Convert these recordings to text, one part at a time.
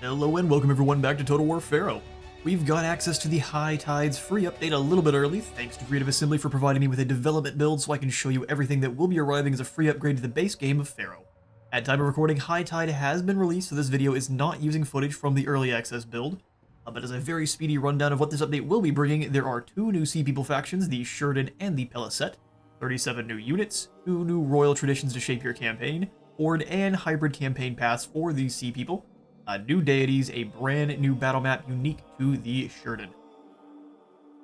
Hello and welcome everyone back to Total War Pharaoh. We've got access to the High Tides free update a little bit early, thanks to Creative Assembly for providing me with a development build so I can show you everything that will be arriving as a free upgrade to the base game of Pharaoh. At time of recording, High Tide has been released, so this video is not using footage from the early access build. But as a very speedy rundown of what this update will be bringing, there are 2 new Sea People factions, the Sheridan and the Peleset, 37 new units, 2 new royal traditions to shape your campaign, horde and hybrid campaign paths for the Sea People, new deities, a brand new battle map unique to the Sheridan.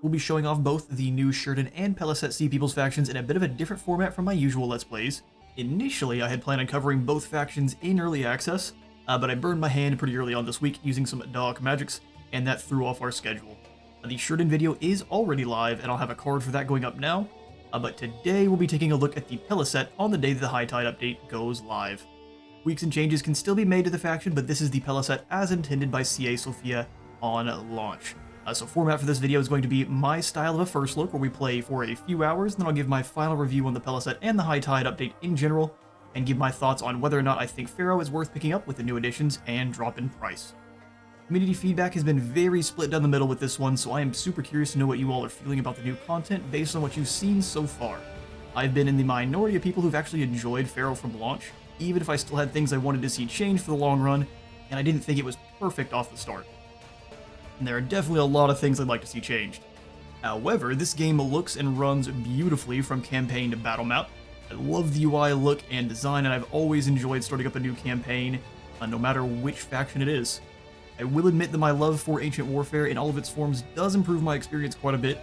We'll be showing off both the new Sheridan and Peleset Sea Peoples factions in a bit of a different format from my usual Let's Plays. Initially, I had planned on covering both factions in early access, but I burned my hand pretty early on this week using some dark magics, and that threw off our schedule. The Sheridan video is already live, and I'll have a card for that going up now, but today we'll be taking a look at the Peleset on the day that the High Tide update goes live. Tweaks and changes can still be made to the faction, but this is the Peleset as intended by CA Sophia on launch. So format for this video is going to be my style of a first look, where we play for a few hours, and then I'll give my final review on the Peleset and the High Tide update in general, and give my thoughts on whether or not I think Pharaoh is worth picking up with the new additions and drop in price. Community feedback has been very split down the middle with this one, so I am super curious to know what you all are feeling about the new content based on what you've seen so far. I've been in the minority of people who've actually enjoyed Pharaoh from launch, even if I still had things I wanted to see change for the long run, and I didn't think it was perfect off the start. And there are definitely a lot of things I'd like to see changed. However, this game looks and runs beautifully from campaign to battle map. I love the UI look and design, and I've always enjoyed starting up a new campaign, no matter which faction it is. I will admit that my love for Ancient Warfare in all of its forms does improve my experience quite a bit.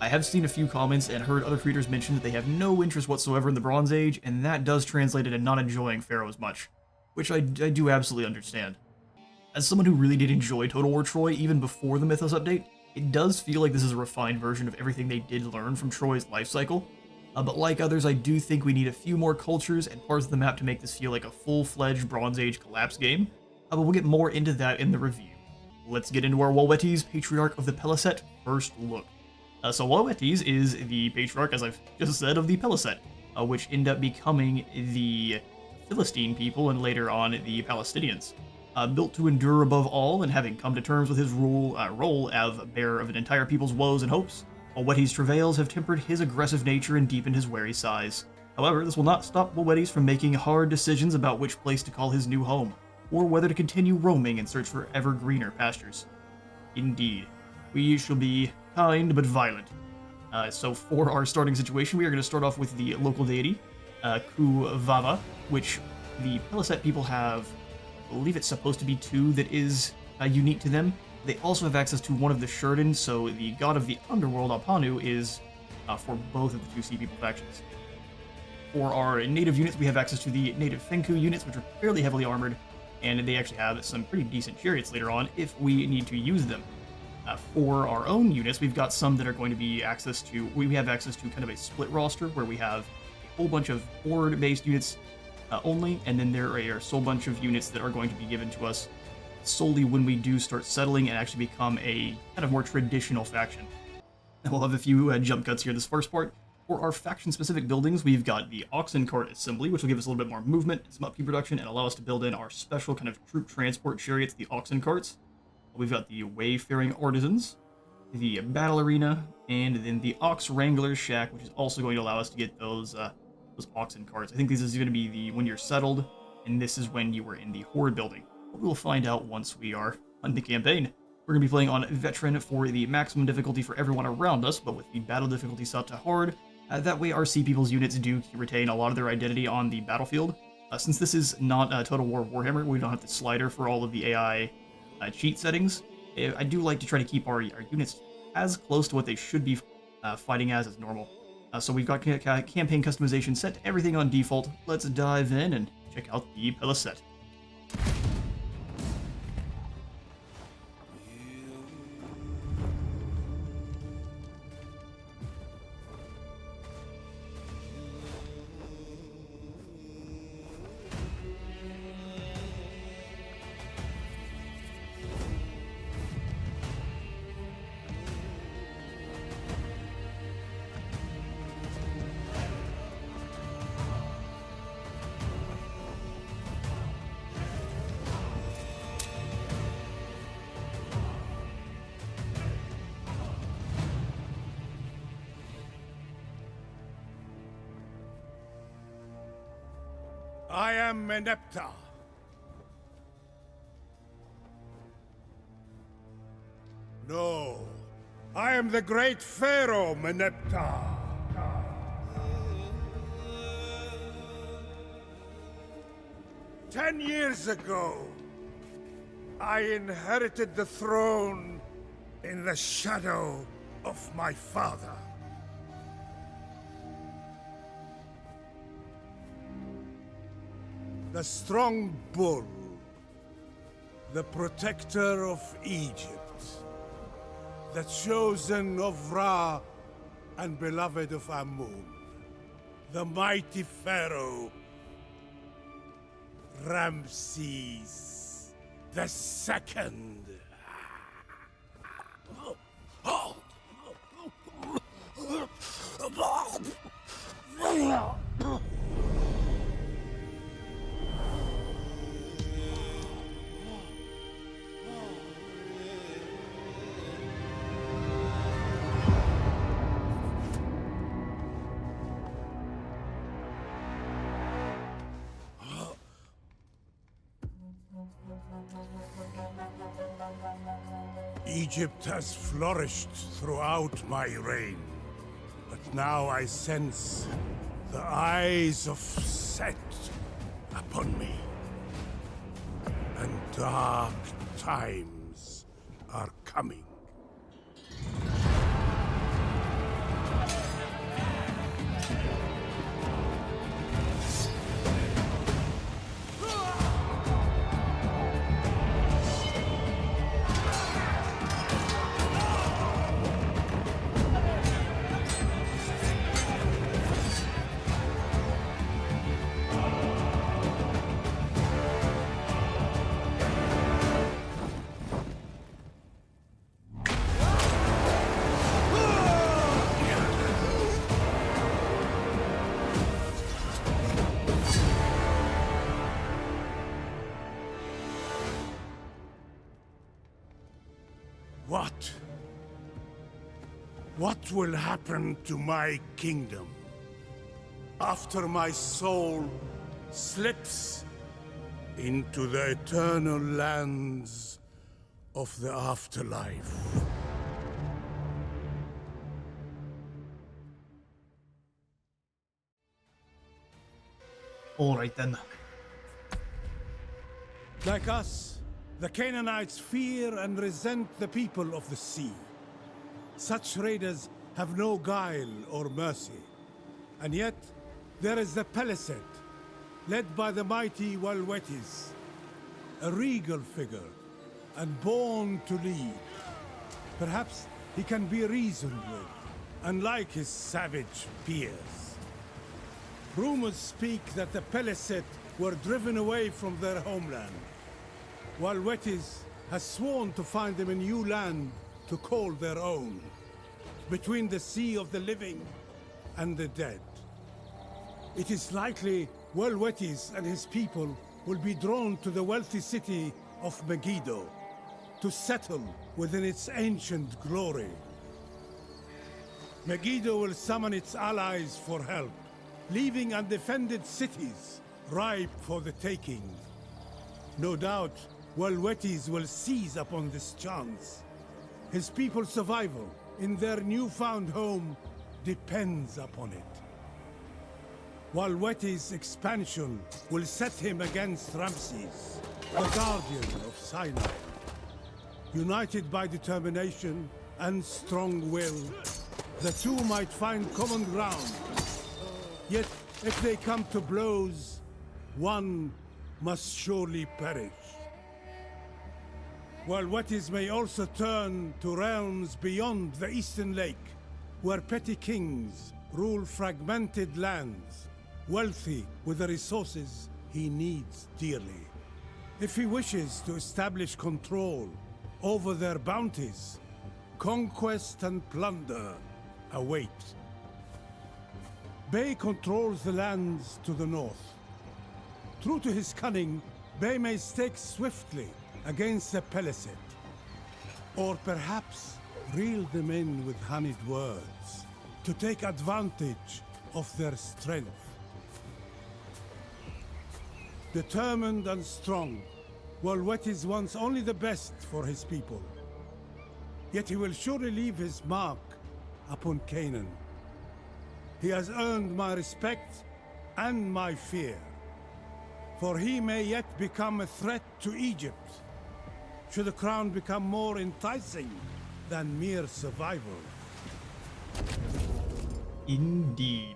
I have seen a few comments and heard other creators mention that they have no interest whatsoever in the Bronze Age, and that does translate into not enjoying Pharaoh as much, which I do absolutely understand. As someone who really did enjoy Total War Troy even before the Mythos update, it does feel like this is a refined version of everything they did learn from Troy's life cycle, but like others, I do think we need a few more cultures and parts of the map to make this feel like a full-fledged Bronze Age collapse game, but we'll get more into that in the review. Let's get into our Walwetes, Patriarch of the Peleset, first look. So Walwetes is the Patriarch, as I've just said, of the Peleset, which end up becoming the Philistine people and later on the Palestinians. Built to endure above all, and having come to terms with his role as bearer of an entire people's woes and hopes, Walwetes' travails have tempered his aggressive nature and deepened his wary size. However, this will not stop Walwetes from making hard decisions about which place to call his new home, or whether to continue roaming in search for ever greener pastures. Indeed, we shall be kind but violent. So for our starting situation, we are going to start off with the local deity, Ku-Vava, which the Peleset people have, I believe it's supposed to be 2 that is unique to them. They also have access to one of the Sheridan, so the god of the underworld, Apanu, is for both of the 2 Sea People factions. For our native units, we have access to the native Fenku units, which are fairly heavily armored, and they actually have some pretty decent chariots later on if we need to use them. For our own units, we've got some that are going to be we have access to kind of a split roster where we have a whole bunch of horde-based units only, and then there are a whole bunch of units that are going to be given to us solely when we do start settling and actually become a kind of more traditional faction. And we'll have a few jump cuts here in this first part. For our faction-specific buildings, we've got the Oxen Cart Assembly, which will give us a little bit more movement, some upkeep production, and allow us to build in our special kind of troop transport chariots, the Oxen Carts. We've got the Wayfaring Artisans, the Battle Arena, and then the Ox Wrangler's Shack, which is also going to allow us to get those Oxen Carts. I think this is going to be the when you're settled, and this is when you were in the Horde building. But we'll find out once we are on the campaign. We're going to be playing on Veteran for the maximum difficulty for everyone around us, but with the battle difficulty set to Hard. That way our Sea People's units do retain a lot of their identity on the battlefield. Since this is not a Total War Warhammer, we don't have the slider for all of the AI cheat settings. I do like to try to keep our units as close to what they should be fighting as normal. So we've got campaign customization set to everything on default. Let's dive in and check out the Peleset. I am Meneptah. No, I am the great Pharaoh Meneptah. 10 years ago, I inherited the throne in the shadow of my father. The strong bull, the protector of Egypt, the chosen of Ra and beloved of Amun, the mighty Pharaoh, Ramses the Second. Egypt has flourished throughout my reign, but now I sense the eyes of Set upon me, and dark times are coming. What will happen to my kingdom after my soul slips into the eternal lands of the afterlife? All right then. Like us, the Canaanites fear and resent the people of the sea. Such raiders have no guile or mercy. And yet, there is the Peleset, led by the mighty Walwetes, a regal figure, and born to lead. Perhaps he can be reasoned with, unlike his savage peers. Rumors speak that the Peleset were driven away from their homeland. Walwetes has sworn to find them a new land to call their own, between the sea of the living and the dead. It is likely Walwetes and his people will be drawn to the wealthy city of Megiddo, to settle within its ancient glory. Megiddo will summon its allies for help, leaving undefended cities ripe for the taking. No doubt, Walwetes will seize upon this chance. His people's survival in their newfound home depends upon it. Walwetes' expansion will set him against Ramses, the guardian of Sinai. United by determination and strong will, the two might find common ground. Yet, if they come to blows, one must surely perish. Walwetes may also turn to realms beyond the Eastern Lake, where petty kings rule fragmented lands, wealthy with the resources he needs dearly. If he wishes to establish control over their bounties, conquest and plunder await. Bey controls the lands to the north. True to his cunning, Bey may stake swiftly against the Peleset, or perhaps reel them in with honeyed words to take advantage of their strength. Determined and strong, Walwetes wants only the best for his people. Yet he will surely leave his mark upon Canaan. He has earned my respect and my fear, for he may yet become a threat to Egypt, should the crown become more enticing than mere survival. Indeed.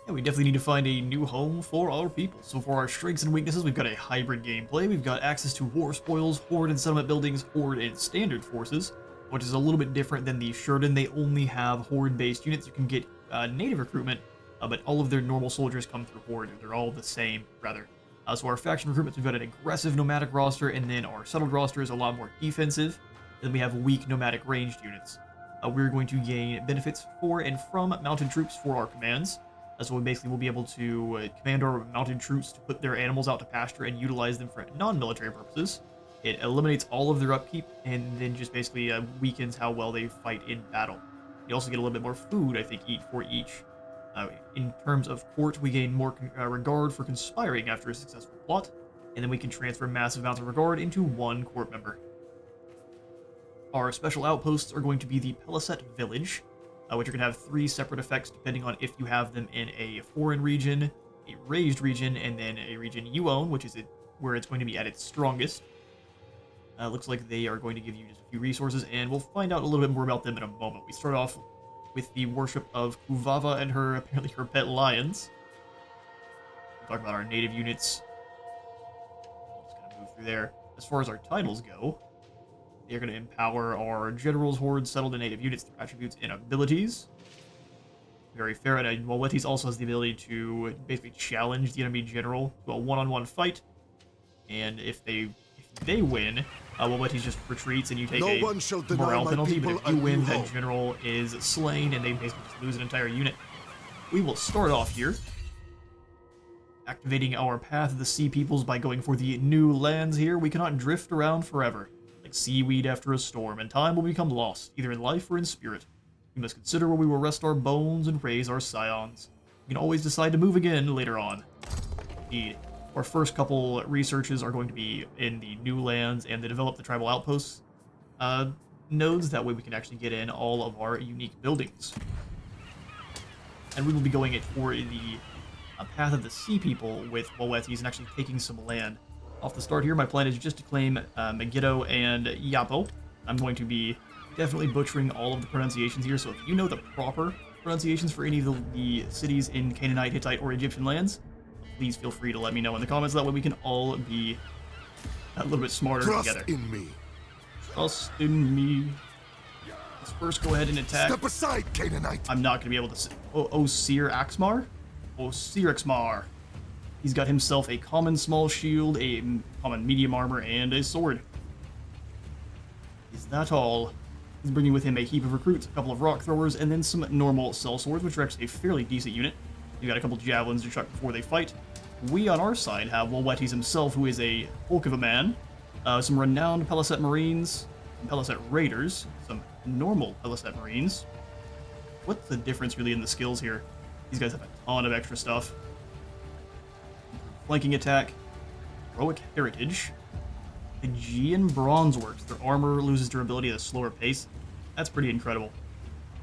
Yeah, we definitely need to find a new home for our people. So for our strengths and weaknesses, we've got a hybrid gameplay. We've got access to war spoils, horde and settlement buildings, horde and standard forces, which is a little bit different than the Sheridan. They only have horde-based units. You can get native recruitment, but all of their normal soldiers come through horde. They're all the same, rather. So our faction recruitments, we've got an aggressive nomadic roster, and then our settled roster is a lot more defensive. Then we have weak nomadic ranged units. We're going to gain benefits for and from mounted troops for our commands. So we basically will be able to command our mounted troops to put their animals out to pasture and utilize them for non-military purposes. It eliminates all of their upkeep and then just basically weakens how well they fight in battle. You also get a little bit more food, I think, for each. In terms of court, we gain more regard for conspiring after a successful plot, and then we can transfer massive amounts of regard into one court member. Our special outposts are going to be the Peleset village, which are going to have 3 separate effects depending on if you have them in a foreign region, a raised region, and then a region you own, which is where it's going to be at its strongest. Looks like they are going to give you just a few resources, and we'll find out a little bit more about them in a moment. We start off with the worship of Kuvava and apparently her pet lions. We'll talk about our native units. Just gonna move through there. As far as our titles go, they're going to empower our generals, hordes, settled, and native units through attributes and abilities. Very fair, and Walwetes also has the ability to basically challenge the enemy general to a one-on-one fight. And if they win, Walwetes just retreats and you take a morale penalty, but if you win, that general is slain and they basically just lose an entire unit. We will start off here, activating our Path of the Sea Peoples by going for the new lands here. We cannot drift around forever, like seaweed after a storm, and time will become lost, either in life or in spirit. We must consider where we will rest our bones and raise our scions. We can always decide to move again later on. Indeed. Our first couple researches are going to be in the new lands and the develop the tribal outposts nodes. That way we can actually get in all of our unique buildings. And we will be going it for the Path of the Sea People with Walwetes and actually taking some land. Off the start here, my plan is just to claim Megiddo and Yapo. I'm going to be definitely butchering all of the pronunciations here, so if you know the proper pronunciations for any of the cities in Canaanite, Hittite, or Egyptian lands, please feel free to let me know in the comments. That way we can all be a little bit smarter together. Trust in me. Trust in me. Let's first go ahead and attack. Step aside, Canaanite. I'm not going to be able to... Osir Axmar? Osir Axmar. He's got himself a common small shield, a common medium armor, and a sword. Is that all? He's bringing with him a heap of recruits, a couple of rock throwers, and then some normal cell swords, which are actually a fairly decent unit. You got a couple javelins to chuck before they fight. We on our side have Walwetes himself, who is a hulk of a man, some renowned Peleset Marines, some Peleset Raiders, some normal Peleset Marines. What's the difference really in the skills here? These guys have a ton of extra stuff. Flanking attack, heroic heritage, Aegean bronze works. Their armor loses durability at a slower pace. That's pretty incredible.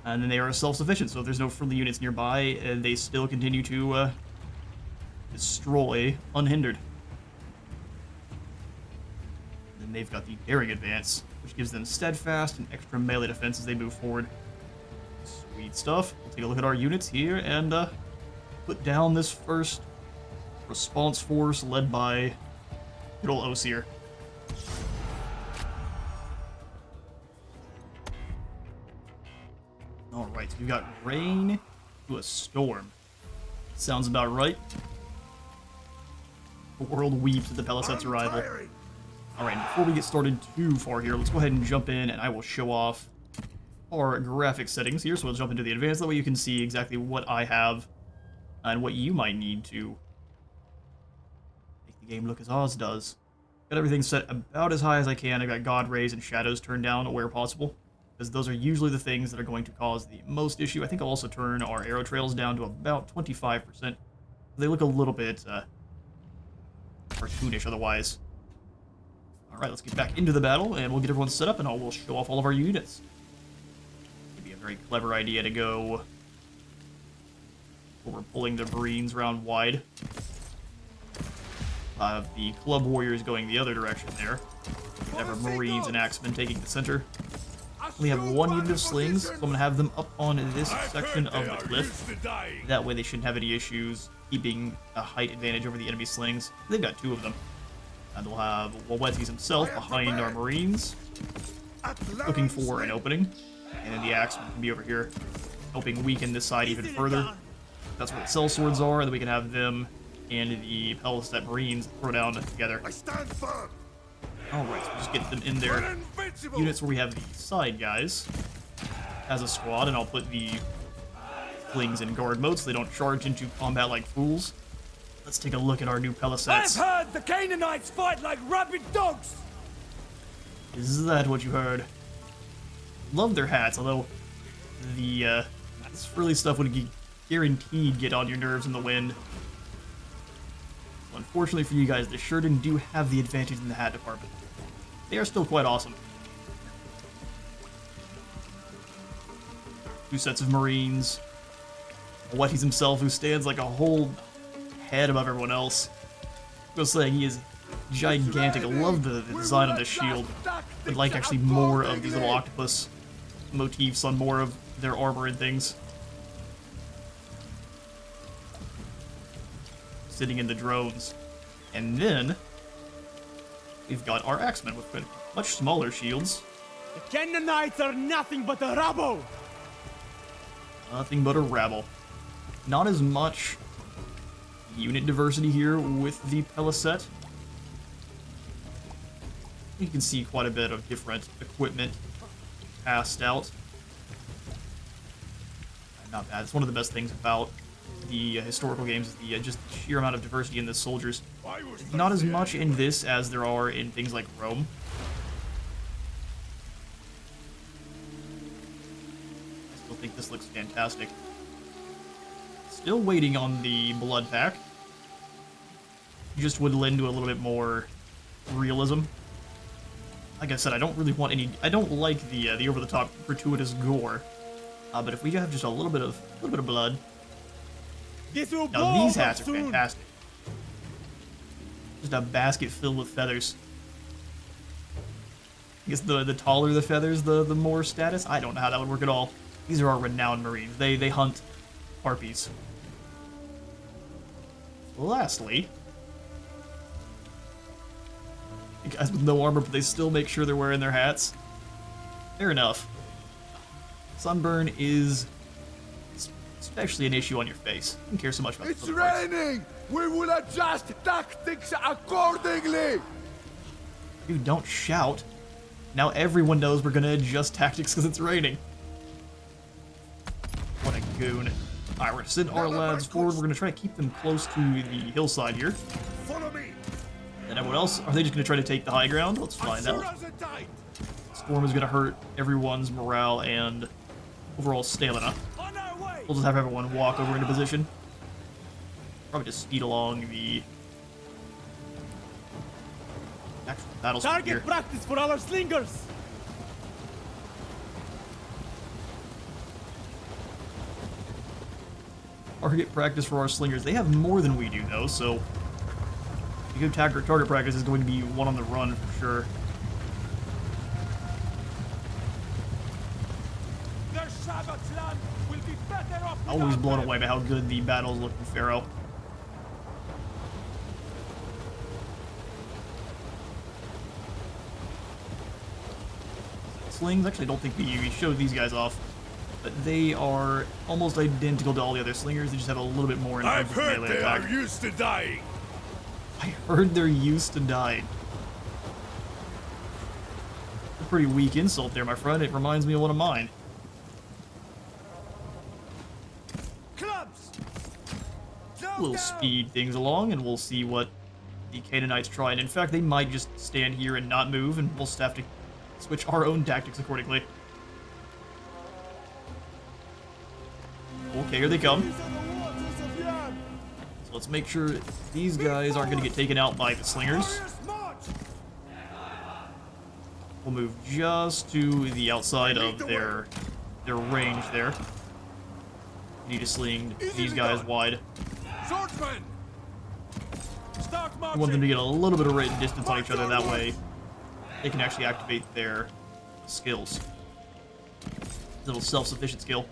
And then they are self-sufficient, so if there's no friendly units nearby, they still continue to destroy unhindered. And then they've got the daring advance, which gives them steadfast and extra melee defense as they move forward. Sweet stuff. We'll take a look at our units here and put down this first response force led by good old Osir. Alright, so we've got rain to a storm. Sounds about right. The world weeps at the Peleset's arrival. Alright, before we get started too far here, let's go ahead and jump in and I will show off our graphic settings here. So we'll jump into the advanced, that way you can see exactly what I have and what you might need to make the game look as Oz does. Got everything set about as high as I can. I got God rays and shadows turned down where possible, because those are usually the things that are going to cause the most issue. I think I'll also turn our arrow trails down to about 25%. They look a little bit cartoonish otherwise. Alright, let's get back into the battle, and we'll get everyone set up, and we'll show off all of our units. It'd be a very clever idea to go where we're pulling the Marines round wide. The Club Warriors going the other direction there. We have our Marines and Axemen taking the center. We have one unit of slings, so I'm going to have them up on this section of the cliff. That way they shouldn't have any issues keeping a height advantage over the enemy slings. They've got two of them. And we'll have Walwetes himself behind our Marines, looking for an opening. And then the Axemen can be over here, helping weaken this side even further. That's where the sellswords are, and then we can have them and the Peleset Marines throw down together. Alright, so just get them in their units where we have the side guys as a squad, and I'll put the slings in guard mode so they don't charge into combat like fools. Let's take a look at our new Pelesets. I've heard the Canaanites fight like rabid dogs! Is that what you heard? Love their hats, although the this frilly stuff would guaranteed get on your nerves in the wind. Unfortunately for you guys, the Sheridan do have the advantage in the hat department. They are still quite awesome. Two sets of Marines. Walwetes himself, who stands like a whole head above everyone else. I was saying he is gigantic. I love the design of this shield. I'd like actually more of these little octopus motifs on more of their armor and things. Sitting in the drones. And then we've got our Axemen with much smaller shields. The Canaanites are nothing but a rabble! Nothing but a rabble. Not as much unit diversity here with the Peleset. You can see quite a bit of different equipment passed out. Not bad. It's one of the best things about the historical games is the just the sheer amount of diversity in the soldiers. Not as much in this as there are in things like Rome. I still think this looks fantastic. Still waiting on the blood pack. Just would lend to a little bit more realism. Like I said, I don't really want any. I don't like the over-the-top gratuitous gore. But if we have just a little bit of blood. Now these hats are fantastic. Just a basket filled with feathers. I guess the taller the feathers, the more status. I don't know how that would work at all. These are our renowned Marines. They hunt harpies. Lastly, guys with no armor, but they still make sure they're wearing their hats. Fair enough. Sunburn is especially an issue on your face. I don't care so much about It's raining! We will adjust tactics accordingly! Dude, don't shout. Now everyone knows we're gonna adjust tactics because it's raining. What a goon. Alright, we're gonna send our lads forward. We're gonna try to keep them close to the hillside here. Follow me. And everyone else, are they just gonna try to take the high ground? Let's find out. Storm is gonna hurt everyone's morale and overall stamina. We'll just have everyone walk over into position. Probably just speed along the actual battle here. Target practice for our slingers! Target practice for our slingers. They have more than we do, though, so a good target practice is going to be one on the run for sure. Always blown away by how good the battles look in Pharaoh. Slings, actually I don't think we showed these guys off, but they are almost identical to all the other slingers. They just have a little bit more in terms of melee attack. Are used to dying. I heard they're used to dying. A pretty weak insult there, my friend. It reminds me of one of mine. We'll speed things along, and we'll see what the Canaanites try. And in fact, they might just stand here and not move, and we'll just have to switch our own tactics accordingly. Okay, here they come. So Let's make sure these guys aren't going to get taken out by the slingers. We'll move just to the outside of their range there. Need to sling these guys wide. Swordsman! Start I marching! want them to get a little bit of rate distance on each other. That way, they can actually activate their skills. Little self-sufficient skill.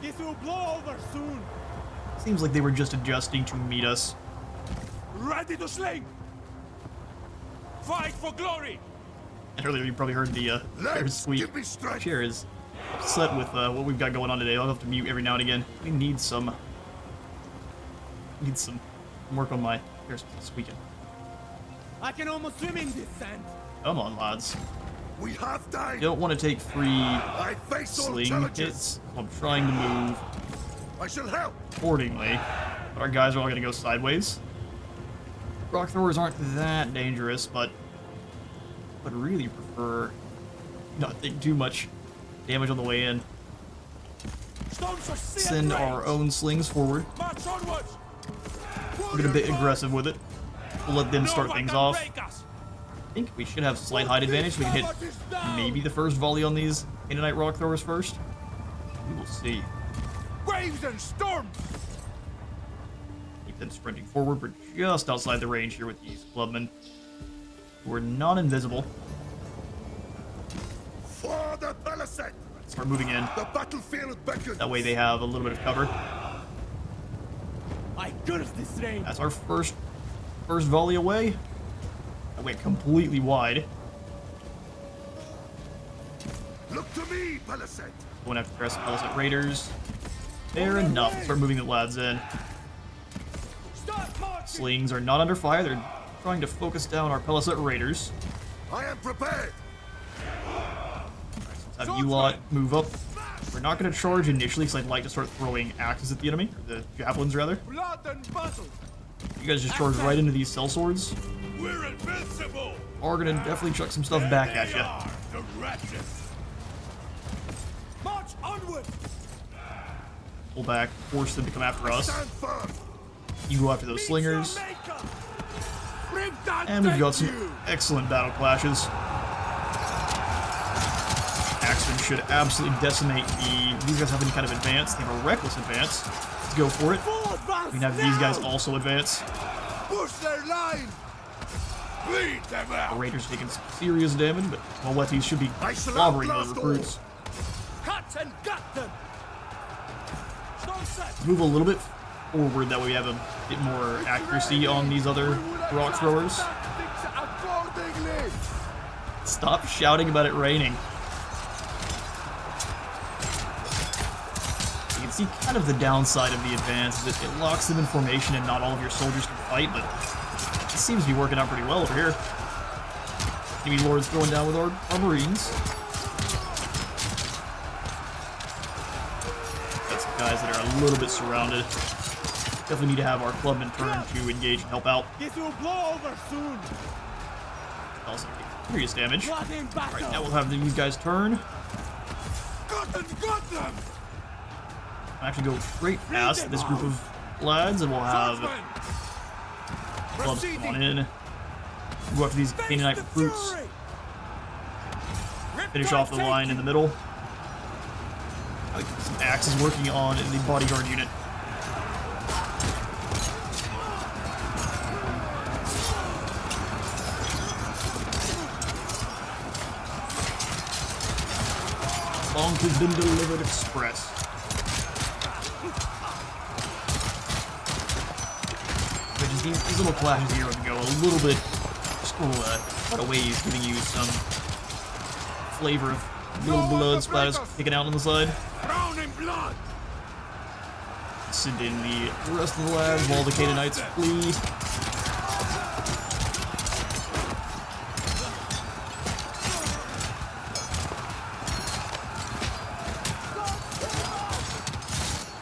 This will blow over soon. Seems like they were just adjusting to meet us. Ready to sling! Fight for glory! And earlier you probably heard the very sweet give me strength. chair is upset with what we've got going on today. I'll have to mute every now and again. We need some work on my chair squeaking. I can almost swim in this sand. Come on, lads. We have time! You don't want to take free I face all sling challenges! hits. I'm trying to move I shall help! accordingly. But our guys are all going to go sideways. Rock throwers aren't that dangerous, but really prefer not take too much damage on the way in. Stones are Send our own slings forward. March onwards! We're gonna be aggressive with it. We'll let them start No one things can off. break us. I think we should have slight height advantage. We can hit maybe the first volley on these Canaanite rock throwers first. We will see. Waves and storms! Keep them sprinting forward. We're just outside the range here with these clubmen. We're not invisible. For the Peleset! Start moving in. The battlefield beckons! That way they have a little bit of cover. I curse this rain. That's our first volley away. That went completely wide. Look to me, Peleset! Going after the rest of the Peleset Raiders. Fair enough. Start moving the lads in. Start marching! Slings are not under fire. They're trying to focus down our Peleset Raiders. I am prepared! Let's have you lot move up. We're not going to charge initially because I'd like to start throwing axes at the enemy. Or the javelins, rather. Blood and battle! You guys just charge right into these sellswords. We're invincible! Or we're going to definitely chuck some stuff back at you. The wretches! March onward! Pull back, force them to come after us. Stand firm! You go after those slingers. Bring that And we've got thank some you. excellent battle clashes. Axton should absolutely decimate these guys have any kind of advance. They have a reckless advance. Let's go for it. We can have these guys also advance. Push their line! Bleed them The out! Raiders taking some serious damage, but Walwetes should be I shall clobbering those outlast recruits. Cut and gut them! Stone set! Move a little bit forward, that way we have a bit more accuracy on these other rock throwers. Tactics accordingly! Stop shouting about it raining. You can see kind of the downside of the advance is that it locks them in formation and not all of your soldiers can fight, but it seems to be working out pretty well over here. Enemy lords throwing down with our marines. Got some guys that are a little bit surrounded. Definitely need to have our clubmen turn to engage and help out. This will blow over soon. Also take serious damage. Blood in battle. Alright, now we'll have these guys turn. Cut and gut them! I'll actually go straight past this group of lads and we'll have Swordsman! clubs come on in. Go after these Canaanite recruits. Finish off the line in the middle. Some axes working on the bodyguard unit. Bonk has been delivered express. But just these little clashes here would go a little bit, just a lot of ways, giving you some flavor of little blood splatters kicking out on the side. Drown in blood! Send in the rest of the lads while the Canaanites flee.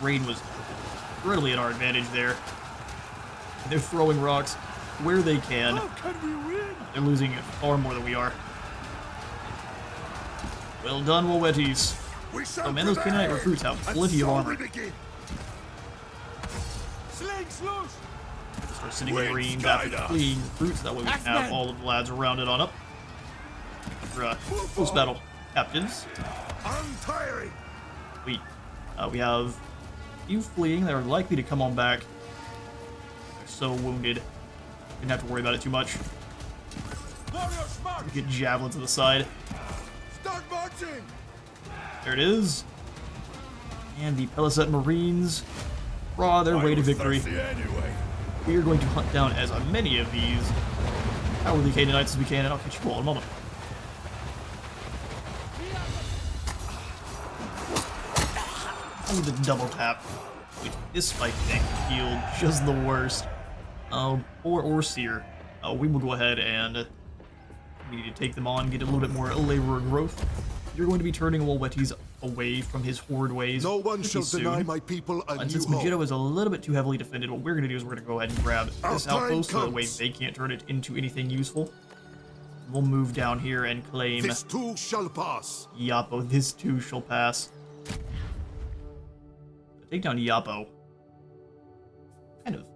Rain was really at our advantage there. They're throwing rocks where they can. How can we win? They're losing far more than we are. Well done, Walwetes. We shall Oh man, those Canaanite prevail, recruits have and plenty of so armor. we begin. Slings loose! Start sending Marines after fleeing recruits. That way we can have Axemen. all of the lads rounded on up. For post-battle captains. Untiring. Sweet. We have a few fleeing that are likely to come on back. They're so wounded. Didn't have to worry about it too much. Warriors march! Get javelins to the side. Start marching. There it is. And the Peleset Marines draw their way to victory. Anyway. We are going to hunt down as many of these cowardly Canaanites as we can, and I'll catch you all in a moment. Oh, the double tap. Which this fight thing healed just the worst. Or Seer. We will go ahead and we need to take them on, get a little bit more laborer growth. You're going to be turning Walwetes away from his horde ways. No one pretty shall soon. deny my people a And new since home. Megiddo is a little bit too heavily defended, what we're going to do is we're going to go ahead and grab this Our time outpost so that way comes. they can't turn it into anything useful. We'll move down here and claim This too shall pass. Yapo. This too shall pass. Take down Yapo. Kind of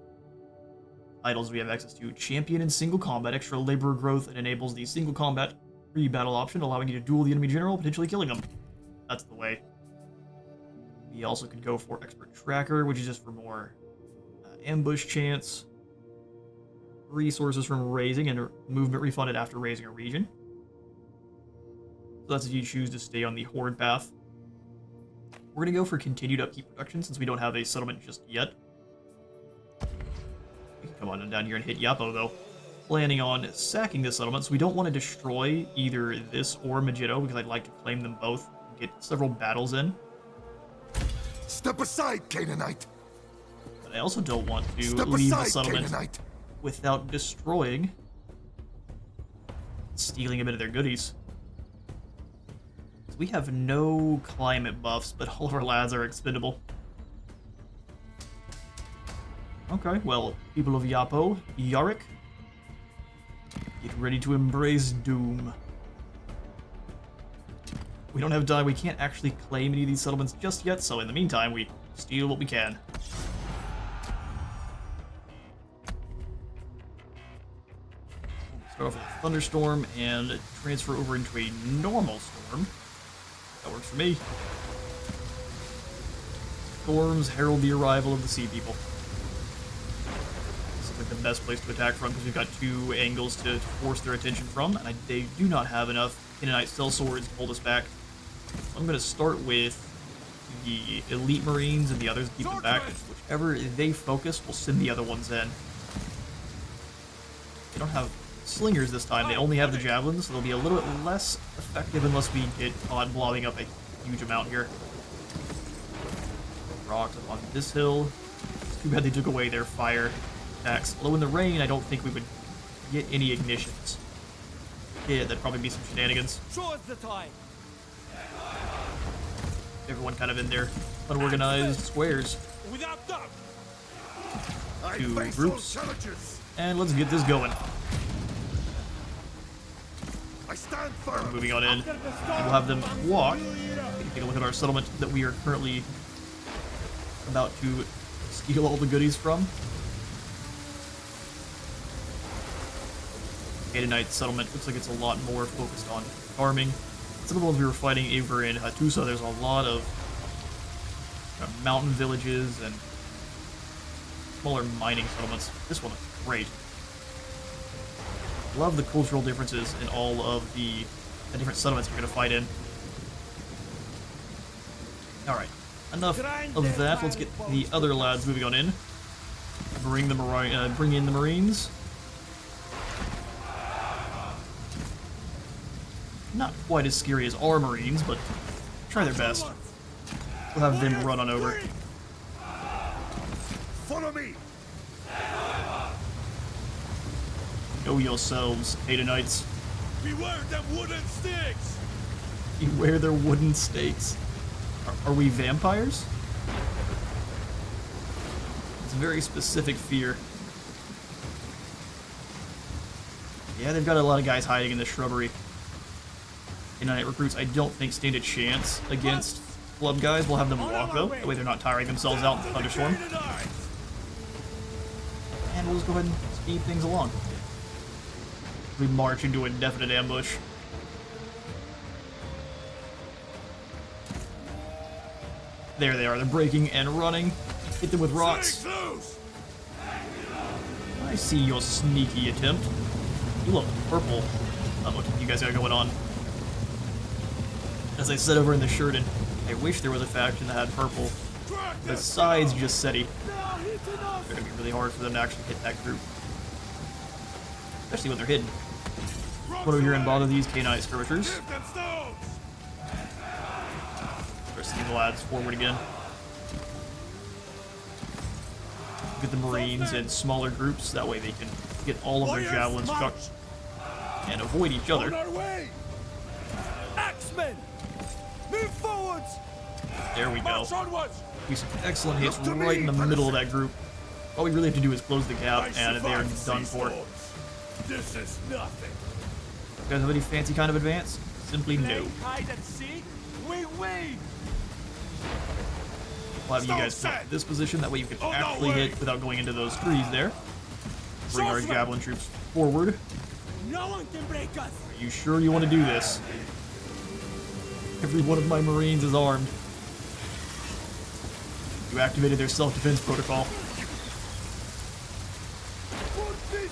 titles we have access to. Champion in single combat, extra laborer growth, and enables the single combat free battle option, allowing you to duel the enemy general, potentially killing them. That's the way. We also could go for expert tracker, which is just for more ambush chance, resources from raising, and movement refunded after raising a region. So that's if you choose to stay on the horde path. We're going to go for continued upkeep production since we don't have a settlement just yet. We can come on down here and hit Yapo, though. Planning on sacking this settlement, so we don't want to destroy either this or Megiddo, because I'd like to claim them both and get several battles in. Step aside, Canaanite. But I also don't want to Step leave the aside, settlement Canaanite. without destroying, stealing a bit of their goodies. We have no climate buffs, but all of our lads are expendable. Okay, well, people of Yapo, Yarick, get ready to embrace doom. We don't have time, we can't actually claim any of these settlements just yet, so in the meantime, we steal what we can. Start off with a thunderstorm and transfer over into a normal storm. That works for me. Storms herald the arrival of the sea people. This is like the best place to attack from because we've got two angles to force their attention from, and they do not have enough Canaanite cell swords to hold us back. So I'm going to start with the elite marines and the others keep them back. Whichever they focus, we'll send the other ones in. They don't have slingers this time, they only have the javelins, so they'll be a little bit less effective unless we get caught blobbing up a huge amount here. Rocks up on this hill. It's too bad they took away their fire attacks. Although in the rain, I don't think we would get any ignitions. Yeah, that'd probably be some shenanigans. Show us the time! Everyone kind of in their unorganized squares. Without doubt! I Two face groups. all challenges. And let's get this going. I stand firm. Moving on in. After the We'll storm, have them walk. we'll Take a look at our settlement that we are currently about to steal all the goodies from. Canaanite settlement looks like it's a lot more focused on farming. Some of the ones we were fighting over in Hattusa, there's a lot of mountain villages and smaller mining settlements. This one is great. Love the cultural differences in all of the different settlements you're going to fight in. Alright, enough of that. Let's get the other lads moving on in. Bring in the Marines. Not quite as scary as our Marines, but try their best. We'll have them run on over. Follow me. Know yourselves, Canaanites. beware them wooden sticks! Beware their wooden stakes. Are we vampires? It's a very specific fear. Yeah, they've got a lot of guys hiding in the shrubbery. Canaanite recruits, I don't think, stand a chance against club guys. We'll have them walk, though. That way they're not tiring themselves out in the thunderstorm. and we'll just go ahead and speed things along. We march into a definite ambush. There they are. They're breaking and running. Hit them with rocks. I see your sneaky attempt. You look purple. What you guys got going on? As I said over in the Sheridan, I wish there was a faction that had purple. Besides just SETI. It's going to be really hard for them to actually hit that group. Especially when they're hidden. Come over here and bother these K9 skirmishers. Pressing the lads forward again. Get the Marines in smaller groups, that way they can get all of their javelins struck and avoid each other. Axemen! Move forwards! There we go. March onwards! Do some excellent hits right in the middle of that group. All we really have to do is close the gap, and they are done for. This is nothing. You guys have any fancy kind of advance? Simply no. Play hide and seek, we win! We'll have you guys come to this position, that way you can actually hit without going into those trees there. Bring our javelin troops forward. No one can break us! Are you sure you want to do this? Every one of my Marines is armed. You activated their self-defense protocol.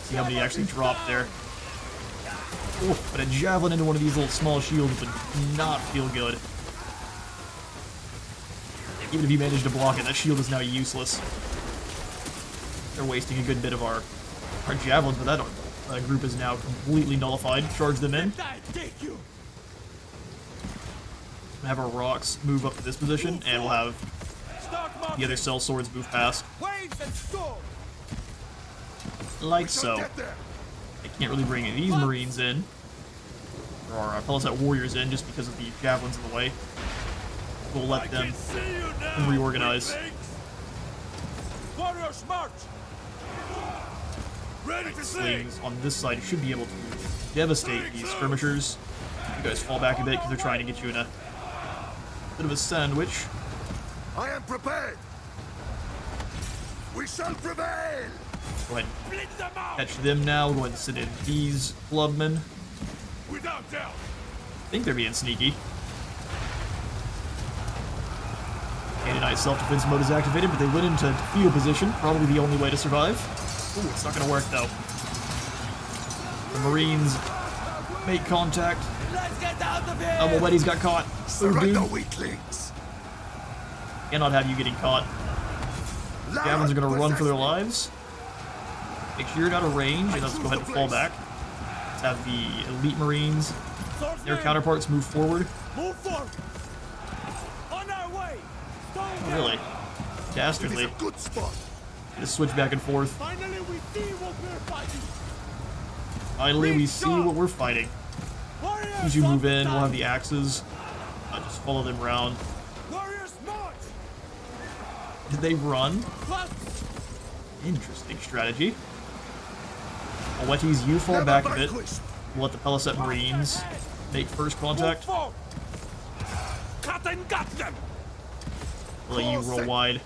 See how many actually dropped there. Oh, but a javelin into one of these little small shields would not feel good. Even if you manage to block it, that shield is now useless. They're wasting a good bit of our javelins, but that group is now completely nullified. Charge them in. Have our rocks move up to this position, and we'll have the other cell swords move past. Like so. I can't really bring these Marines in, or our Peleset warriors in, just because of the javelins in the way. We'll let them reorganize. Warriors march! Ready to Slings on this side should be able to devastate these skirmishers. You guys fall back a bit because they're trying to get you in a bit of a sandwich. I am prepared. We shall prevail. Go ahead and catch them now. Go ahead and send in these clubmen. Without doubt. I think they're being sneaky. Canaanite self-defense mode is activated, but they went into field position. Probably the only way to survive. Ooh, it's not going to work though. The Marines make contact. Let's get out of here! Walwetes got caught. Oh, dude. Surrender, weaklings. Cannot have you getting caught. Javelins are going to run for their lives. Make sure you're out of range, and let's go ahead and fall back. Let's have the elite Marines, their counterparts, move forward. Move forward! On our way! Oh, really? Dastardly. Good spot. Just switch back and forth. Finally we see what we're fighting! Finally, we see what we're fighting. As you move in, we'll have the axes. Just follow them around. Warriors march! Did they run? Interesting strategy. Walwetes, you fall back a bit. We'll let the Peleset Marines make first contact. Cut and gut them! We'll let you roll wide.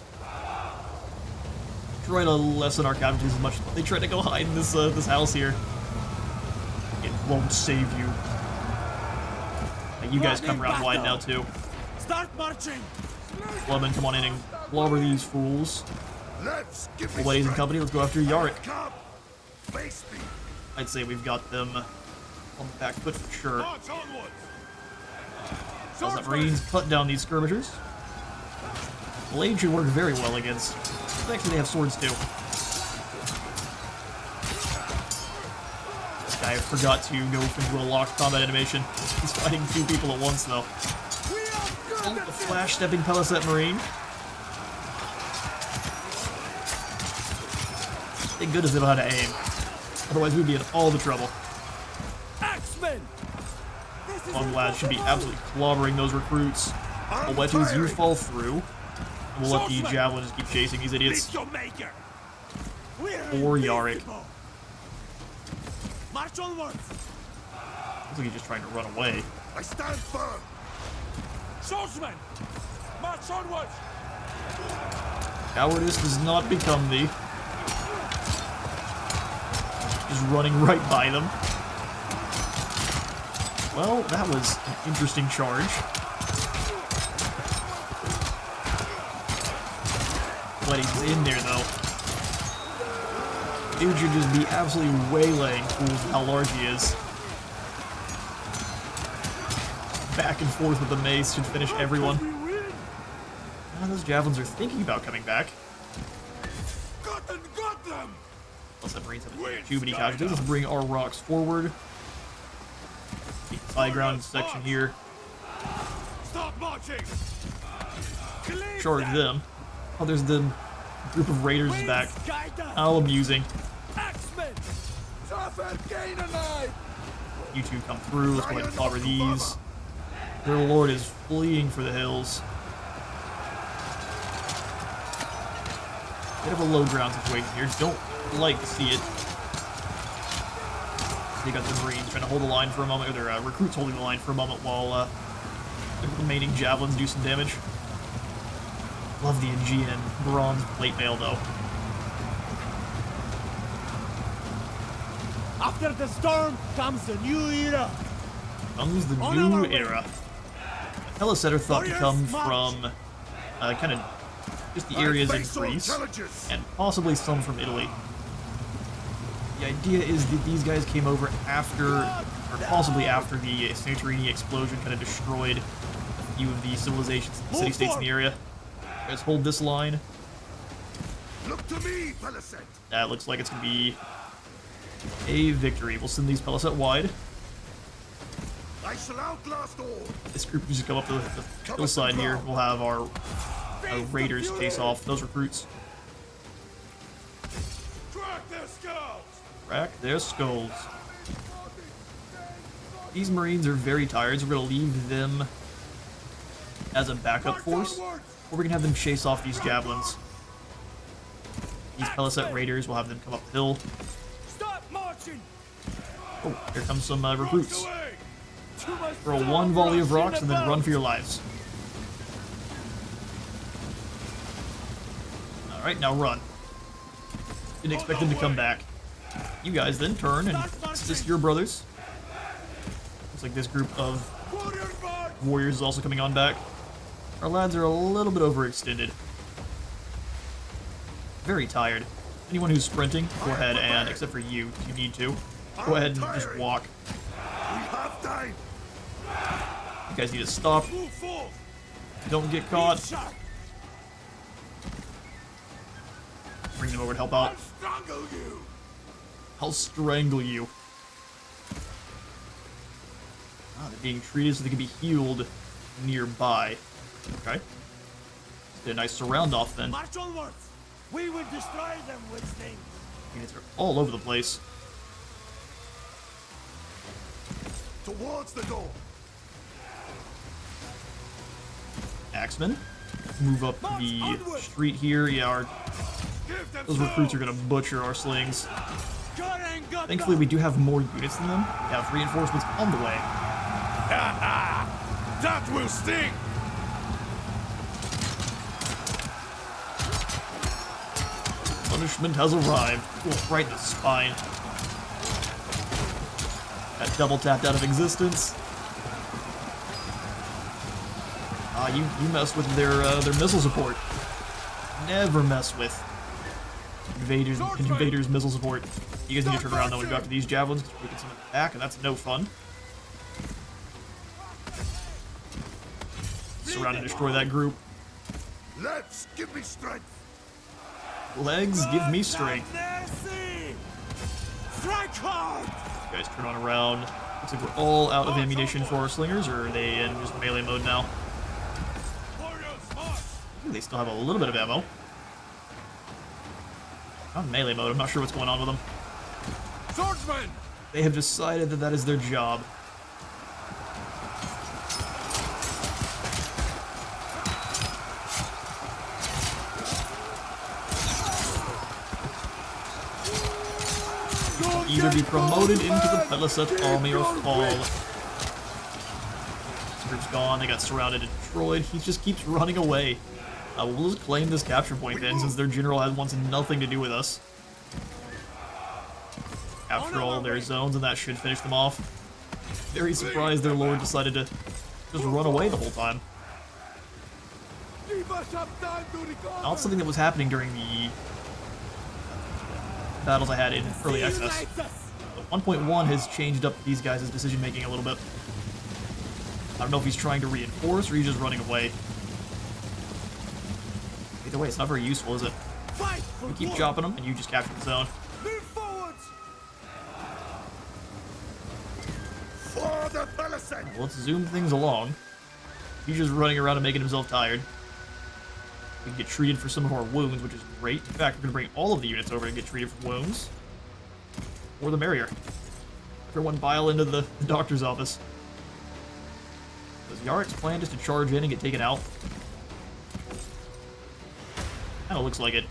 Try to lessen our casualties as much as they try to go hide in this this house here. It won't save you. You guys come around wide now too. Start marching! Clubmen, come on in and clobber these fools. Walwetes and company, let's go after Yarick. I'd say we've got them on the back foot for sure. March onwards! Peleset Marines cut down these skirmishers. Blade should work very well against. Actually, they have swords too. This guy forgot to go into a locked combat animation. He's fighting two people at once though. Oh, the flash stepping Peleset Marine. Thank goodness they know how to aim. Otherwise, we'd be in all the trouble. Axemen! One lad should be absolutely clobbering those recruits. Walwetes, you fall through. And we'll let the javelin just keep chasing these idiots. Or Yarick. March onwards! Looks like he's just trying to run away. I stand firm. Swordsmen! March onwards! Cowardice does not become thee. Just running right by them. Well, that was an interesting charge. But he's in there, though. Dude should just be absolutely waylaying fools with how large he is. Back and forth with the mace should finish everyone. Those javelins are thinking about coming back. Got them! Plus that Marines have too many casualties. Let's bring our rocks forward. Keep the high ground section here. Stop marching! Charge them. Oh, there's the group of raiders back. How amusing. Axemen! Suffer Canaanite! You two come through. Let's go ahead and cover these. Their lord is fleeing for the hills. Bit of a low ground situation here. Don't like to see it. They got the Marines trying to hold the line for a moment, or their recruits holding the line for a moment while the remaining javelins do some damage. Love the Aegean bronze plate mail, though. After the storm comes a new era. Comes the new era. Peleset are thought to come from kind of just the areas in Greece, and possibly some from Italy. The idea is that these guys came over after, or possibly after, the Santorini explosion kind of destroyed a few of the civilizations, the city-states in the area. Let's hold this line. Look to me, Peleset! That looks like it's going to be a victory. We'll send these Peleset wide. I shall outlast all! This group can just go up the hillside here. We'll have our raiders chase off those recruits. Crack their skulls! Crack their skulls. These Marines are very tired, so we're going to leave them as a backup force, or we can have them chase off these javelins. These Peleset raiders, we'll have them come up the hill. Stop marching! Oh, here comes some recruits. Throw one volley of rocks and then run for your lives. Alright, now run. Didn't expect them to come back. You guys then turn and assist your brothers. Looks like this group of warriors is also coming on back. Our lads are a little bit overextended. Very tired. Anyone who's sprinting, go ahead and, except for you, if you need to, go ahead and just walk. We have time! You guys need to stop. Don't get caught. Bring them over to help out. Strangle you! I'll strangle you. Ah, they're being treated so they can be healed nearby. Okay. Did a nice surround off then. March onwards! We will destroy them with things. Units are all over the place. Towards the door! Axemen, move up the street here. Yeah, those recruits are going to butcher our slings. Thankfully, we do have more units than them. We have reinforcements on the way. That will sting! Punishment has arrived. Oh, right in the spine. Got double tapped out of existence. You mess with their missile support. Never mess with invaders missile support. You guys need to turn around though when we go after these javelins because we're taking some of them back, and that's no fun. Surround and destroy that group. Let's give me strength! Legs, give me strength. Strike hard! You guys turn on around. Looks like we're all out of ammunition for our slingers, or are they in just melee mode now? Ooh, they still have a little bit of ammo. On melee mode, I'm not sure what's going on with them. Swordsman! They have decided that that is their job. Either be promoted into the Peleset army or fall. This group's gone, they got surrounded and destroyed. He just keeps running away. We'll just claim this capture point then, since their general wants nothing to do with us. capture all their zones, and that should finish them off. Very surprised their lord decided to just run away the whole time. Give us some time to recover. Not something that was happening during the battles I had in early access. But 1.1 has changed up these guys' decision making a little bit. I don't know if he's trying to reinforce or he's just running away. Either way, it's not very useful, is it? We keep chopping them, and you just capture the zone. Move forwards! For the Peleset! Well, let's zoom things along. He's just running around and making himself tired. We can get treated for some of our wounds, which is great. In fact, we're going to bring all of the units over and get treated for wounds. More the merrier. Everyone pile into the doctor's office. Does Yarek's plan just to charge in and get taken out? Kinda looks like it.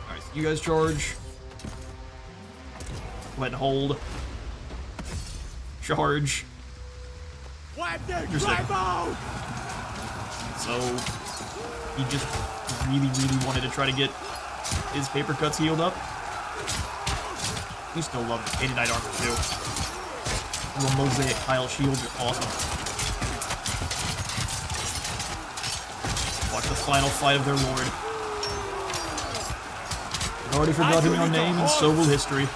Alright, so you guys charge. Go ahead and hold. Charge. Wipe their Interesting. tribal! So, he just really, really wanted to try to get his paper cuts healed up. You still love the Canaanite armor too. The mosaic tile shields are awesome. Watch the final fight of their lord. I've already forgotten your name, and so will history.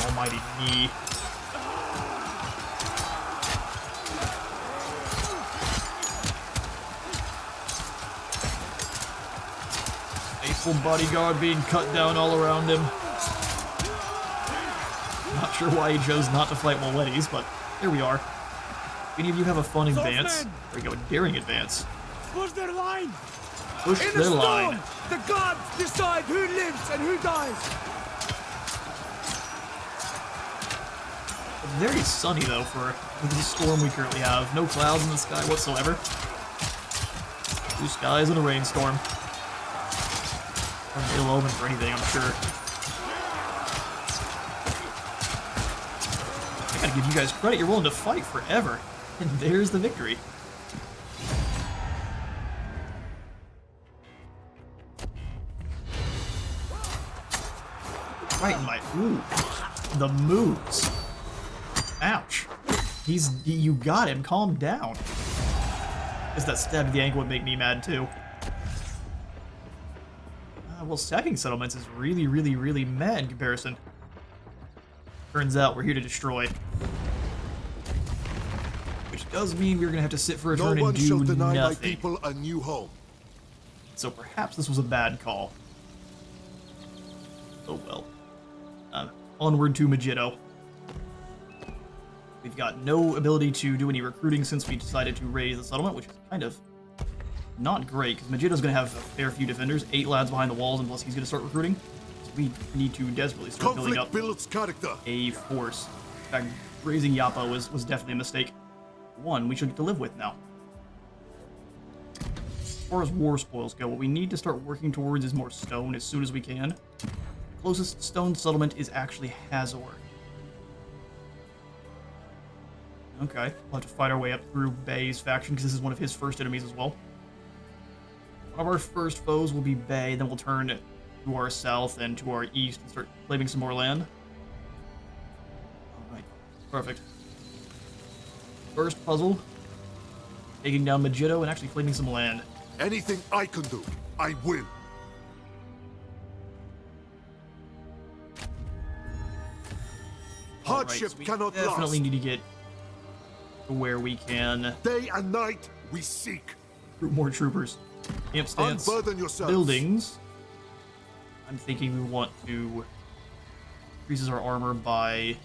Almighty me. Faithful bodyguard being cut down all around him. Not sure why he chose not to fight Walwetes, but here we are. If any of you have a fun advance, there we go, daring advance. Push their line! Push their line. The gods decide who lives and who dies. Very sunny though for the storm we currently have. No clouds in the sky whatsoever. Blue skies and a rainstorm. An ill omen for anything, I'm sure. I gotta give you guys credit, you're willing to fight forever. And there's the victory. Right in my... Ooh. The moves. Ouch. You got him. Calm down. Because that stab to the ankle would make me mad too. Well, stacking settlements is really, really, really mad in comparison. Turns out we're here to destroy. Which does mean we're going to have to sit for a turn and do nothing. my people a new home. So perhaps this was a bad call. Oh well. Onward to Megiddo. We've got no ability to do any recruiting since we decided to raise the settlement, which is kind of not great, because Megiddo's going to have a fair few defenders, 8 lads behind the walls, and plus he's going to start recruiting. So we need to desperately start building up builds character. a force. In fact, raising Yappa was definitely a mistake. One we should get to live with now. As far as war spoils go, what we need to start working towards is more stone as soon as we can. The closest stone settlement is actually Hazor. Okay, we'll have to fight our way up through Bay's faction, because this is one of his first enemies as well. One of our first foes will be Bay, then we'll turn to our south and to our east and start claiming some more land. Alright, perfect. First puzzle, taking down Megiddo and actually claiming some land. Anything I can do, I will. Hardship so we cannot definitely last. need to get to where we can Day and night we seek. recruit more troopers. Camp stance, Unburden yourselves. buildings. I'm thinking we want to increases our armor by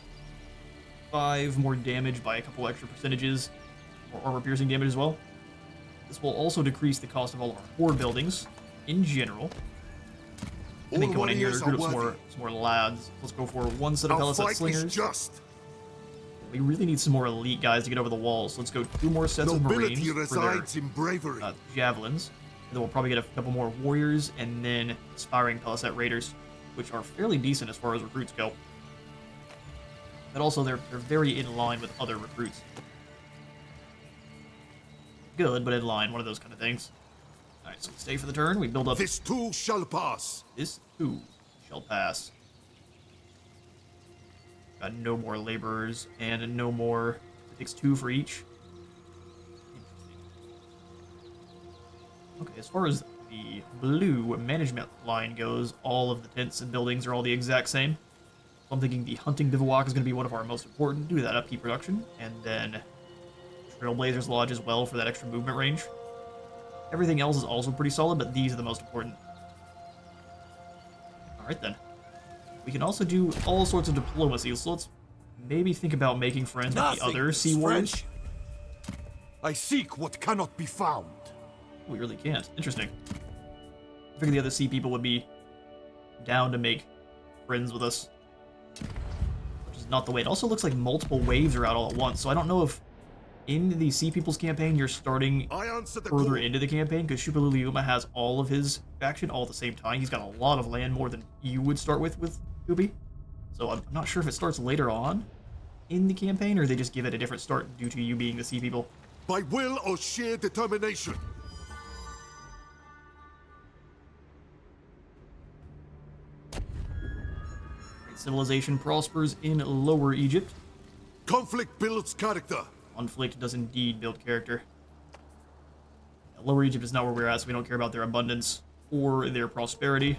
5, more damage by a couple extra percentages, more armor piercing damage as well. This will also decrease the cost of all our core buildings in general. And then All go in here, warriors recruit are up worthy. some more lads. Let's go for 1 set of Our Peleset fight is slingers. just. We really need some more elite guys to get over the walls. Let's go 2 more sets of Marines Nobility for their resides in bravery. javelins. And then we'll probably get a couple more warriors and then aspiring Peleset raiders, which are fairly decent as far as recruits go. But also they're very in line with other recruits. Good, but in line, one of those kind of things. Alright, so we stay for the turn. We build up. This too shall pass. This too shall pass. Got no more laborers and no more. It takes 2 for each. Okay, as far as the blue management line goes, all of the tents and buildings are all the exact same. So I'm thinking the hunting bivouac is going to be one of our most important. Do that upkeep production, and then Trailblazers Lodge as well for that extra movement range. Everything else is also pretty solid, but these are the most important. Alright then. We can also do all sorts of diplomacy, so let's maybe think about making friends with the other Sea Warriors. I seek what cannot be found. We really can't. Interesting. I figured the other sea people would be down to make friends with us. Which is not the way. It also looks like multiple waves are out all at once, so I don't know if in the Sea People's campaign you're starting further into the campaign, because Shupaliliuma has all of his faction all at the same time. He's got a lot of land, more than you would start with Shubi. So I'm not sure if it starts later on in the campaign, or they just give it a different start due to you being the Sea People. By will or sheer determination. Civilization prospers in Lower Egypt. Conflict builds character. Conflict does indeed build character. Lower Egypt is not where we're at, so we don't care about their abundance or their prosperity.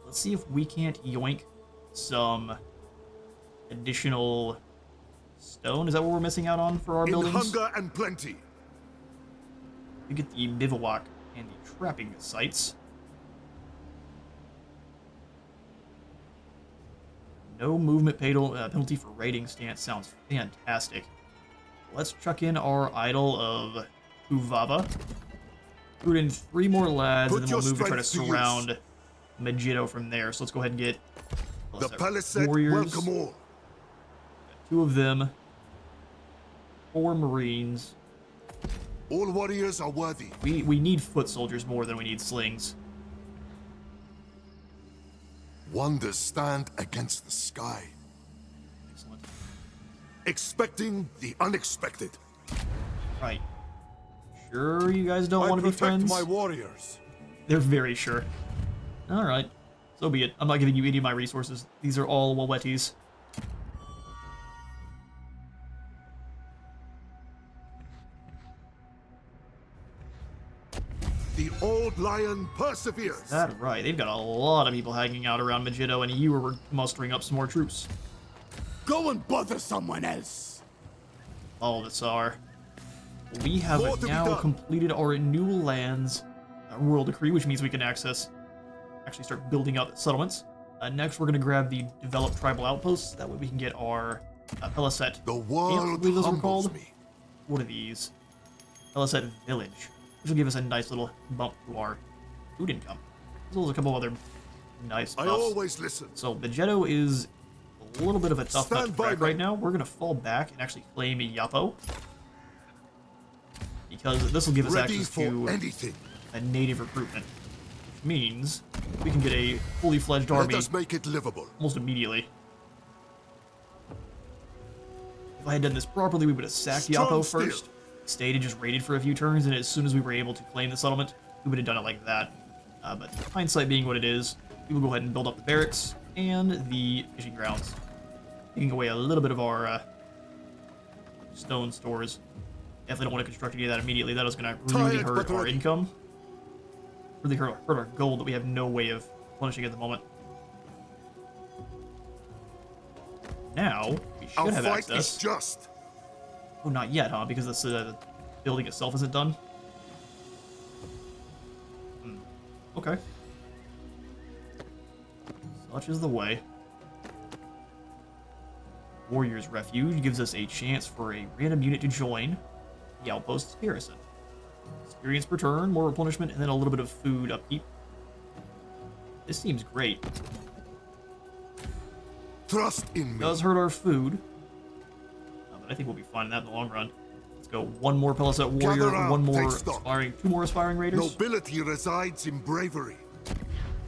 Let's see if we can't yoink some additional stone. Is that what we're missing out on for our buildings? Hunger and plenty. We get the bivouac and the trapping sites. No movement penalty for raiding stance sounds fantastic. Let's chuck in our idol of Uvava. Put in 3 more lads, and then we'll move and try to surround Megiddo from there. So let's go ahead and get the Peleset warriors. Welcome all. 2 of them. 4 marines. All warriors are worthy. We need foot soldiers more than we need slings. Wonders stand against the sky. Excellent. Expecting the unexpected. Right. Sure you guys don't want to be friends? My warriors. They're very sure. Alright. So be it. I'm not giving you any of my resources. These are all Walwetes. The old lion perseveres. That's right. They've got a lot of people hanging out around Megiddo, and you were mustering up some more troops. Go and bother someone else. Baldassar. We have now completed our new lands royal decree, which means we can actually start building out settlements. Next, we're going to grab the developed tribal outposts. That way we can get our Peleset. The world humbles me. What are these? Peleset Village, which will give us a nice little bump to our food income. As well as a couple other nice buffs. I always listen. So Megiddo is a little bit of a tough nut to crack right now. We're going to fall back and actually claim Yapo, because this will give us access to a native recruitment, which means we can get a fully fledged army. Let us make it livable. Almost immediately. If I had done this properly, we would have sacked Yapo first, stayed and just raided for a few turns, and as soon as we were able to claim the settlement, we would have done it like that. But hindsight being what it is, we will go ahead and build up the barracks and the fishing grounds, taking away a little bit of our stone stores. Definitely don't want to construct any of that immediately. That is going to really hurt our income. Really hurt our gold that we have no way of punishing at the moment. Now, we should have access. Is just. Oh, not yet, huh? Because the building itself isn't done? Okay. Such is the way. Warrior's Refuge gives us a chance for a random unit to join the outpost's garrison. Experience per turn, more replenishment, and then a little bit of food upkeep. This seems great. Trust in me. It does hurt our food, but I think we'll be fine in that in the long run. Let's go. One more Peleset warrior, two more aspiring raiders. Nobility resides in bravery.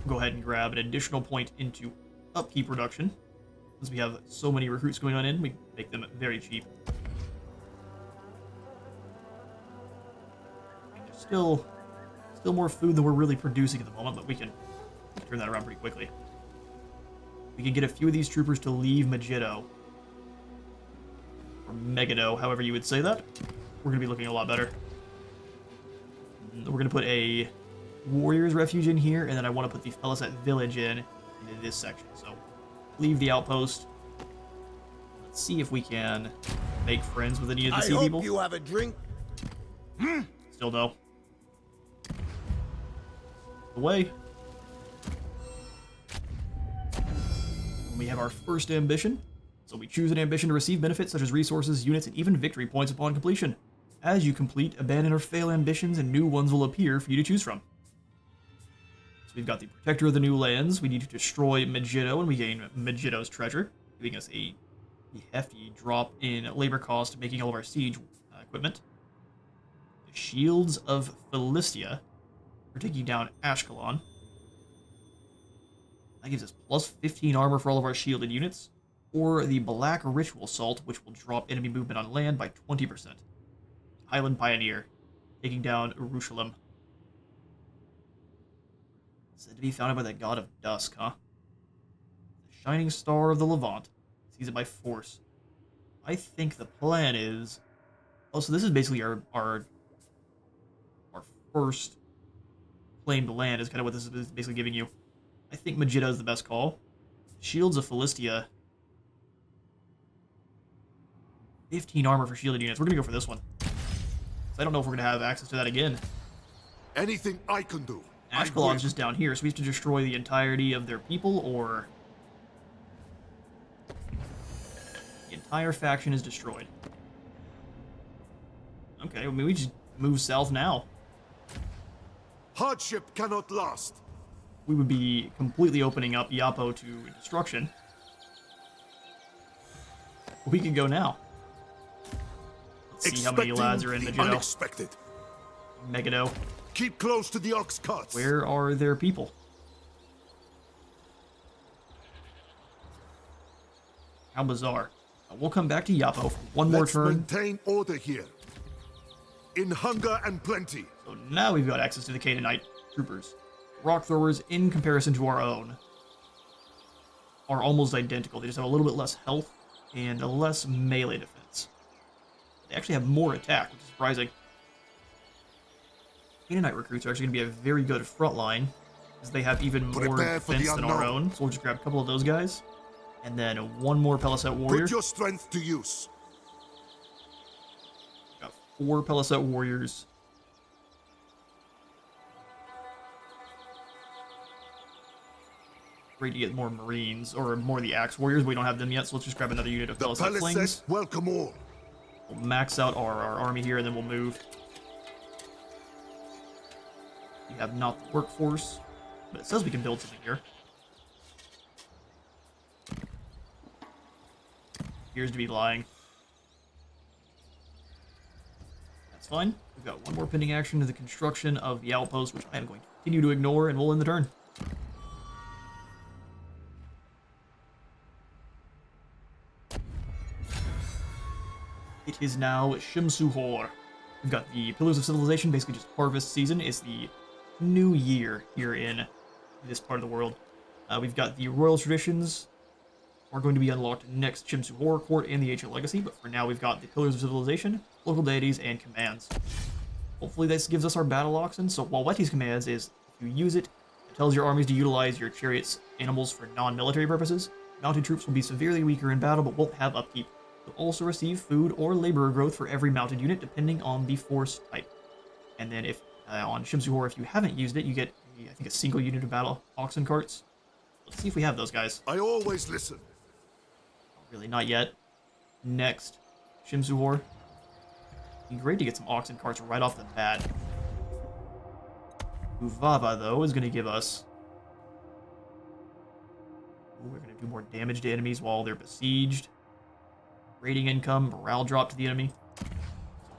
Go ahead and grab an additional point into upkeep reduction. Since we have so many recruits going on in, we make them very cheap. And there's still Still more food than we're really producing at the moment, but we can turn that around pretty quickly. We can get a few of these troopers to leave Megiddo. Or Megiddo, however you would say that. We're going to be looking a lot better. We're going to put a warrior's refuge in here, and then I want to put the Peleset village in this section. So leave the outpost. Let's see if we can make friends with any of the sea people. You have a drink. Still no. Away. We have our first ambition. So we choose an ambition to receive benefits such as resources, units, and even victory points upon completion. As you complete, abandon or fail ambitions, and new ones will appear for you to choose from. So we've got the Protector of the New Lands. We need to destroy Megiddo, and we gain Megiddo's treasure, giving us a hefty drop in labor cost, making all of our siege equipment. The Shields of Philistia. We're taking down Ashkelon. That gives us plus 15 armor for all of our shielded units. Or the Black Ritual Salt, which will drop enemy movement on land by 20%. Highland Pioneer, taking down Jerusalem. Said to be founded by the god of dusk, huh? The shining star of the Levant. Sees it by force. I think the plan is... Oh, so this is basically our first claimed land is kind of what this is basically giving you. I think Megiddo is the best call. Shields of Philistia. 15 armor for shielded units. We're going to go for this one. I don't know if we're going to have access to that again. Anything I can do. Ashkelon's just down here, so we have to destroy the entirety of their people, or... The entire faction is destroyed. Okay, I mean, we just move south now. Hardship cannot last. We would be completely opening up Yapo to destruction. We can go now. Let's see how many lads are in Megiddo. Unexpected. Megiddo. Keep close to the ox carts. Where are their people? How bizarre. We'll come back to Yapo for one more turn. Maintain order here. In hunger and plenty. So now we've got access to the Canaanite troopers. Rock throwers, in comparison to our own, are almost identical. They just have a little bit less health and a less melee defense. They actually have more attack, which is surprising. Canaanite recruits are actually going to be a very good front line, because they have even more defense than our own. So we'll just grab a couple of those guys. And then one more Peleset warrior. Put your strength to use. Got 4 Peleset warriors. Great to get more Marines, or more of the Axe Warriors. We don't have them yet, so let's just grab another unit of Peleset Flings. Welcome all. We'll max out our army here, and then we'll move. We have not the workforce, but it says we can build something here. Appears to be lying. That's fine. We've got one more pending action to the construction of the outpost, which I am going to continue to ignore, and we'll end the turn. It is now Shimsuhor. We've got the Pillars of Civilization, basically just harvest season. It's the new year here in this part of the world. We've got the Royal Traditions are going to be unlocked next Shimsuhor Court and the Ancient Legacy, but for now we've got the Pillars of Civilization, local deities, and commands. Hopefully this gives us our battle oxen. So Walwetes commands is, if you use it, it tells your armies to utilize your chariot's animals for non-military purposes. Mounted troops will be severely weaker in battle, but won't have upkeep. You'll also receive food or laborer growth for every mounted unit, depending on the force type. And then if on Shimsuhor, if you haven't used it, you get, I think, a single unit of battle oxen carts. Let's see if we have those guys. I always listen. Really, not yet. Next, Shimsuhor. Be great to get some oxen carts right off the bat. Uvava, though, is going to give us... Ooh, we're going to do more damage to enemies while they're besieged. Rating income, morale drop to the enemy. So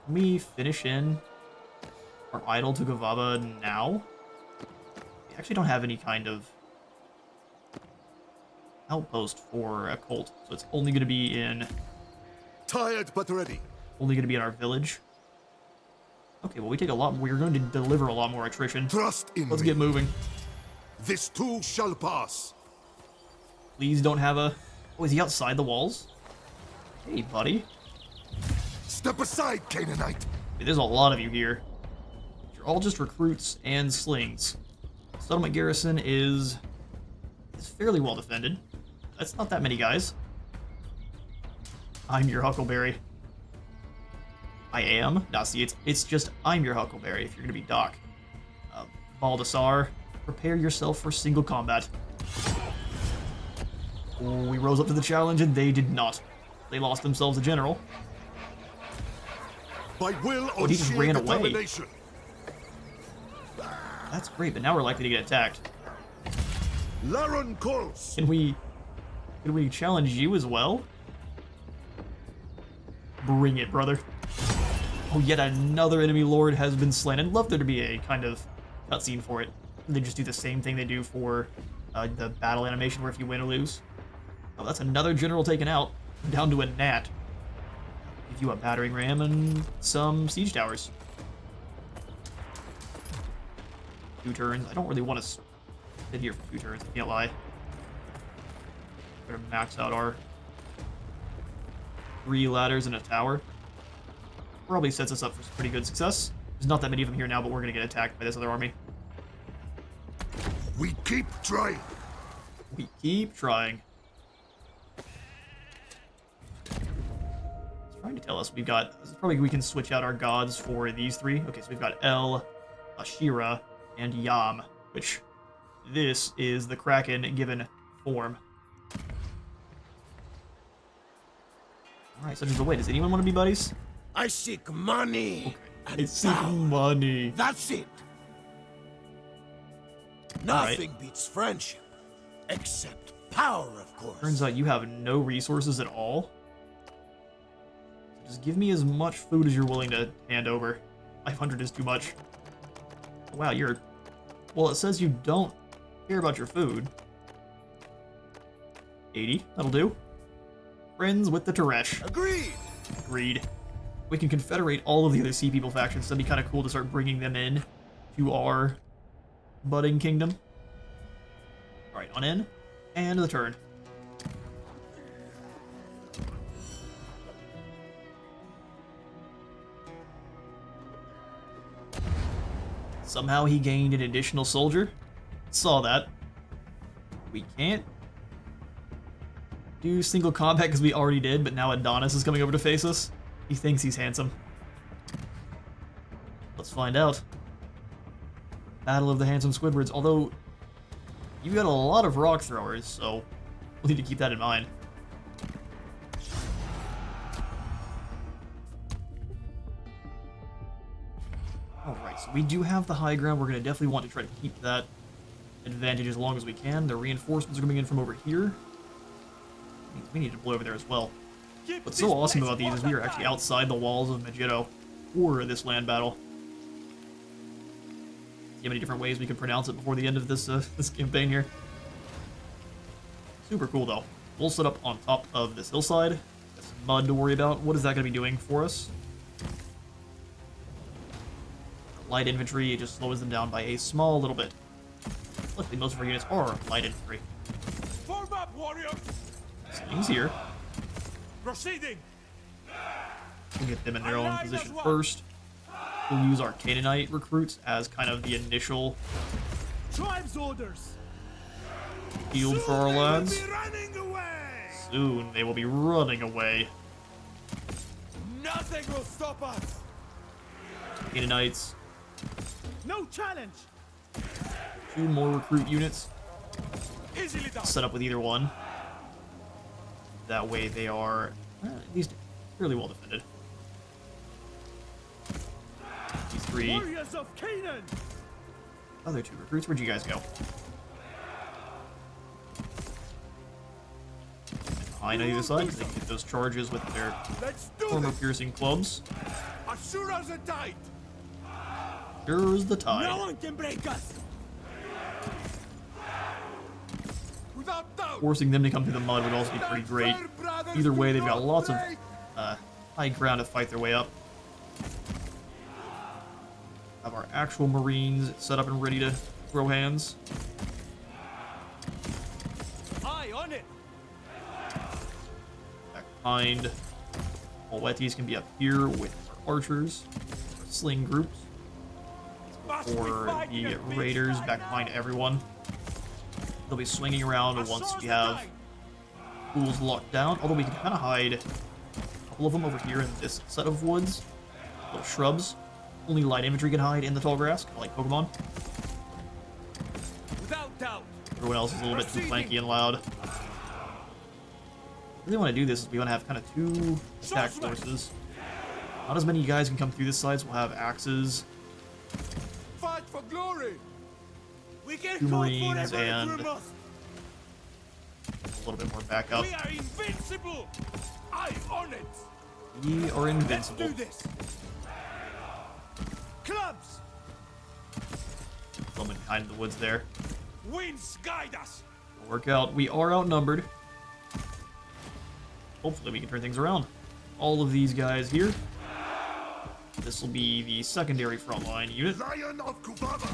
can we finish in our idol to Gavava now? We actually don't have any kind of outpost for a cult, so it's only going to be in... Tired but ready. Only going to be in our village. Okay, well, we take a lot. We're going to deliver a lot more attrition. Trust in Let's me. get moving. This too shall pass. Please don't have a... Oh, is he outside the walls? Hey, buddy. Step aside, Canaanite. Wait, there's a lot of you here. You're all just recruits and slings. Settlement garrison is fairly well defended. That's not that many guys. I'm your Huckleberry. I am. Now, see, it's just I'm your Huckleberry if you're gonna be Doc. Baldassar, prepare yourself for single combat. Oh, we rose up to the challenge and they did not. They lost themselves a general. By will or he just sheer ran away. determination. That's great, but now we're likely to get attacked. Laron calls. Can we challenge you as well? Bring it, brother. Oh, yet another enemy lord has been slain. I'd love there to be a kind of cutscene for it. They just do the same thing they do for the battle animation, where if you win or lose. Oh, that's another general taken out, down to a gnat. Give you a battering ram and some siege towers. 2 turns. I don't really want to sit here for 2 turns, I can't lie. Better max out our 3 ladders and a tower. Probably sets us up for some pretty good success. There's not that many of them here now, but we're going to get attacked by this other army. We keep trying. We keep trying. It's trying to tell us we've got... Probably we can switch out our gods for these 3. Okay, so we've got El, Ashira, and Yam, which this is the Kraken given form. Alright, so just wait, does anyone want to be buddies? I seek money. Okay. It's money. That's it. Nothing beats friendship. Except power, of course. Turns out you have no resources at all. So just give me as much food as you're willing to hand over. 500 is too much. Wow, you're... Well, it says you don't care about your food. 80, that'll do. Friends with the Teresh. Agreed. Agreed. We can confederate all of the other Sea People factions. That'd be kind of cool to start bringing them in to our budding kingdom. Alright, on in. And the turn. Somehow he gained an additional soldier. Saw that. We can't do single combat because we already did, but now Adonis is coming over to face us. He thinks he's handsome. Let's find out. Battle of the Handsome Squidwards. Although, you've got a lot of rock throwers, so we'll need to keep that in mind. Alright, so we do have the high ground. We're going to definitely want to try to keep that advantage as long as we can. The reinforcements are coming in from over here. We need to blow over there as well. What's so awesome about these is we are actually outside the walls of Megiddo for this land battle. See how many different ways we can pronounce it before the end of this this campaign here. Super cool though. We'll set up on top of this hillside. Got some mud to worry about. What is that going to be doing for us? Light infantry, it just slows them down by a small little bit. Luckily, most of our units are light infantry. Form up, warriors. Slings here. Proceeding. We'll get them in their own position first. We'll use our Canaanite recruits as kind of the initial Tribe's orders. field for our lads. Be running away. Soon they will be running away. Nothing will stop us. Canaanites. No challenge. 2 more recruit units. Easily done. Set up with either one. That way they are at least fairly well defended. These 3 Warriors of Canaan. other 2 recruits. Where'd you guys go? Behind on either side, because they can get those charges with their Let's do armor-piercing clubs. As sure as a tide. Here's the tide. No one can break us. Without doubt. Forcing them to come through the mud would also be pretty great. Either way, they've got lots of high ground to fight their way up. Have our actual Marines set up and ready to throw hands. Eye on it. Back behind. Walwetes can be up here with our archers, our sling groups. For the raiders, back behind everyone. They'll be swinging around once we have pools locked down. Although we can kind of hide a couple of them over here in this set of woods. Little shrubs. Only light infantry can hide in the tall grass, kind of like Pokemon. Without doubt. Everyone else is a little bit too flanky and loud. Really want to do this is we want to have kind of two attack forces. Not as many guys can come through this side, so we'll have axes, Fight for glory! We can two call Marines, forever and if we must. a little bit more backup. We are invincible. I own it! We are Let's invincible. do this. Clubs. Someone behind the woods there. Winds guide us. It'll work out. We are outnumbered. Hopefully we can turn things around. All of these guys here. This will be the secondary frontline unit. Lion of Kubaba!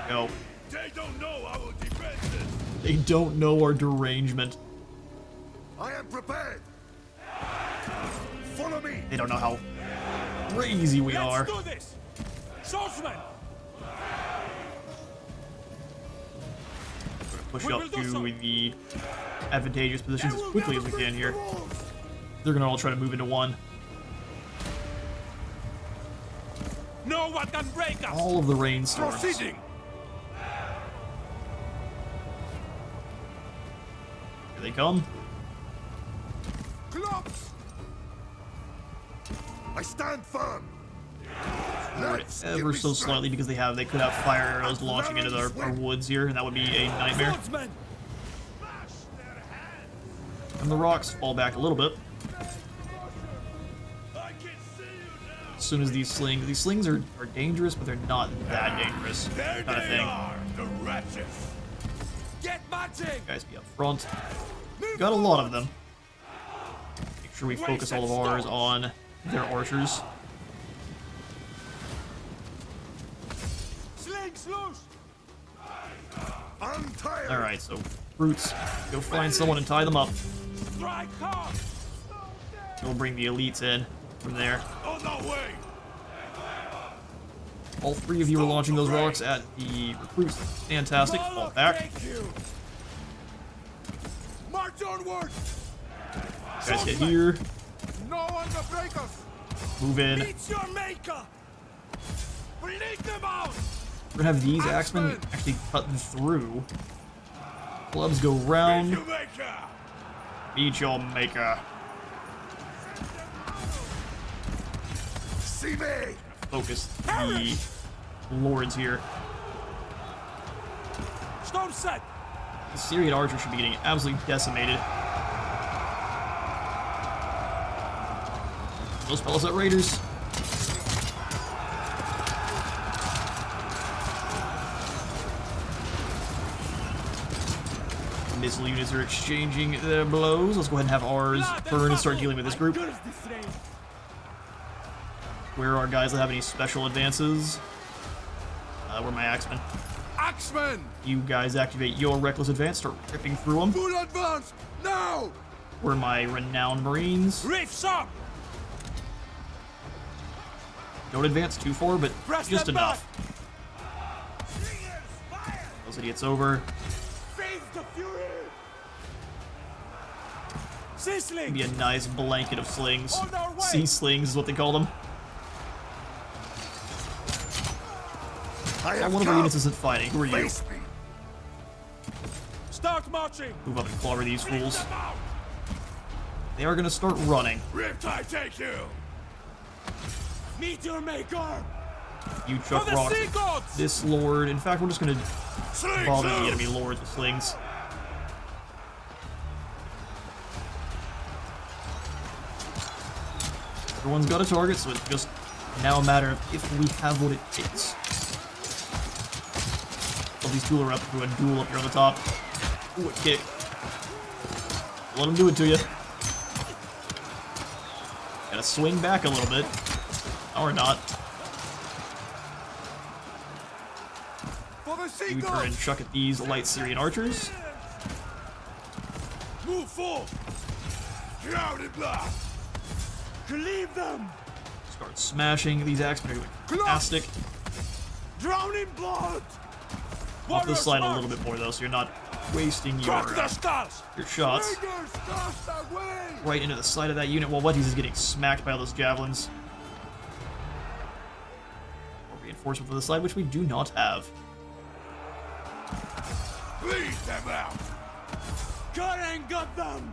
Go. They don't know our defenses. They don't know our derangement. I am prepared! Follow me! They don't know how crazy we are. Let's do this. Swordsman. Push We up will do to so. the advantageous positions as quickly as we can here. They're gonna all try to move into one. No one can break us. All of the rainstorms. Proceeding. Here they come. Clubs! I stand firm! Forward ever so slightly because they could have fire arrows launching into our woods here, and that would be a nightmare. Swordsman. And the rocks fall back a little bit. I can see you now. As soon as these slings are dangerous, but they're not that dangerous There kind of they thing. are, the wretches. Get marching. Guys be up front. Got a lot of them. Make sure we focus all of ours on their archers. Slings loose. Untied! Alright, so brutes, go find someone and tie them up. Strike hard. We'll bring the elites in from there. On our way. All three of you are launching those rocks at the recruits. Fantastic. Fall back. Thank you. March onward! Guys get here. No one can break us! Move in. Meet your maker. Bleed them out. We're gonna have these axemen actually cut through. Clubs go round. Your maker. Meet your maker. See me! Focus the lords here. Stone set. The Syrian archer should be getting absolutely decimated. Those Peleset raiders. Missile units are exchanging their blows. Let's go ahead and have ours burn and start dealing with this group. Where are our guys that have any special advances? Where are my axemen? Axemen! You guys activate your reckless advance, start ripping through them. Full advance! Now! Where are my renowned marines? Reefs up. Don't advance too far, but Press just them enough. Fire. Those idiots over. Face the fury. Sizzling. Be a nice blanket of slings. On our way. Sea slings is what they call them. I have One of our come! units isn't fighting. Who are you? Face me! Start marching. Move up and clobber these Bleed fools. them out. They are gonna start running. Riptide, take you. Meet your maker. You For chuck the rocks. sea gods. This lord. In fact, we're just gonna Slings bother the loose. enemy lords with slings. Everyone's got a target, so it's just now a matter of if we have what it takes. Well, these two are up to a duel up here on the top. Ooh, a kick. Let them do it to you. Gotta swing back a little bit. Or not. You turn and chuck at these light Syrian archers. Move forward! Crowded blood! Cleave them! Start smashing these axemen. Are doing fantastic. Drowning blood! Off the side a little bit more though, so you're not wasting your skulls! shots Raiders, cast away! right into the side of that unit. Walwetes is getting smacked by all those javelins. More reinforcement to the side, which we do not have. Bleed them out! Cut and gut them!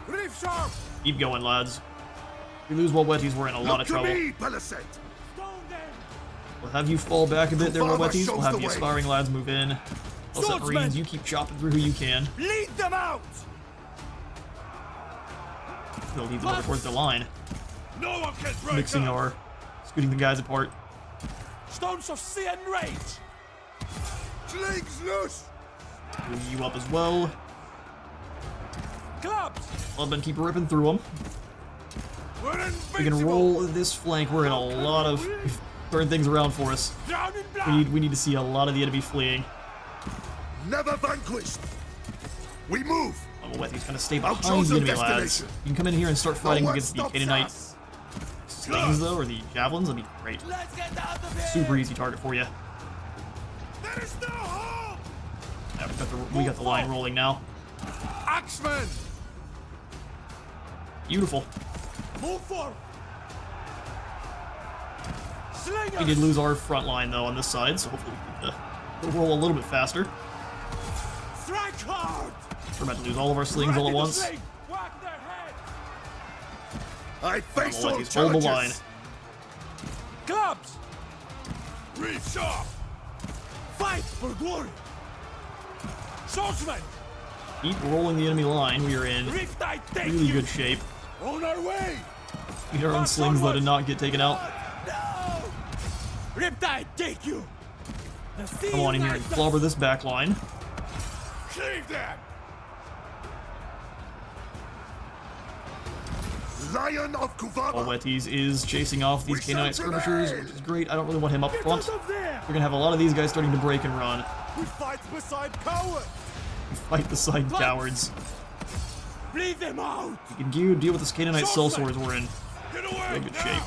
Reef sharp! Keep going, lads. If we lose Walwetes, we're in a lot of trouble. Me, Peleset. Stone them! We'll have you fall back a bit there, Father Walwetes. We'll shows have the the way. aspiring lads move in. Peleset Swordsmen! Marines, you keep chopping through who you can. Lead them out! We'll lead them over towards the line. No one can break Mixing them! our... scooting the guys apart. Stones of sea and rage! Slings loose! Move you up as well. Clubs! Clubmen keep ripping through them. We're We can invincible! roll this flank. We're in a lot of... turn things around for us. Drowning blood! We need to see a lot of the enemy fleeing. Never vanquished. We move. Walwetes kind of stay Our behind the chosen enemy lads. destination. You can come in here and start fighting No one against the stops Canaanite us. slings, though, or the javelins. That'd be great. Let's get out of here! Super easy target for you. There is no hope! Yeah, we got the line rolling now. Axemen! Beautiful. Move forward! Slingers! We did lose our front line, though, on this side, so hopefully we can roll a little bit faster. Strike hard! We're about to lose all of our slings all at once. Whack their head! I face all Walwetes, hold the challenges. line. Clubs! Reef sharp! Fight for glory! Swordsmen! Keep rolling the enemy line. We are in Reef tide take really you! good shape. On our way! We need our own slings, though, to not get taken out. No! Riptide, take you! The sea Come on in here and unites us. clobber this back line. Cleave them! Lion of Kuvama. Walwetes is chasing off these We shall Canaanite skirmishers, prevail. which is great. I don't really want him up Get front. out of there! We're gonna have a lot of these guys starting to break and run. We fight beside cowards! Fight the side Fight. cowards. Bleed them out! We can deal with this Canaanite sellswords we're in Get away! very good now. shape.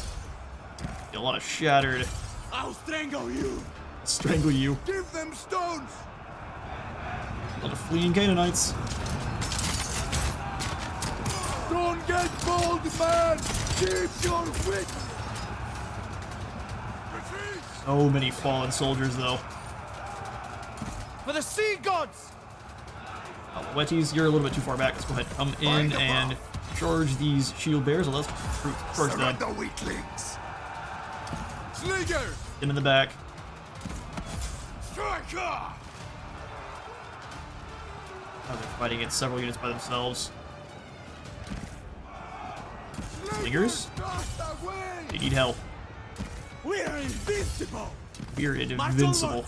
Get a lot of shattered. I'll strangle you! Strangle you. Give them stones! A lot of fleeing Canaanites. Don't get bold, man! Keep your wit! Retreat! So many fallen soldiers, though. For the sea gods! Walwetes, you're a little bit too far back. Let's go ahead and come in Find them and all. charge these shield bears. Well, let's first them. Surrender, weaklings. Slingers! Him in the back. Striker! Now they're fighting against several units by themselves. Slingers? Cast away! They need help. We are invincible! We're invincible.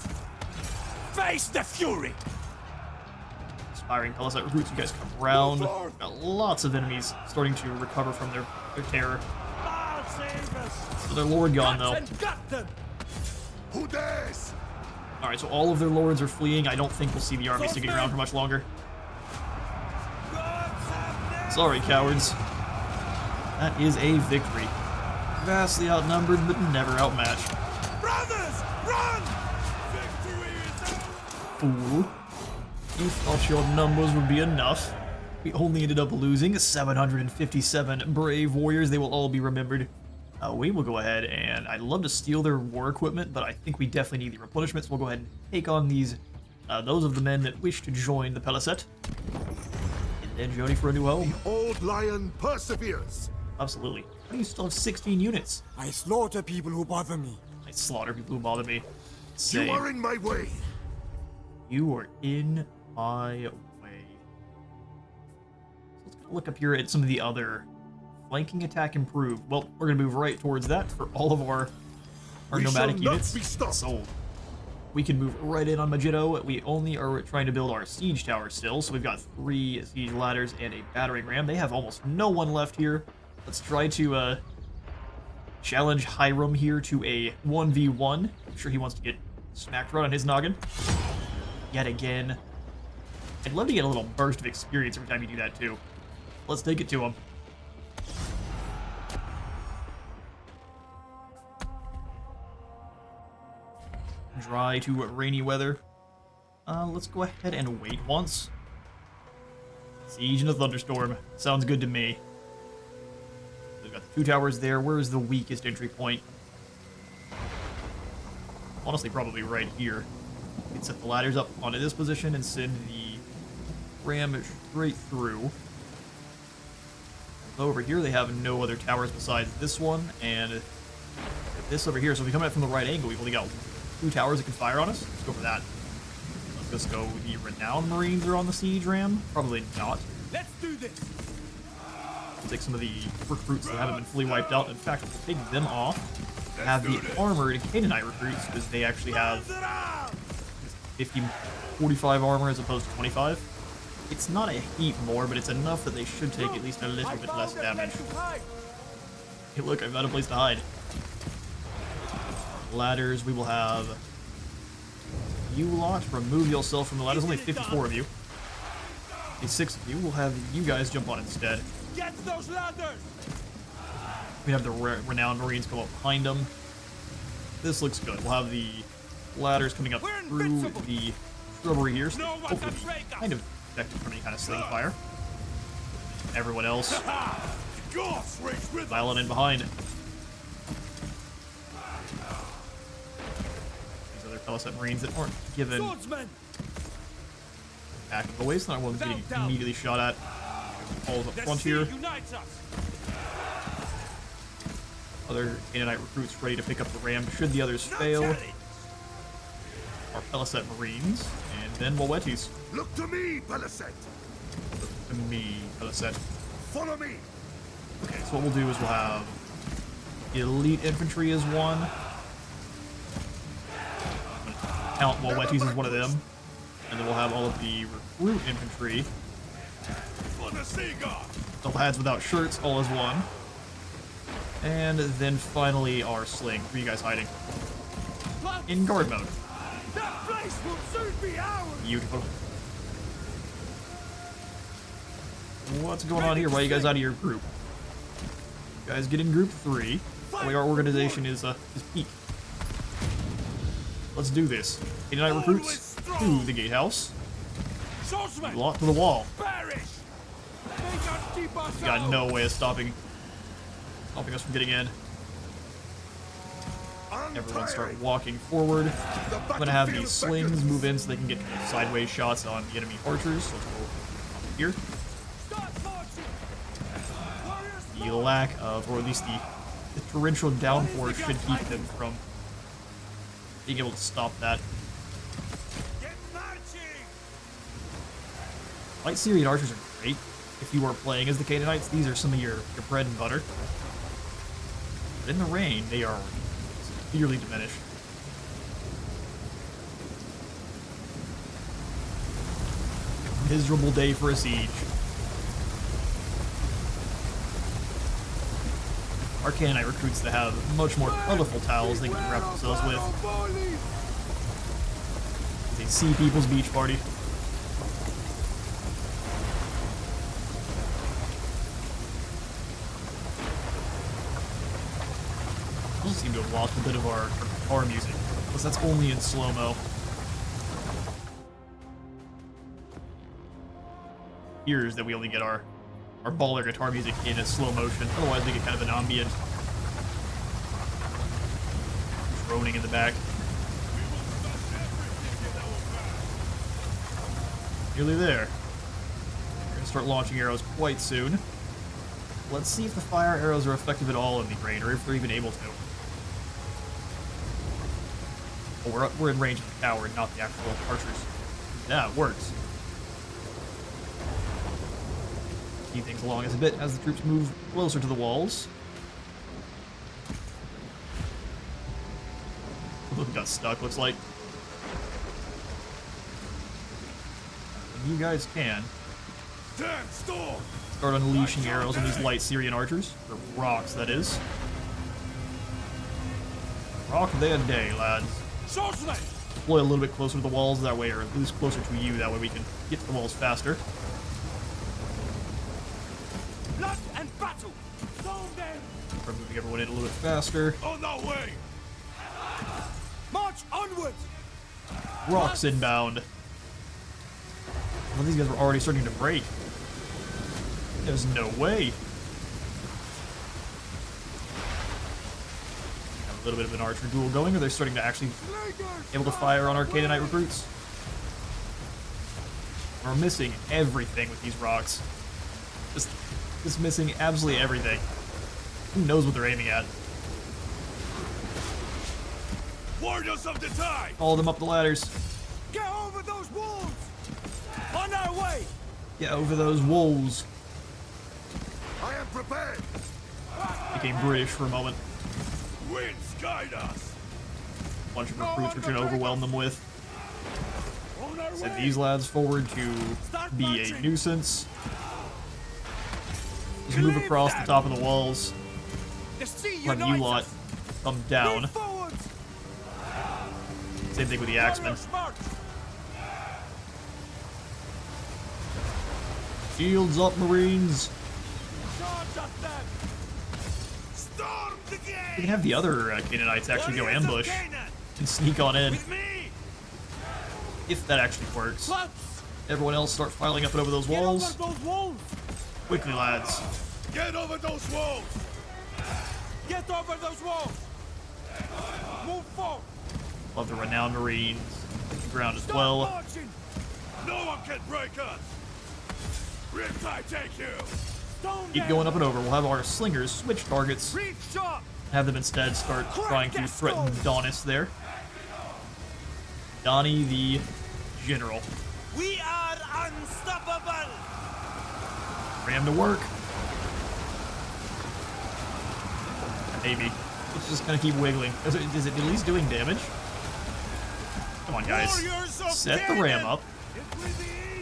Face the fury! Inspiring Peleset recruits, you guys come around. Got lots of enemies starting to recover from their terror. I'll save us! So their lord gone, Guts though. and gut them! Who dares? Alright, so all of their lords are fleeing. I don't think we'll see the army sticking around for much longer. Sorry, cowards. That is a victory. Vastly outnumbered, but never outmatched. Brothers, run! Victory is ours! Fool. You thought your numbers would be enough. We only ended up losing 757 brave warriors. They will all be remembered. We will go ahead and I'd love to steal their war equipment, but I think we definitely need the replenishments. We'll go ahead and take on these, those of the men that wish to join the Peleset. And then journey for a new home. Old lion perseveres. Absolutely. Why do you still have 16 units? I slaughter people who bother me. I slaughter people who bother me. You Same. are in my way. You are in my way. So let's look up here at some of the other flanking attack improved. Well, we're gonna move right towards that for all of our We nomadic shall not units. be stopped. Sold. We can move right in on Megiddo. We only are trying to build our siege tower still, so we've got 3 siege ladders and a battering ram. They have almost no one left here. Let's try to challenge Hiram here to a 1v1. I'm sure he wants to get Smacked right on his noggin. Yet again. I'd love to get a little burst of experience every time you do that, too. Let's take it to him. Dry to rainy weather. Let's go ahead and wait once. Siege in a thunderstorm. Sounds good to me. We've got the 2 towers there. Where is the weakest entry point? Honestly, probably right here. We can set the ladders up onto this position and send the ram straight through. Over here, they have no other towers besides this one and this over here. So if we come at it from the right angle, we've only got 2 towers that can fire on us. Let's go for that. Let's go. The renowned Marines are on the siege ram. Probably not. Let's do this. Take some of the recruits that haven't been fully wiped out. In fact, we'll take them off. Have the armored Canaanite recruits because they actually have 45 armor as opposed to 25. It's not a heap more, but it's enough that they should take at least a little bit less damage. Hey, look, I've got a place to hide. Ladders, we will have you lot. Remove yourself from the ladders. Only 54 of you. The 6 of you. We'll have you guys jump on instead. Get those ladders. We have the renowned Marines come up behind them. This looks good. We'll have the ladders coming up through the shrubbery here, so hopefully be kind of protected from any kind of sling fire. Everyone else piling in behind. These other Peleset Marines that aren't given active away, so not one getting immediately shot at. Falls up front here. Other Canaanite recruits ready to pick up the ram should the others fail. Our Peleset Marines, and then Walwetes. Look to me, Peleset. Look to me, Peleset. Follow me. Okay, so what we'll do is we'll have elite infantry as one. I'm gonna count Walwetes as one of them, and then we'll have all of the recruit infantry. Double heads without shirts, all as one. And then finally our sling. Where are you guys hiding? In guard mode. That place will soon be ours. Beautiful. What's going on here? Why are you guys out of your group? You guys get in group 3. That way our organization is peak. Let's do this. Canaanite recruits to the gatehouse. Lock to the wall. You got no way of stopping us from getting in. Everyone start walking forward. I'm gonna have these slings move in so they can get sideways shots on the enemy archers. So let's go up here. The lack of, or at least the torrential downpour should keep them from being able to stop that. Light Syrian archers are great if you are playing as the Canaanites. These are some of your bread and butter. But in the rain, they are severely diminished. Miserable day for a siege. Our Canaanite recruits that have much more colorful towels they can wrap themselves with. They see people's beach party. We seem to have lost a bit of our guitar music, because that's only in slow-mo. Here's that we only get our baller guitar music in a slow motion, otherwise we get kind of an ambient droning in the back. Nearly there. We're gonna start launching arrows quite soon. Let's see if the fire arrows are effective at all in the rain, or if they're even able to. Oh, we're in range of the tower, not the actual archers. That works. Keep things along as a bit as the troops move closer to the walls. Got stuck, looks like. And you guys can start unleashing arrows on these light Syrian archers. Or rocks, that is. Rock their day, lads. deploy a little bit closer to the walls that way, or at least closer to you. That way we can get to the walls faster. Blood and battle! Storm them! We're moving everyone in a little bit faster. On our way! March onwards! Rocks inbound. Well, these guys were already starting to break. There's no way. Got a little bit of an archer duel going, or they're starting to actually able to fire on our Canaanite recruits. We're missing everything with these rocks. Just missing absolutely everything. Who knows what they're aiming at? Warriors of the tide! Follow them up the ladders. Get over those walls! On our way! Get over those walls. I am prepared. Became British for a moment. Winds guide us! Bunch of recruits we're trying to overwhelm them with. On our Send way! these lads forward to be a nuisance. Just move across the top of the walls. The sea Let you unites lot us! come down. Move forwards! Same thing with the axemen. Warriors march! Shields up, Marines. Charge at them! Storm the gate! We can have the other Canaanites actually go Warriors of ambush Canaan, and sneak on in, with me! if that actually works. Clubs! Everyone else start filing up and over those Get walls. over those walls! Quickly, lads. Get over those walls! Get over those walls! Move forward! Love the renowned Marines. Hit the ground as Stop well. marching! No one can break us! Riptide, take you! Stone Keep them. going up and over. We'll have our slingers switch targets. Reach sharp! Have them instead start trying to threaten Donis there. Donnie the General. We are unstoppable! Ram to work. Maybe. Let's just kind of keep wiggling. Is it at least doing damage? Come on, guys. Warriors of Set the Canaan! ram up. It will be easy!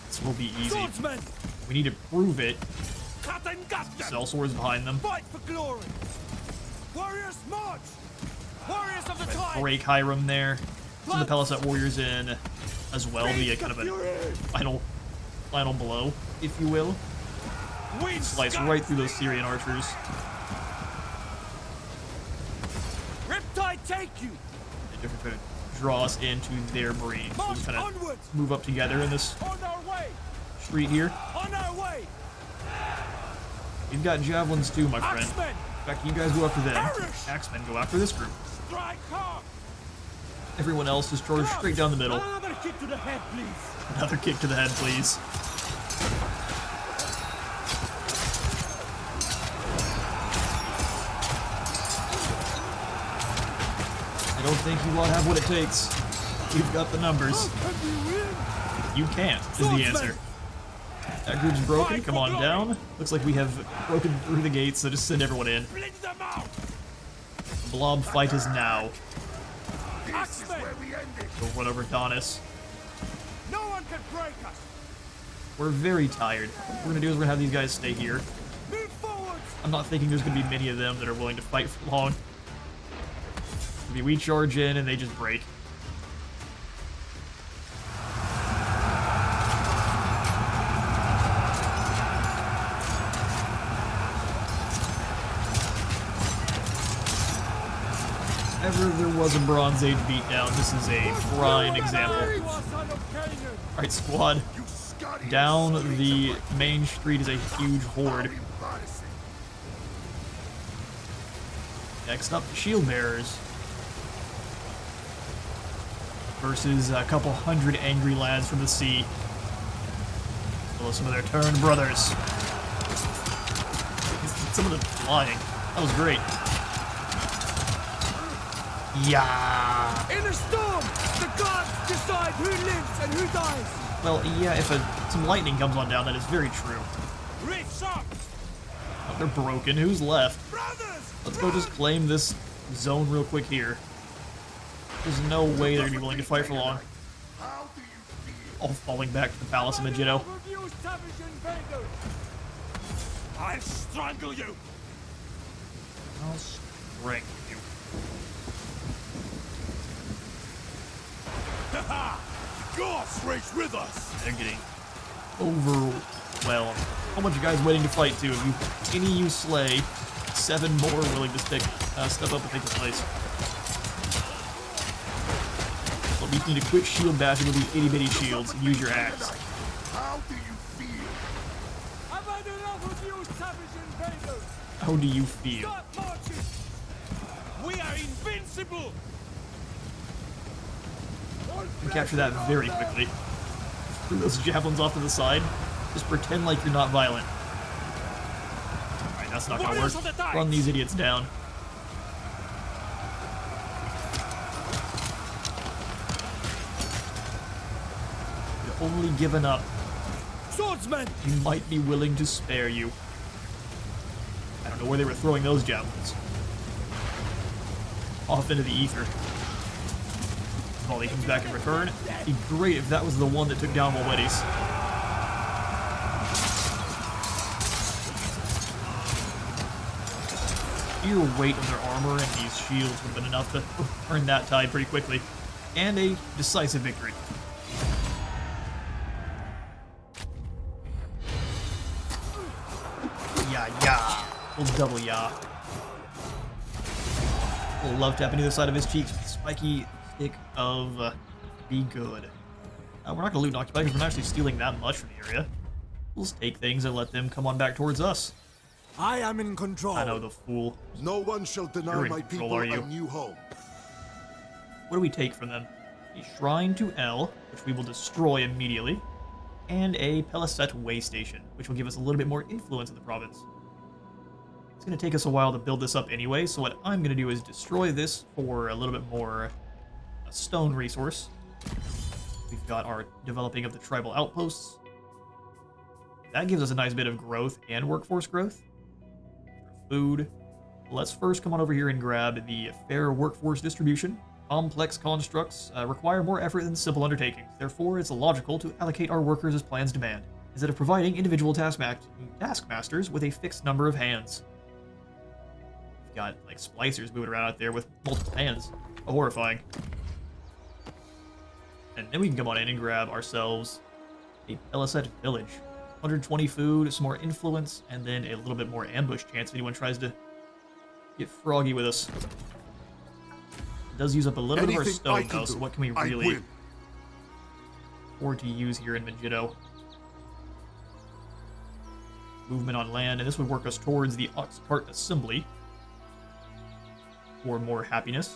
This will be easy. Swordsmen! We need to prove it. Cut and gut them! Sell swords behind them. Fight for glory! Warriors march! Warriors of the tide! Break Hiram there. Send the Peleset warriors in as well. Be a kind of a final blow, if you will. Winds Slice guide right through those thee. Syrian archers. Riptide, take you! They're trying to draw us into their marines. We'll March just kind of onwards! move up together in this On our way! street here. On our way! You've got javelins too, my friend. Axemen! In fact, you guys go after them. Perish! Axemen go after this group. Strike hard! Everyone else just charge straight down the middle. Another kick to the head, please! Another kick to the head, please. I don't think you lot have what it takes. You've got the numbers. How can we win? You can't, is the answer. That group's broken. Come on down. Looks like we have broken through the gates, so just send everyone in. Blink them out! The blob fight is now. This is Axemen! where we end it. Go run over Donis. No one can break us! We're very tired. What we're gonna do is we're gonna have these guys stay here. Move forwards! I'm not thinking there's gonna be many of them that are willing to fight for long. Maybe we charge in and they just break. If ever there was a Bronze Age beatdown, this is a prime example. You are son of Canaan! Alright, squad. You Scotty Down streets the of main street is a huge horde. embarrassing. Next up, the shield bearers. Versus a couple hundred angry lads from the sea. Well, some of their turned brothers. Some of them flying. That was great. Yeah. In a storm, the gods decide who lives and who dies! Well, yeah, if some lightning comes on down, that is very true. Reach up! Oh, they're broken. Who's left? Brothers! Let's go just claim this zone real quick here. There's no way they're gonna be willing to fight for long. How do you feel? All falling back to the palace of Megiddo. Overview savage invaders! I'll strangle you! I'll strength you. Gods rage with us! They're getting overwhelmed. How much you guys waiting to fight too? If you, any you slay, 7 more willing to step up and take the place. Well, you need to quit shield bashing with these itty bitty shields and use your axe. How do you feel? I've had enough of you savage invaders! How do you feel? Stop marching! We are invincible! You capture that very quickly. Throw those javelins off to the side. Just pretend like you're not violent. Alright, that's not gonna work. Run these idiots down. You've only given up. Swordsman! He might be willing to spare you. I don't know where they were throwing those javelins. Off into the ether. Volley comes back in return. It'd be great if that was the one that took down Walwetes. Sheer weight of their armor and these shields would have been enough to turn that tide pretty quickly. And a decisive victory. Yeah. We'll double yeah. We'll love tapping to the side of his cheeks with a spiky stick of be good. We're not gonna loot and occupy because we're not actually stealing that much from the area. We'll just take things and let them come on back towards us. I am in control. I know, the fool. No one shall deny You're in my control, people are you? a new home. What do we take from them? A shrine to El, which we will destroy immediately, and a Peleset way station, which will give us a little bit more influence in the province. It's going to take us a while to build this up anyway, so what I'm going to do is destroy this for a little bit more stone resource. We've got our developing of the tribal outposts. That gives us a nice bit of growth and workforce growth. Food. Let's first come on over here and grab the fair workforce distribution. Complex constructs require more effort than simple undertakings. Therefore, it's logical to allocate our workers as plans demand, instead of providing individual taskmasters with a fixed number of hands. We've got, like, splicers moving around out there with multiple hands. Horrifying. And then we can come on in and grab ourselves a Peleset village. 120 food, some more influence, and then a little bit more ambush chance if anyone tries to get froggy with us. It does use up a little bit of our stone, though, so what can we really afford to use here in Megiddo? Movement on land, and this would work us towards the ox cart assembly for more happiness.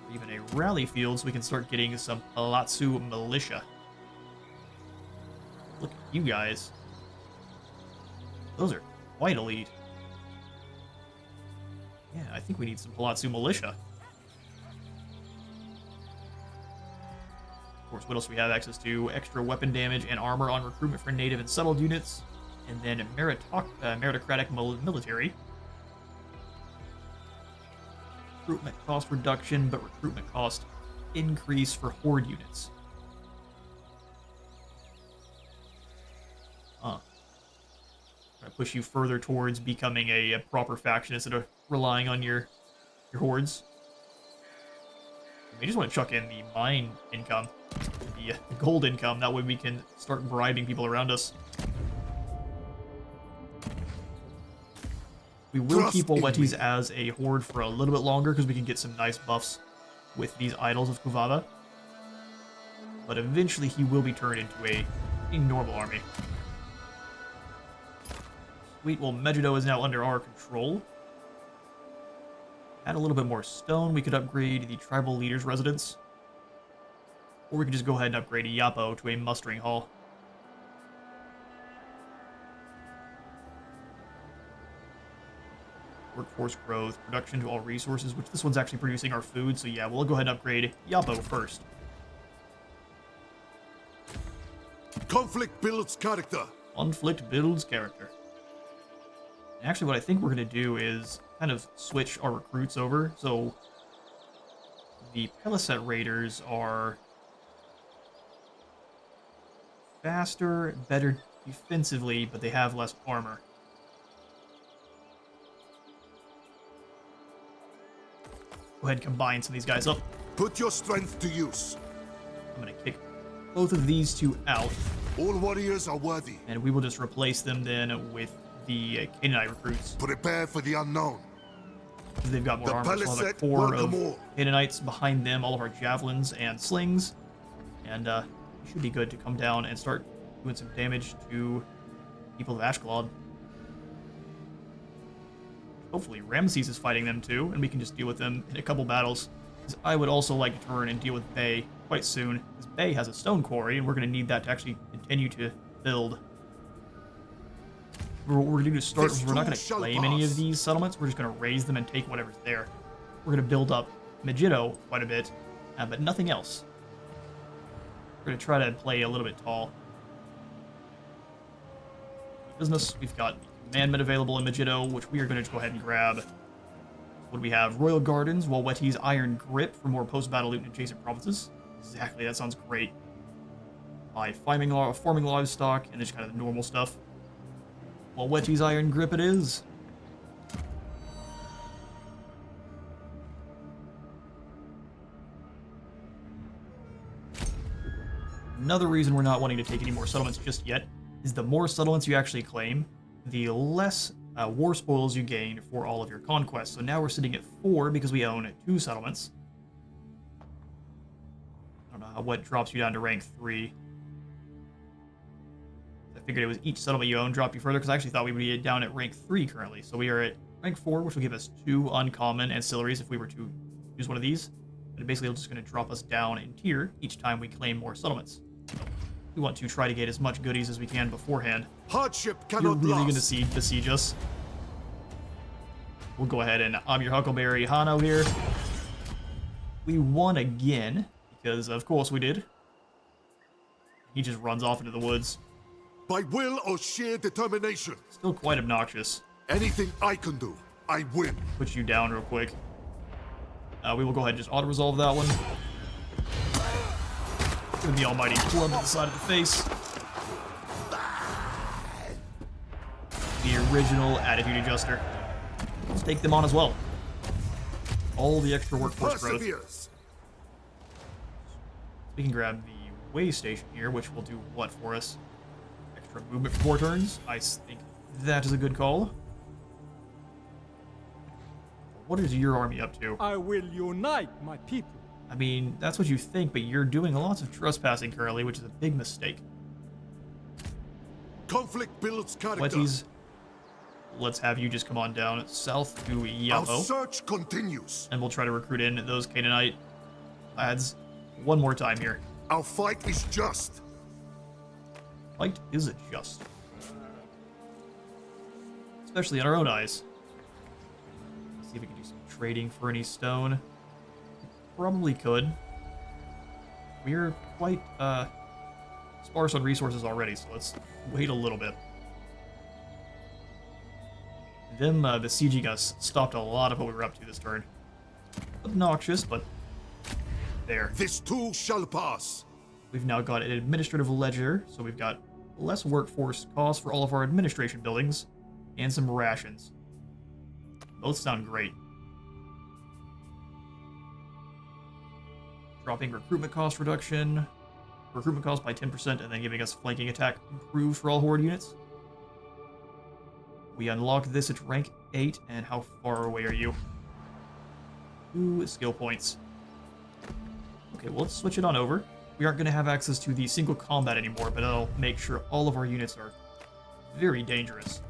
Or even a rally field, so we can start getting some Palatsu militia. Look at you guys. Those are quite elite. Yeah, I think we need some Palatsu militia. Of course, what else do we have access to? Extra weapon damage and armor on recruitment for native and settled units. And then meritocratic military. Recruitment cost reduction, but recruitment cost increase for horde units. Try to push you further towards becoming a proper faction instead of relying on your hordes. We just want to chuck in the mine income, the gold income. That way we can start bribing people around us. We will keep Walwetes as a horde for a little bit longer because we can get some nice buffs with these idols of Kuvava. But eventually he will be turned into a normal army. Sweet, well, Megiddo is now under our control. Add a little bit more stone. We could upgrade the tribal leader's residence. Or we could just go ahead and upgrade Yapo to a mustering hall. Workforce growth, production to all resources, which this one's actually producing our food, so yeah, we'll go ahead and upgrade Yapo first. Conflict builds character. Conflict builds character. And actually, what I think we're going to do is kind of switch our recruits over. So the Peleset Raiders are faster, better defensively, but they have less armor. Go ahead and combine some of these guys up. Put your strength to use. I'm going to kick both of these two out. All warriors are worthy. And we will just replace them then with the Canaanite recruits. Prepare for the unknown. They've got more The armor, so we'll have like Peleset 4 welcome of all. Canaanites behind them, all of our javelins and slings. And it should be good to come down and start doing some damage to people of Ashkelon. Hopefully Ramses is fighting them too, and we can just deal with them in a couple battles. Because I would also like to turn and deal with Bay quite soon, because Bay has a stone quarry, and we're going to need that to actually continue to build. What we're going to start is we're not going to claim any of these settlements, we're just going to raise them and take whatever's there. We're going to build up Megiddo quite a bit, but nothing else. We're going to try to play a little bit tall. Business, we've got commandment available in Megiddo, which we are going to just go ahead and grab. What do we have? Royal Gardens, Walwetes Iron Grip for more post-battle loot in adjacent provinces. Exactly, that sounds great. By farming livestock and just kind of the normal stuff. Walwetes Iron Grip it is. Another reason we're not wanting to take any more settlements just yet is the more settlements you actually claim, the less war spoils you gain for all of your conquests. So now we're sitting at 4 because we own 2 settlements. I don't know what drops you down to rank 3. I figured it was each settlement you own drop you further, because I actually thought we would be down at rank 3 currently. So we are at rank 4, which will give us 2 uncommon ancillaries if we were to use one of these. But basically it's just going to drop us down in tier each time we claim more settlements. We want to try to get as much goodies as we can beforehand. Hardship You're cannot really going last. to besiege us. We'll go ahead and I'm your Huckleberry Hano here. We won again, because of course we did. He just runs off into the woods. By will or sheer determination. Still quite obnoxious. Anything I can do, I win. Put you down real quick. We will go ahead and just auto-resolve that one. Give him the almighty club to the side of the face. The original attitude adjuster. Let's take them on as well. All the extra workforce growth. Perseveres. We can grab the way station here, which will do what for us? Extra movement for 4 turns. I think that is a good call. What is your army up to? I will unite my people. I mean, that's what you think, but you're doing lots of trespassing currently, which is a big mistake. Conflict builds character. Walwetes, let's have you just come on down south to Our Yellow, search continues. and we'll try to recruit in those Canaanite lads one more time here. Our fight is just. Fight is just. Especially in our own eyes. Let's see if we can do some trading for any stone. Probably could. We're quite sparse on resources already, so let's wait a little bit. Them besieging us stopped a lot of what we were up to this turn. Obnoxious, but there. This too shall pass. We've now got an administrative ledger, so we've got less workforce costs for all of our administration buildings, and some rations. Both sound great. Dropping recruitment cost reduction, recruitment cost by 10%, and then giving us flanking attack improved for all horde units. We unlock this at rank 8, and how far away are you? 2 skill points. Okay, well, let's switch it on over. We aren't going to have access to the single combat anymore, but that'll make sure all of our units are very dangerous.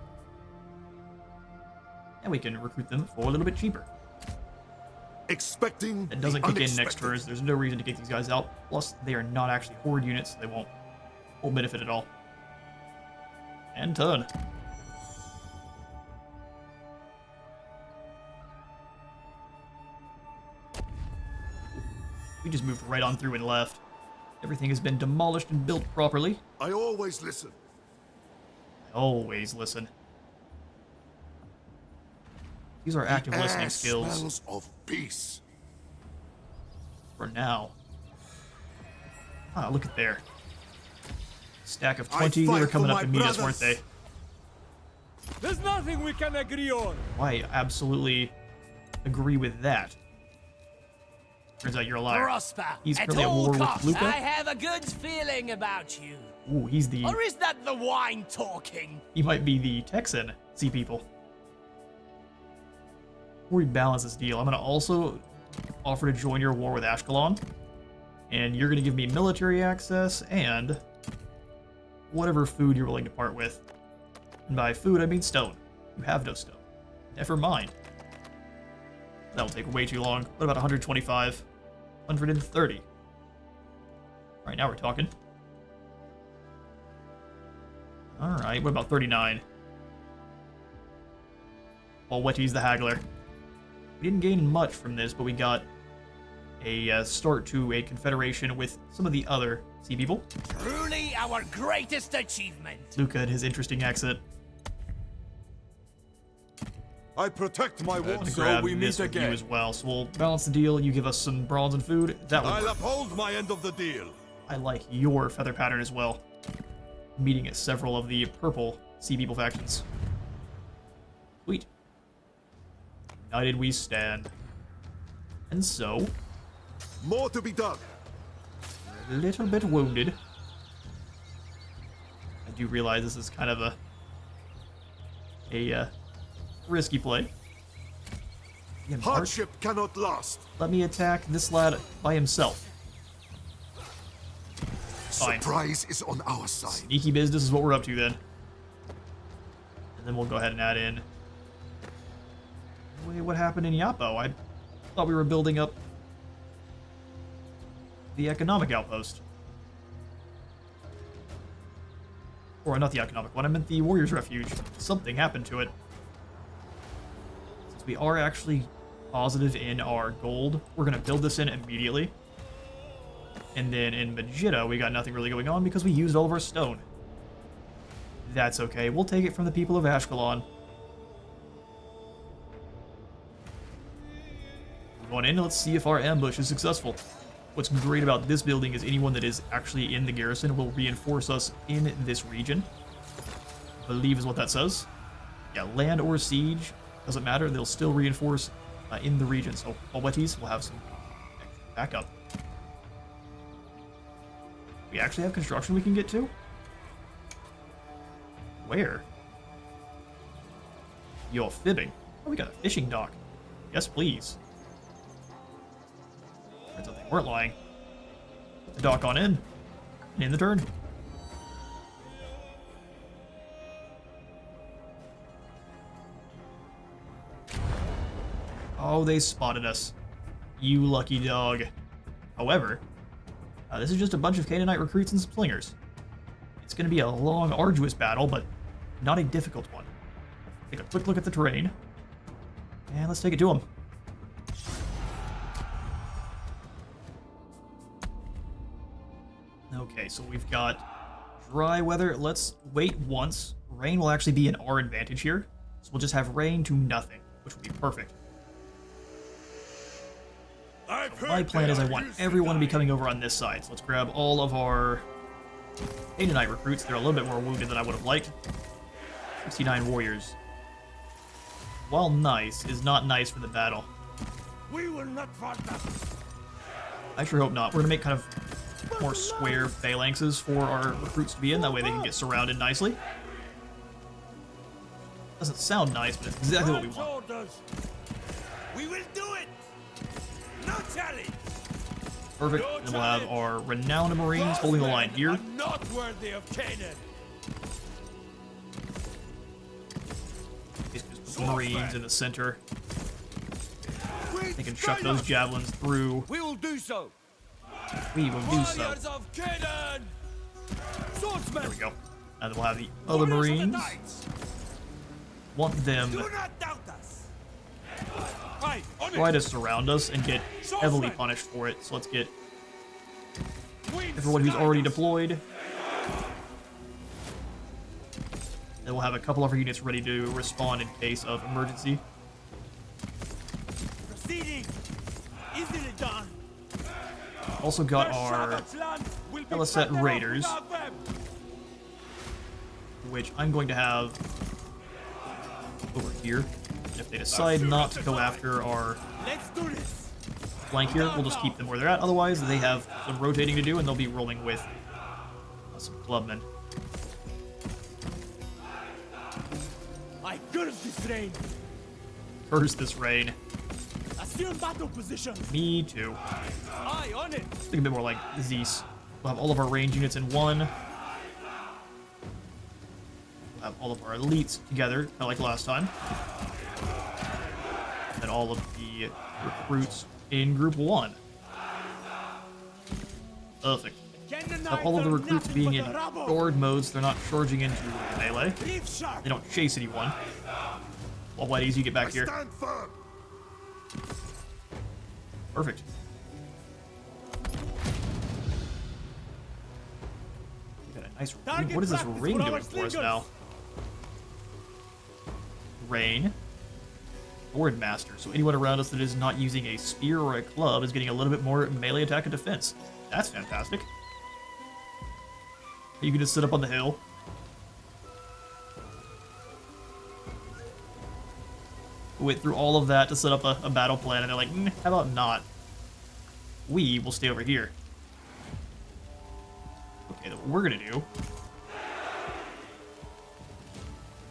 And we can recruit them for a little bit cheaper. Expecting It doesn't the kick in next unexpected. turns. There's no reason to kick these guys out. Plus, they are not actually horde units, so they won't benefit at all. And turn. We just moved right on through and left. Everything has been demolished and built properly. I always listen. I always listen. These are active listening Air skills smells of peace. for now. Ah, look at there. Stack of I 20. They fight were coming for up to my meet us, weren't brothers. they? There's nothing we can agree on. I absolutely agree with that. Turns out you're a liar. Prosper. He's At currently at all war with costs. Luca. I have a good feeling about you. Ooh, he's the... Or is that the wine talking? He might be the Texan Sea People. Before we balance this deal, I'm going to also offer to join your war with Ashkelon. And you're going to give me military access and whatever food you're willing to part with. And by food, I mean stone. You have no stone. Never mind. That'll take way too long. What about 125? 130? Alright, now we're talking. Alright, what about 39? Walwetes the Haggler. We didn't gain much from this, but we got a start to a confederation with some of the other sea people. Truly our greatest achievement. Luca and his interesting accent. I protect my I'm wall, gonna so grab we this meet with you again. as well, so we'll balance the deal. You give us some bronze and food. That would I'll work. uphold my end of the deal. I like your feather pattern as well. Meeting at several of the purple sea people factions. Sweet. United we stand. And so, More to be done. a little bit wounded. I do realize this is kind of a risky play. Again, March, Hardship cannot last. let me attack this lad by himself. Fine. Surprise is on our side. Sneaky business is what we're up to then. And then we'll go ahead and add in... Wait, what happened in Yapo? I thought we were building up the economic outpost. Or not the economic one, I meant the Warriors Refuge. Something happened to it. Since we are actually positive in our gold, we're going to build this in immediately. And then in Megiddo, we got nothing really going on because we used all of our stone. That's okay. We'll take it from the people of Ashkelon. Move on in. Let's see if our ambush is successful. What's great about this building is anyone that is actually in the garrison will reinforce us in this region. I believe is what that says. Yeah, land or siege. Doesn't matter. They'll still reinforce in the region. So Walwetes will have some extra backup. We actually have construction we can get to? Where? You're fibbing. Oh, we got a fishing dock. Yes, please. Turns out they weren't lying. Put the dock on in. And in the turn. Oh, they spotted us. You lucky dog. However, this is just a bunch of Canaanite recruits and slingers. It's going to be a long, arduous battle, but not a difficult one. Take a quick look at the terrain. And let's take it to them. Okay, so we've got dry weather. Let's wait once. Rain will actually be in our advantage here. So we'll just have rain to nothing, which would be perfect. So my plan is I want everyone to be coming over on this side. So let's grab all of our Canaanite recruits. They're a little bit more wounded than I would have liked. 69 warriors. While nice, is not nice for the battle. We will not falter. I sure hope not. We're going to make kind of more square phalanxes for our recruits to be in. That way they can get surrounded nicely. Doesn't sound nice, but it's exactly what we want. Orders. We will do it. No challenge. Perfect. Then we'll have our renowned Marines holding the line here. Are not worthy of Canaan. Just put the Marines in the center. They can chuck those javelins through. We will do so. We will do so. Warriors of Canaan. Swordsmen. There we go. And then we'll have the other Marines. Want them Do not doubt us. Aye, on it. try to surround us and get heavily punished for it. So let's get everyone who's already deployed. Then we'll have a couple of our units ready to respond in case of emergency. Proceeding. Easily done. Also got Their our Sabbath land will be Peleset better off Raiders, without them. which I'm going to have over here. If they decide not to go after our Let's do this. flank here, we'll just keep them where they're at. Otherwise, they have some rotating to do, and they'll be rolling with some clubmen. I curse this rain. Curse this rain. Assume battle position. Me too. Eye on it. Think a bit more like Zeus. We'll have all of our range units in one. We'll have all of our elites together, kind of like last time. And all of the recruits in group 1. Perfect. Now, all of the recruits being in guard modes, they're not charging into melee. They don't chase anyone. Walwetes, you get back here. Stand firm. Perfect. We got a nice ring. What is this ring doing for us now? Rain. Sword Master. So anyone around us that is not using a spear or a club is getting a little bit more melee attack and defense. That's fantastic. You can just sit up on the hill. Went through all of that to set up a battle plan, and they're like, how about not? We will stay over here. Okay, then what we're gonna do...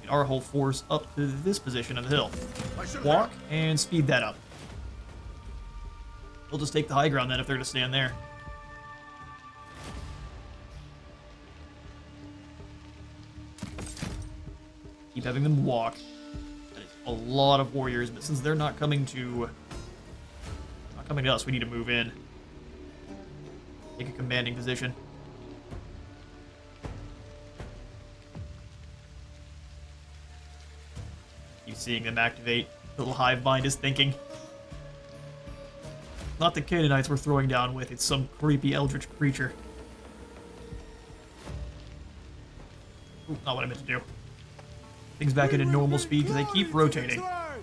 get our whole force up to this position of the hill. Walk and speed that up. We'll just take the high ground then if they're gonna stand there. Keep having them walk. That is a lot of warriors, but since they're not coming to us, we need to move in. Take a commanding position. Keep seeing them activate. Little hive mind is thinking. Not the Canaanites we're throwing down with, it's some creepy eldritch creature. Ooh, not what I meant to do. Things back into normal speed because they keep rotating. As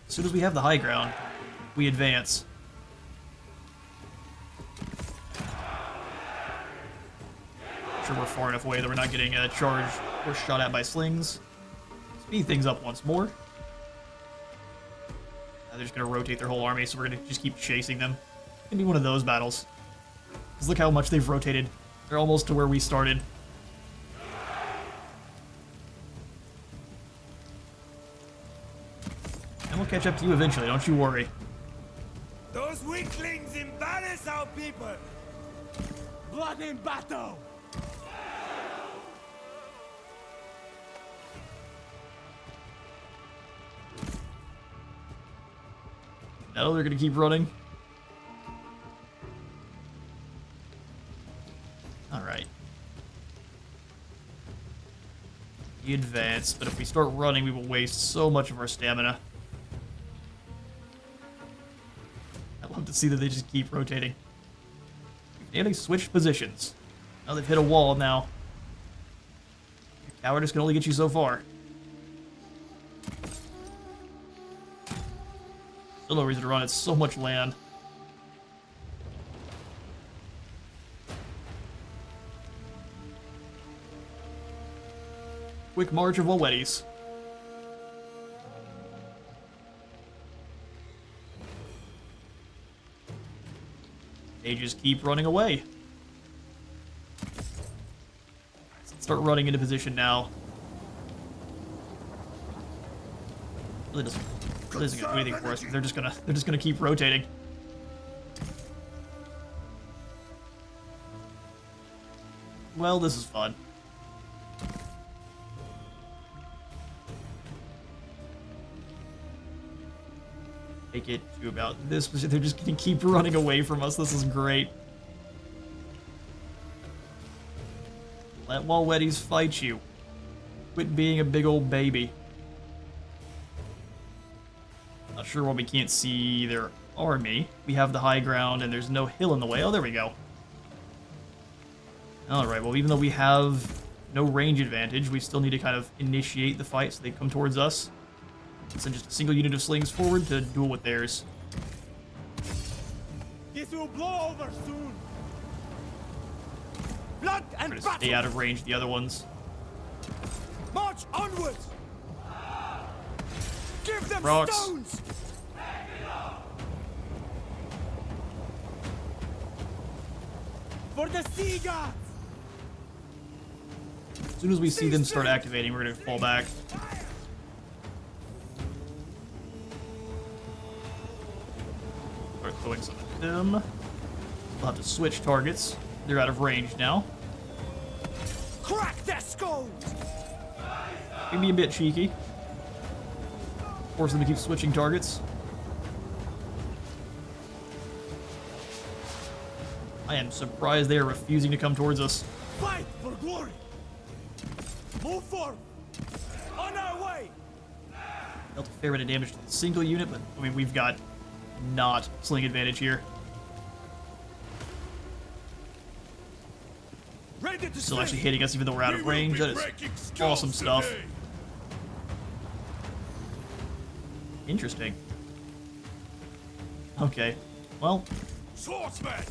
soon as we have the high ground, we advance. Sure, we're far enough away that we're not getting charged or shot at by slings. Speed things up once more. They're just going to rotate their whole army, so we're going to just keep chasing them. It's going to be one of those battles. Because look how much they've rotated. They're almost to where we started. And we'll catch up to you eventually, don't you worry. Those weaklings embarrass our people. Blood in battle. No, they're going to keep running. Alright. We advance, but if we start running, we will waste so much of our stamina. I love to see that they just keep rotating. We've nearly switched positions. Now they've hit a wall now. Your cowardice can only get you so far. Still no reason to run, it's so much land. Quick march of Walwetes. They just keep running away. Let's start running into position now. Really isn't gonna do anything for us. They're just gonna keep rotating. Well, this is fun. Take it to about this position. They're just gonna keep running away from us. This is great. Let Walwetes fight you. Quit being a big old baby. Not sure why we can't see their army. We have the high ground and there's no hill in the way. Oh, there we go. Alright, well, even though we have no range advantage, we still need to kind of initiate the fight so they come towards us. Send just a single unit of slings forward to duel with theirs. This will blow over soon. Blood and Try to stay out of range the other ones. March onwards. Give them Rocks. stones. For the sea gods! As soon as we see them start activating, we're gonna fall back. Start throwing some of them. We'll have to switch targets. They're out of range now. Crack their skulls! Maybe a bit cheeky. Force them to keep switching targets. I am surprised they are refusing to come towards us. Fight for glory! Move forward! On our way! Dealt a fair bit of damage to the single unit, but I mean, we've got not sling advantage here. Ready to Still swing. actually hitting us even though we're out of range. That is awesome stuff. Interesting. Okay, well, Swordsman!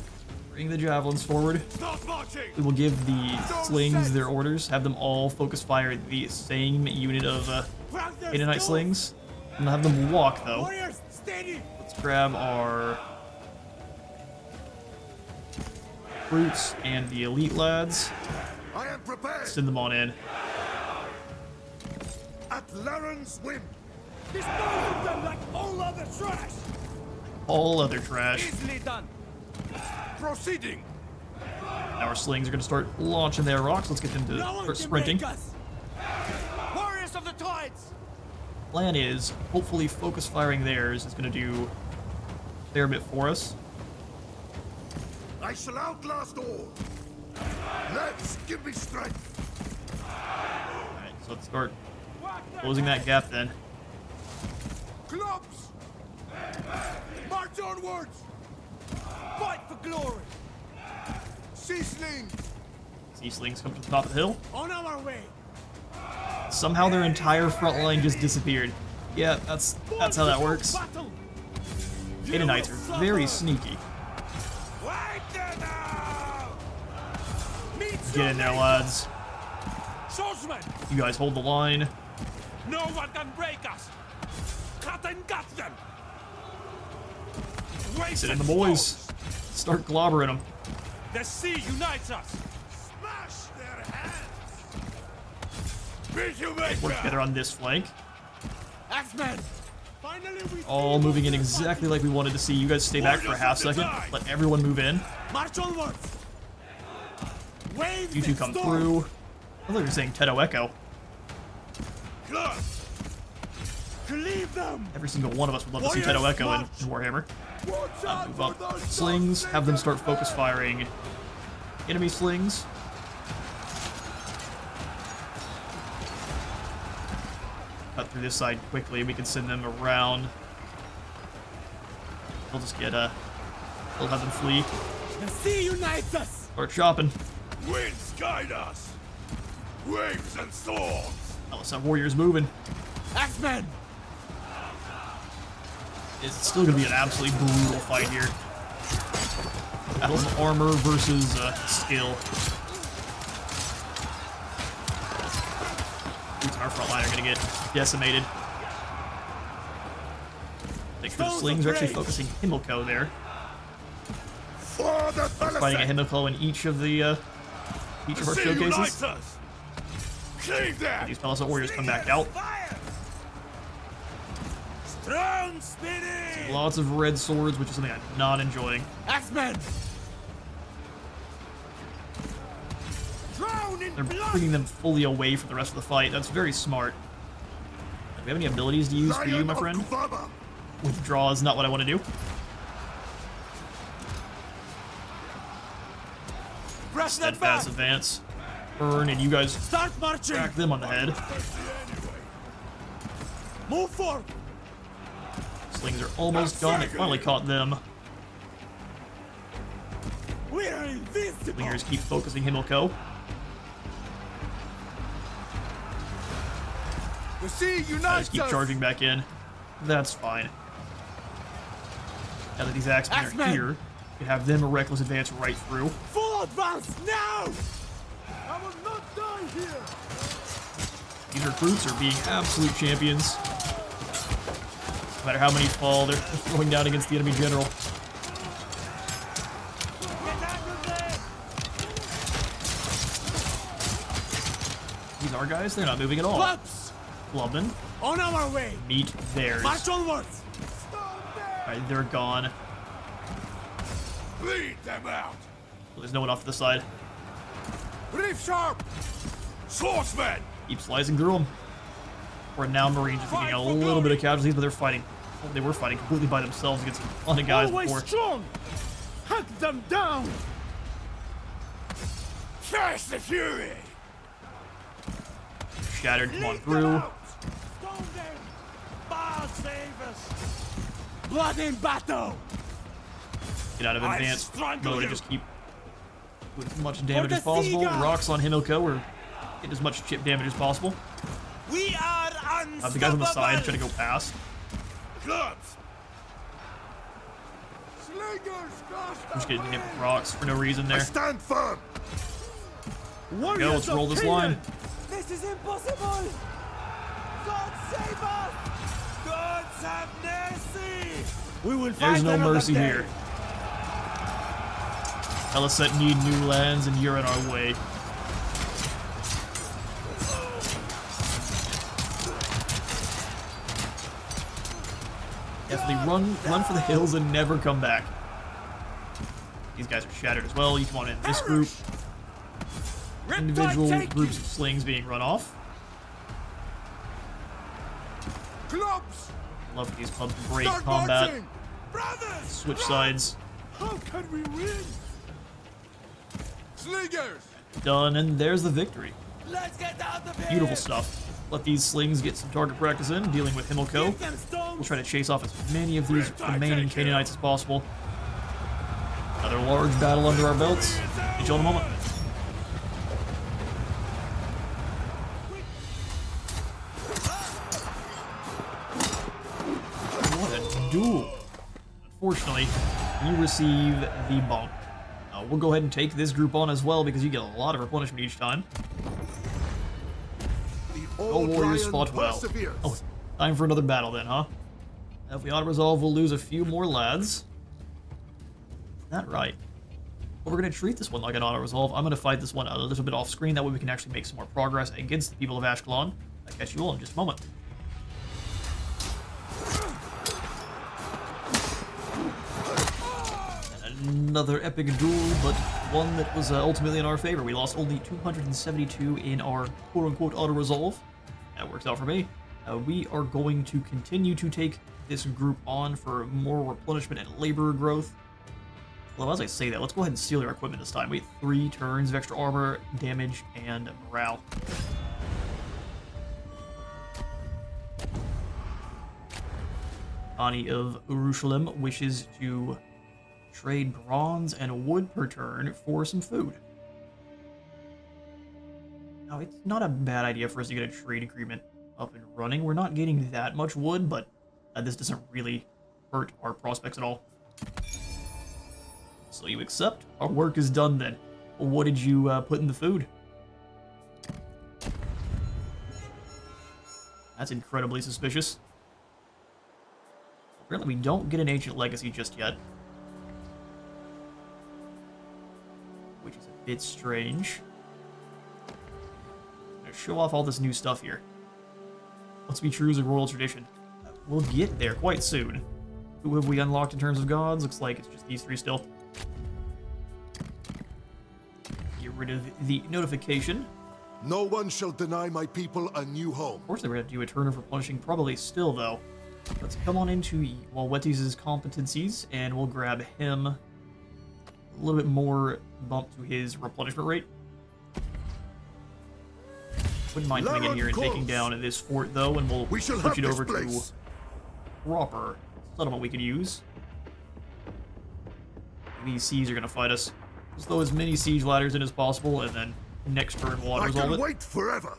bring the javelins forward. Start marching! We will give the slings their orders, have them all focus fire the same unit of Crack their Canaanite skulls! slings. I'm gonna have them walk though. Warriors, steady! Let's grab our recruits and the elite lads. I am prepared Send them on in. at Laren's whim. Dispose of them like all other trash! All other trash. Easily done! Proceeding. Now our slings are gonna start launching their rocks. Let's get them to No one start can sprinting. break us! Warriors of the tides! Plan is, hopefully focus firing theirs is gonna do a fair bit for us. I shall outlast all. Let's give me strength. Alright, so let's start closing that gap then. Clubs! March onwards! Fight for glory! Seasoning. Sea slings come to the top of the hill. On our way! Somehow their entire front line just disappeared. Yeah, that's how that works. Battle! Canaanites are very sneaky. Wait there now! Meet Get in there, lads. Swordsman! You guys hold the line. No one can break us! Cut and gut them! Sit in the boys. Start globbering them. The sea unites us! Smash their hands. Beat you, Work together on this flank. Axemen! Finally we All moving in exactly like we wanted to see. You guys stay back for a half second. Let everyone move in. march onwards! Wave You two the come storm! through. I thought you were saying Teto Echo. Clubs! Cleave them! Every single one of us would love to see Teto Echo in Warhammer. Watch out Move for up. those Slings, dogs, have them start focus firing enemy slings. Cut through this side quickly. We can send them around. We'll just get we'll have them flee. The sea unites us! Start chopping. Winds guide us! Waves and storms! Now let's have warriors moving. Axemen! It's still gonna be an absolutely brutal fight here. Battle of armor versus skill. Our front line are gonna get decimated. Make sure the slings are actually focusing Himmelko there. For the Fighting a Himmelko in each of the each of our showcases. These Peleset warriors come back out. Strong spirit! Lots of red swords, which is something I'm not enjoying. Axemen! Drown in They're blood! bringing them fully away from the rest of the fight. That's very smart. Do we have any abilities to use for you, my friend? Withdraw is not what I want to do. Press that back! Steadfast advance. Burn, and you guys Start marching! crack them on the head. Move forward! Slings are almost gone. They finally caught them. We are invincible! Wingers keep focusing Himmelko. The sea Guys unites keep us. charging back in. That's fine. Now that these axemen are Axemen! here, you can have them a reckless advance right through. Full advance now! I will not die here. These recruits are being absolute champions. No matter how many fall, they're throwing down against the enemy general. Get out of there! These are guys, they're not moving at all. Clubs! Clubmen, On our way! meet theirs. March onwards! Alright, they're gone. Bleed them out! There's no one off to the side. Reef sharp! Swordsman! Keep slicing through them. We're now Marines are taking a little bit of casualties, but they're fighting. They were fighting completely by themselves against a ton of guys Always before. strong! Hunt them down! Face the fury! Shattered, come on Lead them through. out! Stone them! Baal save us! Blood in battle! Get out of I advanced strangle mode and you. just keep doing as much damage the as possible. seagull! Rocks on Himilco, we're getting as much chip damage as possible. We are unstoppable! The guys on the side trying to go past. Clubs! Slingers I'm just getting hit with rocks for no reason there. Stand firm! Warriors Go, let's roll of this Canaan! line. This is impossible! God save us! Gods have mercy! We will fight There's no another mercy day. here. Peleset need new lands, and you're in our way. Definitely run for the hills and never come back. These guys are shattered as well. You come on in this group. Individual groups of slings being run off. Clubs! Love these clubs break Start combat. marching! Brothers! Switch sides. How can we win? Slingers! Done, and there's the victory. Let's get out of here! Beautiful stuff. Let these slings get some target practice in, dealing with Himilco. Give them stones! We'll try to chase off as many of these remaining Canaanites as possible. Another large battle under our belts. See you in a moment. What a duel. Unfortunately, you receive the bonk. We'll go ahead and take this group on as well because you get a lot of replenishment each time. The All old warriors lion fought well. perseveres. Oh, time for another battle then, huh? If we auto-resolve, we'll lose a few more lads. That right. But we're going to treat this one like an auto-resolve. I'm going to fight this one a little bit off-screen. That way we can actually make some more progress against the people of Ashkelon. I'll catch you all in just a moment. Another epic duel, but one that was ultimately in our favor. We lost only 272 in our quote-unquote auto-resolve. That works out for me. We are going to continue to take this group on for more replenishment and labor growth. Well, as I say that, let's go ahead and seal your equipment this time. We have 3 turns of extra armor, damage, and morale. Ani of Urushalim wishes to trade bronze and wood per turn for some food. Now, it's not a bad idea for us to get a trade agreement up and running. We're not getting that much wood, but this doesn't really hurt our prospects at all. So you accept? Our work is done then. What did you put in the food? That's incredibly suspicious. Apparently we don't get an ancient legacy just yet. Which is a bit strange. I'm gonna show off all this new stuff here. Must be true as a royal tradition. We'll get there quite soon. Who have we unlocked in terms of gods? Looks like it's just these 3 still. Get rid of the notification. No one shall deny my people a new home. Unfortunately, we're going to do a turn of replenishing probably still, though. Let's come on into Walwetes' competencies, and we'll grab him a little bit more bump to his replenishment rate. Wouldn't mind coming in here and taking down this fort, though, and we'll We shall switch it have over this place. to proper settlement we could use. These siege are going to fight us. Just throw as many siege ladders in as possible, and then next turn we'll I auto-resolve can it. wait forever.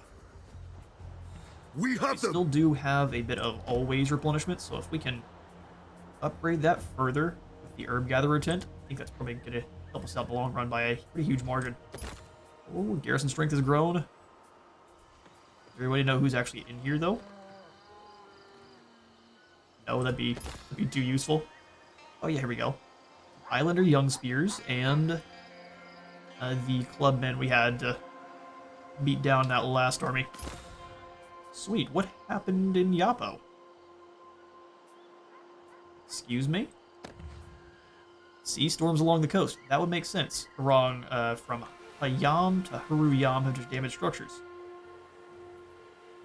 We have them. Still do have a bit of always replenishment, so if we can upgrade that further with the herb gatherer tent, I think that's probably going to help us out in the long run by a pretty huge margin. Oh, garrison strength has grown. Is there any way to know who's actually in here, though? No, that'd be too useful. Oh yeah, here we go. Islander Young Spears and the clubmen we had beat down that last army. Sweet, what happened in Yapo? Excuse me? Sea storms along the coast. That would make sense. Wrong, from Hayam to Haruyam have just damaged structures.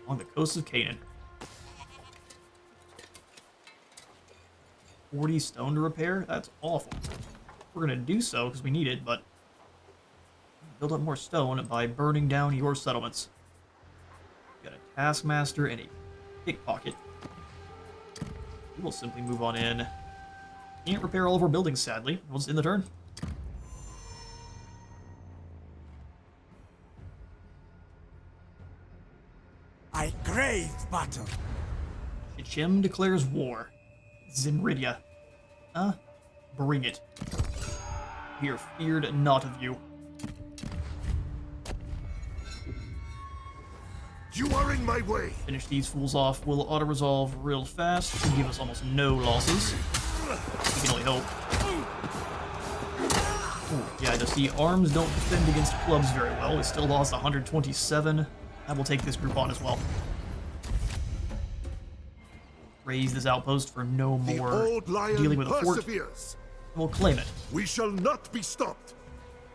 Along the coast of Canaan. 40 stone to repair? That's awful. We're gonna do so because we need it, but build up more stone by burning down your settlements. Got a taskmaster and a pickpocket. We will simply move on in. Can't repair all of our buildings, sadly. We'll just end the turn. I crave battle. Shechem declares war. Zimridia. Bring it. We are feared not of you. You are in my way. Finish these fools off. We'll auto-resolve real fast and give us almost no losses. We can only hope. Ooh, yeah, just the arms don't defend against clubs very well. We still lost 127. I will take this group on as well. Raise this outpost for no more dealing with a fort. We'll claim it. We shall not be stopped.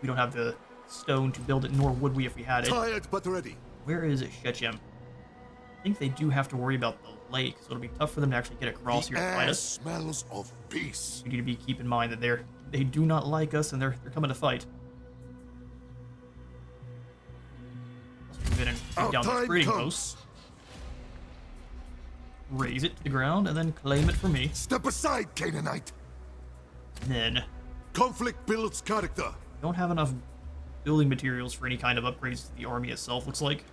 We don't have the stone to build it, nor would we if we had it. Tired but ready. Where is Shechem? I think they do have to worry about the lake, so it'll be tough for them to actually get across here to fight us. Smells of peace. We need to keep in mind that they do not like us and they're coming to fight. Let's move in and take down the trading post. Raise it to the ground and then claim it for me. Step aside, Canaanite. Then Conflict builds character. don't have enough building materials for any kind of upgrades to the army itself, looks like.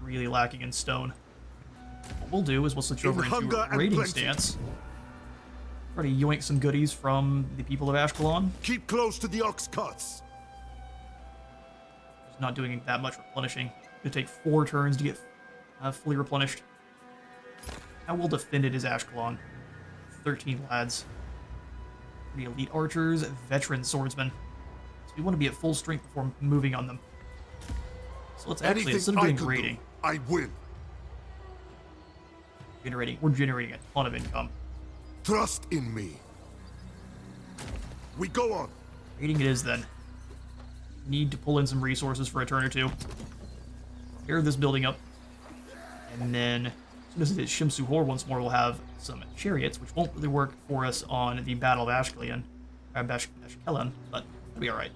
Really lacking in stone. What we'll do is we'll switch over into a raiding stance. Try to yoink some goodies from the people of Ashkelon. Keep close to the ox carts. Just not doing that much replenishing. It'll take 4 turns to get fully replenished. How well defended is Ashkelon? 13 lads. The elite archers, veteran swordsmen. So we want to be at full strength before moving on them. So let's actually, instead of doing raiding, I will. we're generating a ton of income. Trust in me. We go on. Raiding it is then. Need to pull in some resources for a turn or two. Pair this building up. And then, as soon as it hits Shimsu Hor once more, we'll have some chariots, which won't really work for us on the Battle of Ashkelon, but it'll be alright.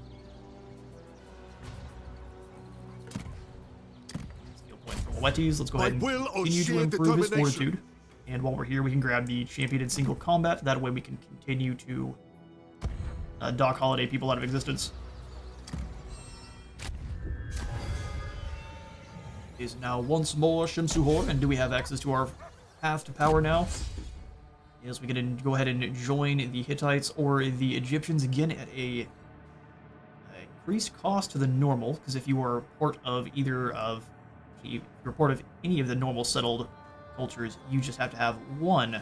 Skill point for Walwetes. Let's go ahead and continue to improve his fortitude. And while we're here, we can grab the champion in single combat. That way we can continue to dock holiday people out of existence. Is now once more Shimsu Hor, and do we have access to our path to power now? Yes, we can go ahead and join the Hittites or the Egyptians again at a increased cost to the normal, because if you are part of if you're part of any of the normal settled cultures, you just have to have one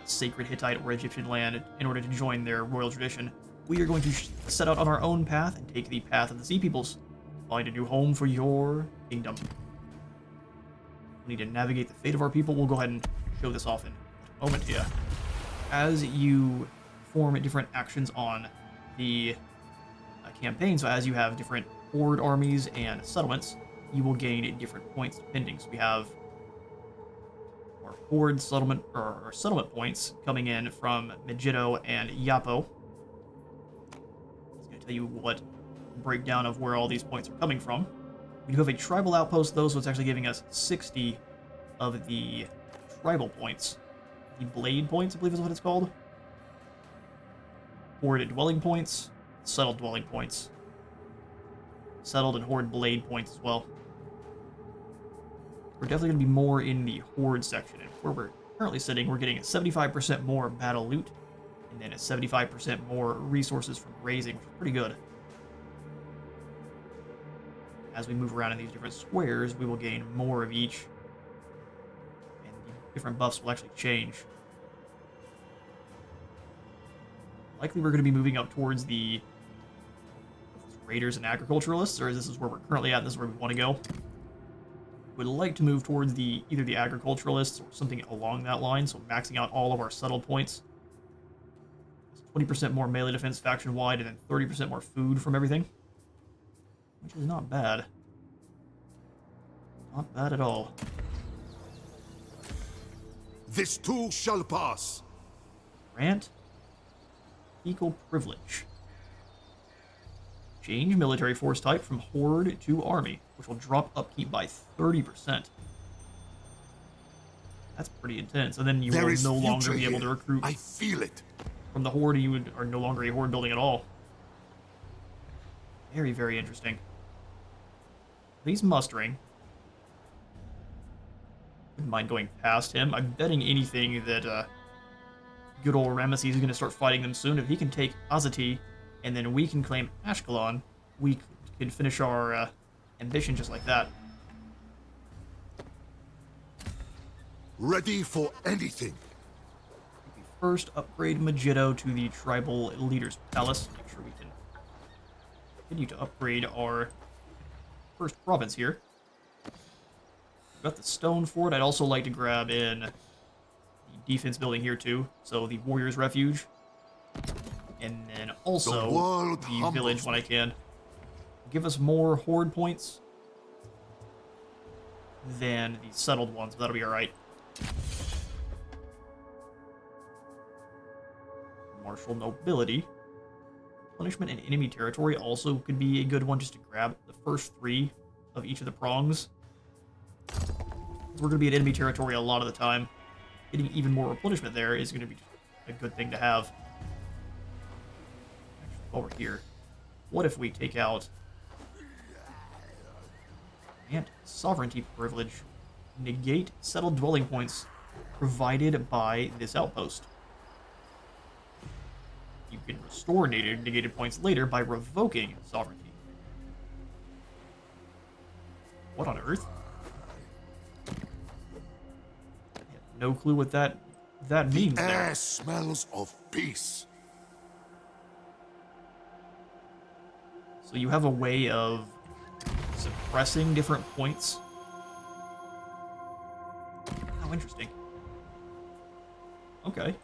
sacred Hittite or Egyptian land in order to join their royal tradition. We are going to set out on our own path and take the path of the Sea Peoples. Find a new home for your kingdom. We need to navigate the fate of our people. We'll go ahead and show this off in a moment here. As you form different actions on the campaign, so as you have different horde armies and settlements, you will gain different points depending. So we have our horde settlement or settlement points coming in from Megiddo and Yapo. It's going to tell you what breakdown of where all these points are coming from. We do have a tribal outpost though, so it's actually giving us 60 of the tribal points. The blade points, I believe is what it's called. Horde dwelling points, settled dwelling points. Settled and horde blade points as well. We're definitely going to be more in the horde section, and where we're currently sitting, we're getting 75% more battle loot, and then 75% more resources from raising, which is pretty good. As we move around in these different squares, we will gain more of each, and the different buffs will actually change. Likely we're going to be moving up towards the raiders and agriculturalists, or this is where we're currently at, this is where we want to go. Would like to move towards either the agriculturalists or something along that line, so maxing out all of our settled points. 20% more melee defense faction-wide, and then 30% more food from everything. Which is not bad. Not bad at all. This too shall pass. Grant equal privilege. Change military force type from Horde to Army, which will drop upkeep by 30%. That's pretty intense. And then you will no longer be able to recruit. I feel it. From the Horde, you are no longer a Horde building at all. Very, very interesting. He's mustering. Wouldn't mind going past him. I'm betting anything that good old Ramesses is going to start fighting them soon. If he can take Azati, and then we can claim Ashkelon, we can finish our ambition just like that. Ready for anything. First, upgrade Megiddo to the Tribal Leader's Palace. Make sure we can continue to upgrade our first province here. Got the stone fort. I'd also like to grab in the defense building here too. So the Warrior's Refuge. And then also the village when I can. Give us more Horde points than the settled ones, but that'll be alright. Martial nobility. Punishment in enemy territory also could be a good one just to grab the first 3 of each of the prongs. We're going to be in enemy territory a lot of the time. Getting even more replenishment there is going to be a good thing to have. While we're here, what if we take out and sovereignty privilege, negate settled dwelling points provided by this outpost? You can restore negated points later by revoking sovereignty. What on earth? I have no clue what that means The air there. smells of peace. So you have a way of suppressing different points. How interesting. Okay.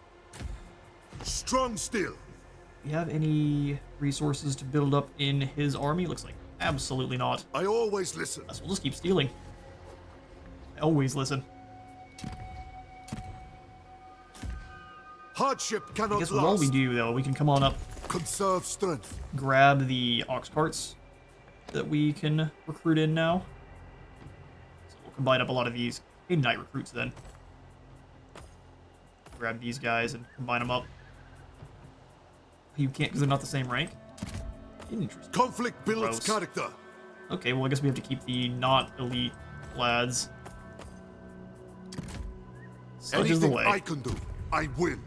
Strong still. Do you have any resources to build up in his army? Looks like absolutely not. I always listen. So we'll just keep stealing. I always listen. Hardship I cannot guess with all we last. do, though, we can come on up, Conserve strength. grab the ox carts that we can recruit in now. So we'll combine up a lot of these Canaanite recruits then. Grab these guys and combine them up. You can't because they're not the same rank. Interesting. Conflict builds Gross. character. Okay, well I guess we have to keep the not elite lads. Such is the Anything way. I can do, I will.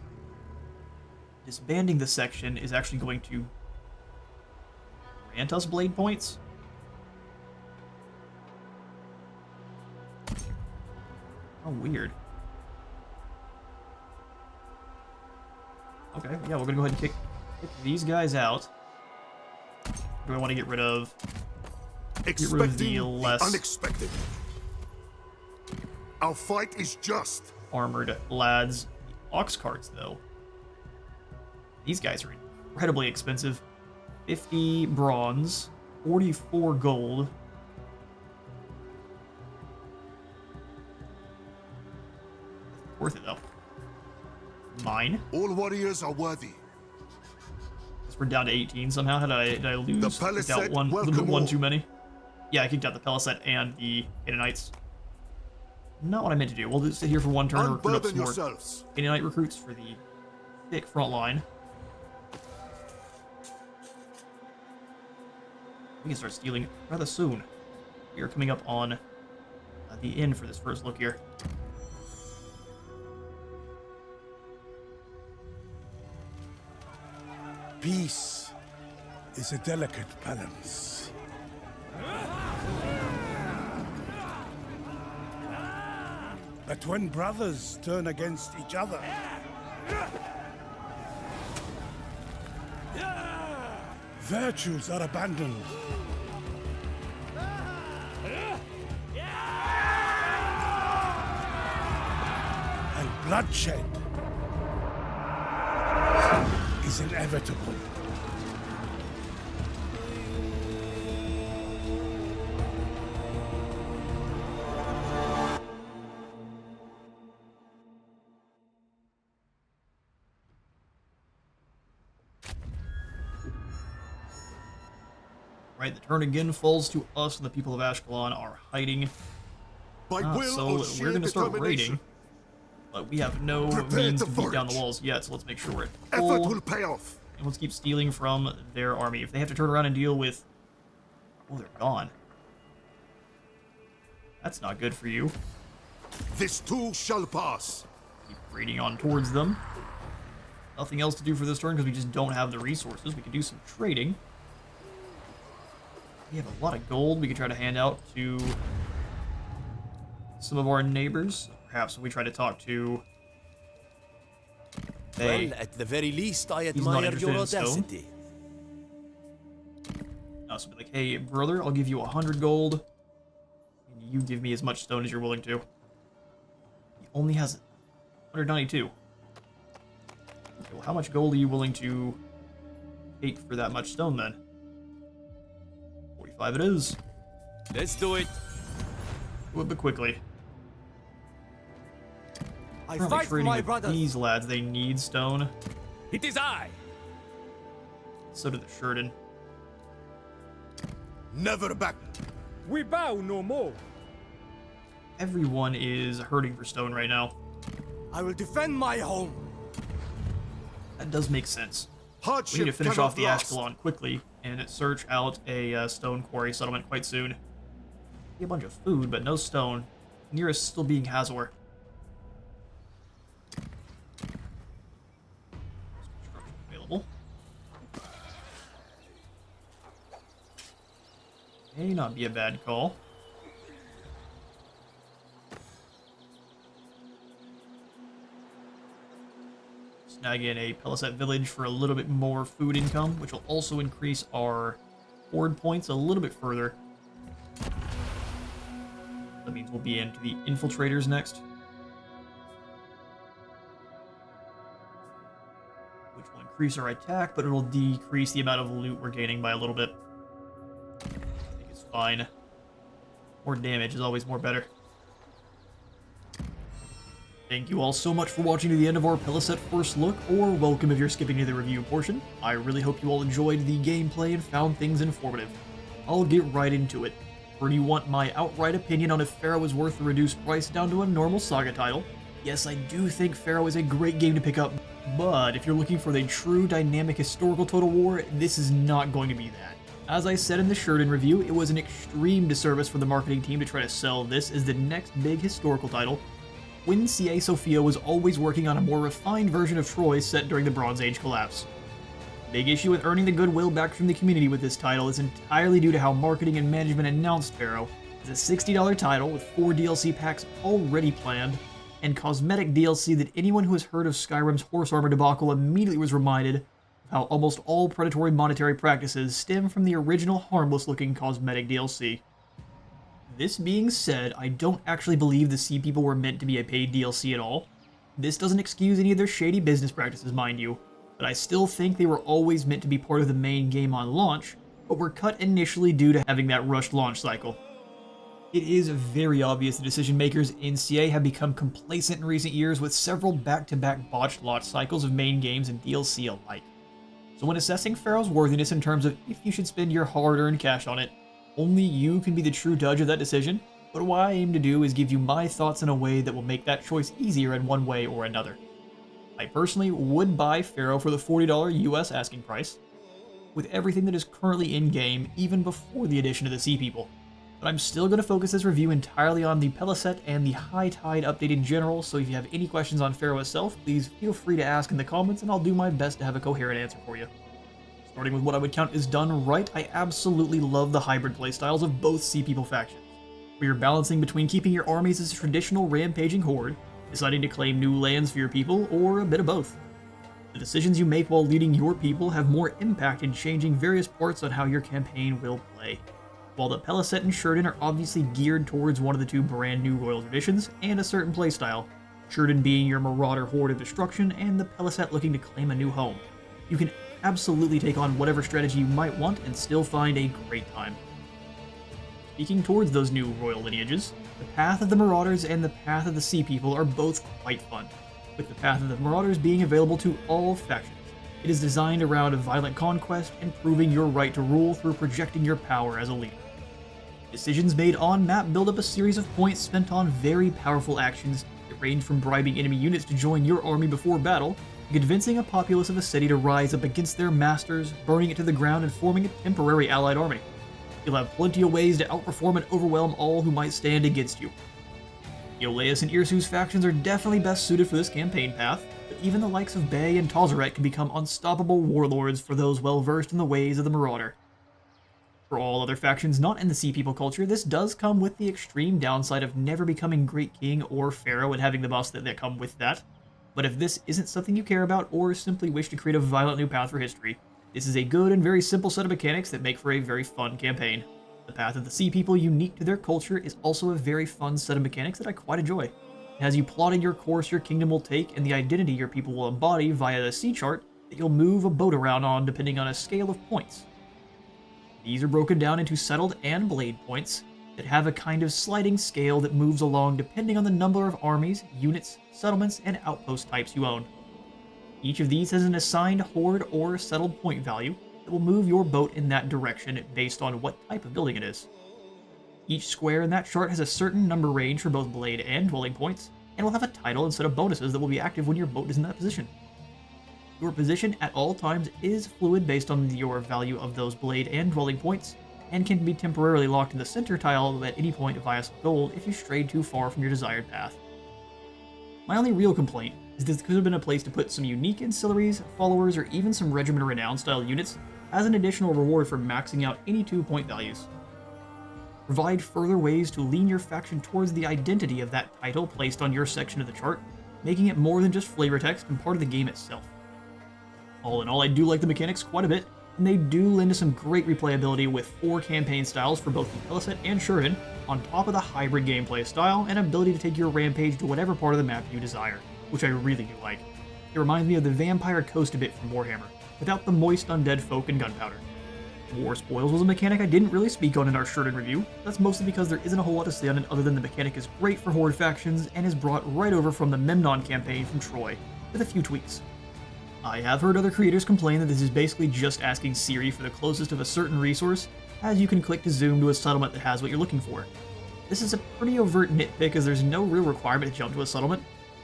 Disbanding the section is actually going to grant us blade points. Oh, weird. Okay, yeah, we're gonna go ahead and kick these guys out. Do I want to get rid of Expecting the the less- unexpected. Our fight is just. armored lads? The ox carts, though. These guys are incredibly expensive. 50 bronze, 44 gold. Worth it, though. Mine. All warriors are worthy. Guess we're down to 18 somehow. Did I lose? The Kicked out Peleset one, welcome one all. too many. Yeah, I kicked out the Peleset and the Canaanites. Not what I meant to do. We'll just sit here for one turn and recruit up Unburden some more yourselves. Canaanite recruits for the thick front line. We can start stealing rather soon. We are coming up on the end for this first look here. Peace is a delicate balance. But when brothers turn against each other, Virtues are abandoned. And bloodshed is inevitable. Right, the turn again falls to us, and the people of Ashkelon are hiding. By will So or we're sheer going to start determination, raiding, but we have no Prepare means to to beat down the forage. walls yet, so let's make sure we're at effort full, will pay off. and let's keep stealing from their army. If they have to turn around and deal with... Oh, they're gone. That's not good for you. This too shall pass. Keep raiding on towards them. Nothing else to do for this turn because we just don't have the resources. We can do some trading. We have a lot of gold we could try to hand out to some of our neighbors. Perhaps if we try to talk to... Hey, Well, at the very least, I not admire interested your in stone. audacity. so be like, hey, brother, I'll give you 100 gold. And you give me as much stone as you're willing to. He only has 192. Okay, well, how much gold are you willing to take for that much stone, then? 45 it is. Let's do it. Do it, but quickly. I Currently fight for trading my with brothers. these lads. They need stone. It is I. So do the Sheridan. Never back. We bow no more. Everyone is hurting for stone right now. I will defend my home. That does make sense. We Hardship need to finish cannot off the last. Ashkelon quickly and search out a stone quarry settlement quite soon. A bunch of food, but no stone. Nearest still being Hazor. Construction available. May not be a bad call. Snag in a Peleset village for a little bit more food income, which will also increase our horde points a little bit further. That means we'll be into the infiltrators next, which will increase our attack, but it'll decrease the amount of loot we're gaining by a little bit. I think it's fine. More damage is always more better. Thank you all so much for watching to the end of our Peleset first look, or welcome if you're skipping to the review portion. I really hope you all enjoyed the gameplay and found things informative. I'll get right into it. Or do you want my outright opinion on if Pharaoh is worth the reduced price down to a normal Saga title? Yes, I do think Pharaoh is a great game to pick up, but if you're looking for the true dynamic historical Total War, this is not going to be that. As I said in the Sheridan review, it was an extreme disservice for the marketing team to try to sell this as the next big historical title, when CA Sophia was always working on a more refined version of Troy set during the Bronze Age collapse. Big issue with earning the goodwill back from the community with this title is entirely due to how marketing and management announced Pharaoh as a $60 title with 4 DLC packs already planned, and cosmetic DLC that anyone who has heard of Skyrim's horse armor debacle immediately was reminded of how almost all predatory monetary practices stem from the original harmless-looking cosmetic DLC. This being said, I don't actually believe the Sea People were meant to be a paid DLC at all. This doesn't excuse any of their shady business practices, mind you, but I still think they were always meant to be part of the main game on launch, but were cut initially due to having that rushed launch cycle. It is very obvious the decision makers in CA have become complacent in recent years with several back-to-back botched launch cycles of main games and DLC alike. So when assessing Pharaoh's worthiness in terms of if you should spend your hard-earned cash on it, only you can be the true judge of that decision, but what I aim to do is give you my thoughts in a way that will make that choice easier in one way or another. I personally would buy Pharaoh for the $40 US asking price, with everything that is currently in-game even before the addition of the Sea People, but I'm still going to focus this review entirely on the Peleset and the High Tide update in general, so if you have any questions on Pharaoh itself, please feel free to ask in the comments and I'll do my best to have a coherent answer for you. Starting with what I would count as done right, I absolutely love the hybrid playstyles of both Sea People factions, where you're balancing between keeping your armies as a traditional rampaging horde, deciding to claim new lands for your people, or a bit of both. The decisions you make while leading your people have more impact in changing various parts on how your campaign will play. While the Peleset and Sheridan are obviously geared towards one of the two brand new royal traditions and a certain playstyle, Sheridan being your marauder horde of destruction and the Peleset looking to claim a new home, you can absolutely take on whatever strategy you might want and still find a great time. Speaking towards those new royal lineages, the Path of the Marauders and the Path of the Sea People are both quite fun, with the Path of the Marauders being available to all factions. It is designed around a violent conquest and proving your right to rule through projecting your power as a leader. Decisions made on map build up a series of points spent on very powerful actions that range from bribing enemy units to join your army before battle, to convincing a populace of a city to rise up against their masters, burning it to the ground and forming a temporary allied army. You'll have plenty of ways to outperform and overwhelm all who might stand against you. Iolaus and Irsu's factions are definitely best suited for this campaign path, but even the likes of Bay and Tazeret can become unstoppable warlords for those well versed in the ways of the Marauder. For all other factions not in the Sea People culture, this does come with the extreme downside of never becoming Great King or Pharaoh and having the buffs that come with that. But if this isn't something you care about or simply wish to create a violent new path for history, this is a good and very simple set of mechanics that make for a very fun campaign. The Path of the Sea People, unique to their culture, is also a very fun set of mechanics that I quite enjoy. As you plot in your course your kingdom will take and the identity your people will embody via the sea chart that you'll move a boat around on depending on a scale of points. These are broken down into settled and blade points that have a kind of sliding scale that moves along depending on the number of armies, units, settlements, and outpost types you own. Each of these has an assigned horde or settled point value that will move your boat in that direction based on what type of building it is. Each square in that chart has a certain number range for both blade and dwelling points, and will have a title instead of bonuses that will be active when your boat is in that position. Your position at all times is fluid based on your value of those blade and dwelling points, and can be temporarily locked in the center tile at any point via some gold if you strayed too far from your desired path. My only real complaint is this could have been a place to put some unique ancillaries, followers, or even some Regiment of Renown style units as an additional reward for maxing out any 2-point values. Provide further ways to lean your faction towards the identity of that title placed on your section of the chart, making it more than just flavor text and part of the game itself. All in all, I do like the mechanics quite a bit, and they do lend to some great replayability with 4 campaign styles for both the Peleset and Sheridan, on top of the hybrid gameplay style and ability to take your rampage to whatever part of the map you desire, which I really do like. It reminds me of the Vampire Coast a bit from Warhammer, without the moist undead folk and gunpowder. War Spoils was a mechanic I didn't really speak on in our Sheridan review. That's mostly because there isn't a whole lot to say on it other than the mechanic is great for Horde factions and is brought right over from the Memnon campaign from Troy, with a few tweaks. I have heard other creators complain that this is basically just asking Siri for the closest of a certain resource, as you can click to zoom to a settlement that has what you're looking for. This is a pretty overt nitpick as there's no real requirement to jump to a settlement,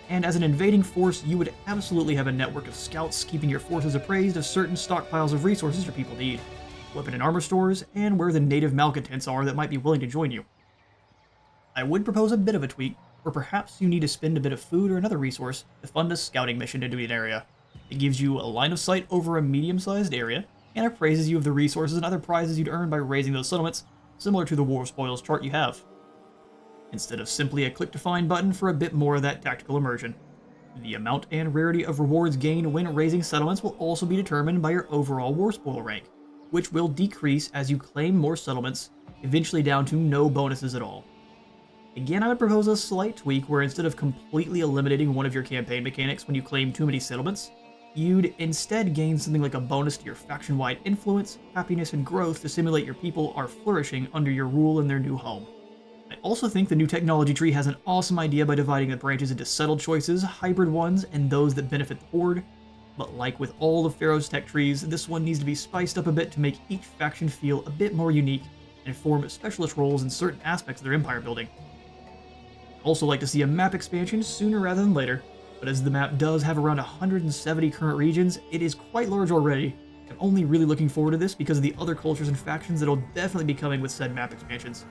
and as an invading force you would absolutely have a network of scouts keeping your forces appraised of certain stockpiles of resources your people need, weapon and armor stores, and where the native malcontents are that might be willing to join you. I would propose a bit of a tweak, where perhaps you need to spend a bit of food or another resource to fund a scouting mission into an area. It gives you a line of sight over a medium-sized area, and appraises you of the resources and other prizes you'd earn by raising those settlements, similar to the War Spoils chart you have, instead of simply a click-to-find button for a bit more of that tactical immersion. The amount and rarity of rewards gained when raising settlements will also be determined by your overall War Spoil rank, which will decrease as you claim more settlements, eventually down to no bonuses at all. Again, I would propose a slight tweak where instead of completely eliminating one of your campaign mechanics when you claim too many settlements, you'd instead gain something like a bonus to your faction-wide influence, happiness, and growth to simulate your people are flourishing under your rule in their new home. I also think the new technology tree has an awesome idea by dividing the branches into settled choices, hybrid ones, and those that benefit the Horde, but like with all of Pharaoh's tech trees, this one needs to be spiced up a bit to make each faction feel a bit more unique and form specialist roles in certain aspects of their empire building. I'd also like to see a map expansion sooner rather than later, but as the map does have around 170 current regions, it is quite large already. I'm only really looking forward to this because of the other cultures and factions that'll definitely be coming with said map expansions.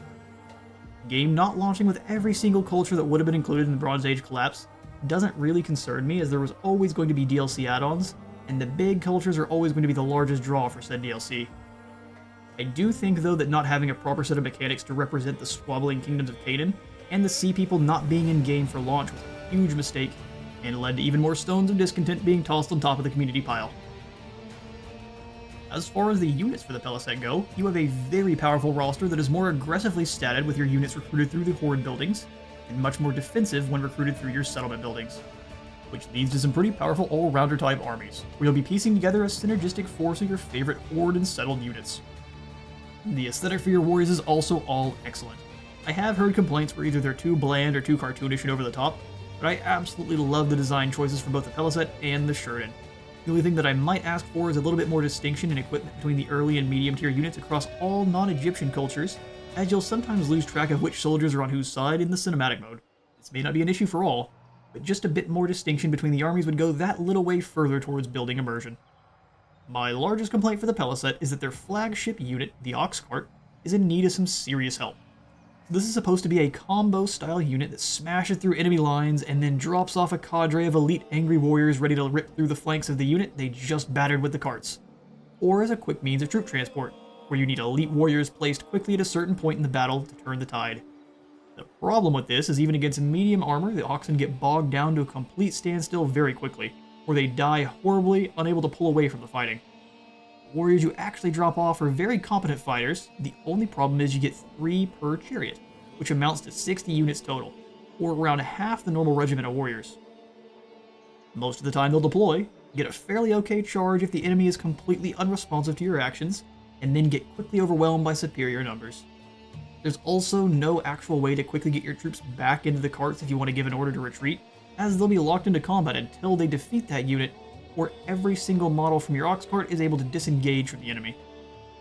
The game not launching with every single culture that would have been included in the Bronze Age collapse doesn't really concern me, as there was always going to be DLC add-ons, and the big cultures are always going to be the largest draw for said DLC. I do think though that not having a proper set of mechanics to represent the squabbling kingdoms of Canaan, and the Sea People not being in game for launch was a huge mistake, and it led to even more stones of discontent being tossed on top of the community pile. As far as the units for the Peleset go, you have a very powerful roster that is more aggressively statted with your units recruited through the Horde buildings, and much more defensive when recruited through your settlement buildings, which leads to some pretty powerful all-rounder type armies, where you'll be piecing together a synergistic force of your favorite Horde and settled units. The aesthetic for your warriors is also all excellent. I have heard complaints where either they're too bland or too cartoonish and over the top, but I absolutely love the design choices for both the Peleset and the Sheridan. The only thing that I might ask for is a little bit more distinction in equipment between the early and medium tier units across all non-Egyptian cultures, as you'll sometimes lose track of which soldiers are on whose side in the cinematic mode. This may not be an issue for all, but just a bit more distinction between the armies would go that little way further towards building immersion. My largest complaint for the Peleset is that their flagship unit, the Ox Cart, is in need of some serious help. This is supposed to be a combo-style unit that smashes through enemy lines and then drops off a cadre of elite angry warriors ready to rip through the flanks of the unit they just battered with the carts. Or as a quick means of troop transport, where you need elite warriors placed quickly at a certain point in the battle to turn the tide. The problem with this is even against medium armor, the Oxen get bogged down to a complete standstill very quickly, where they die horribly, unable to pull away from the fighting. Warriors you actually drop off are very competent fighters. The only problem is you get 3 per chariot, which amounts to 60 units total, or around half the normal regiment of warriors. Most of the time they'll deploy, get a fairly okay charge if the enemy is completely unresponsive to your actions, and then get quickly overwhelmed by superior numbers. There's also no actual way to quickly get your troops back into the carts if you want to give an order to retreat, as they'll be locked into combat until they defeat that unit, or every single model from your Ox Cart is able to disengage from the enemy.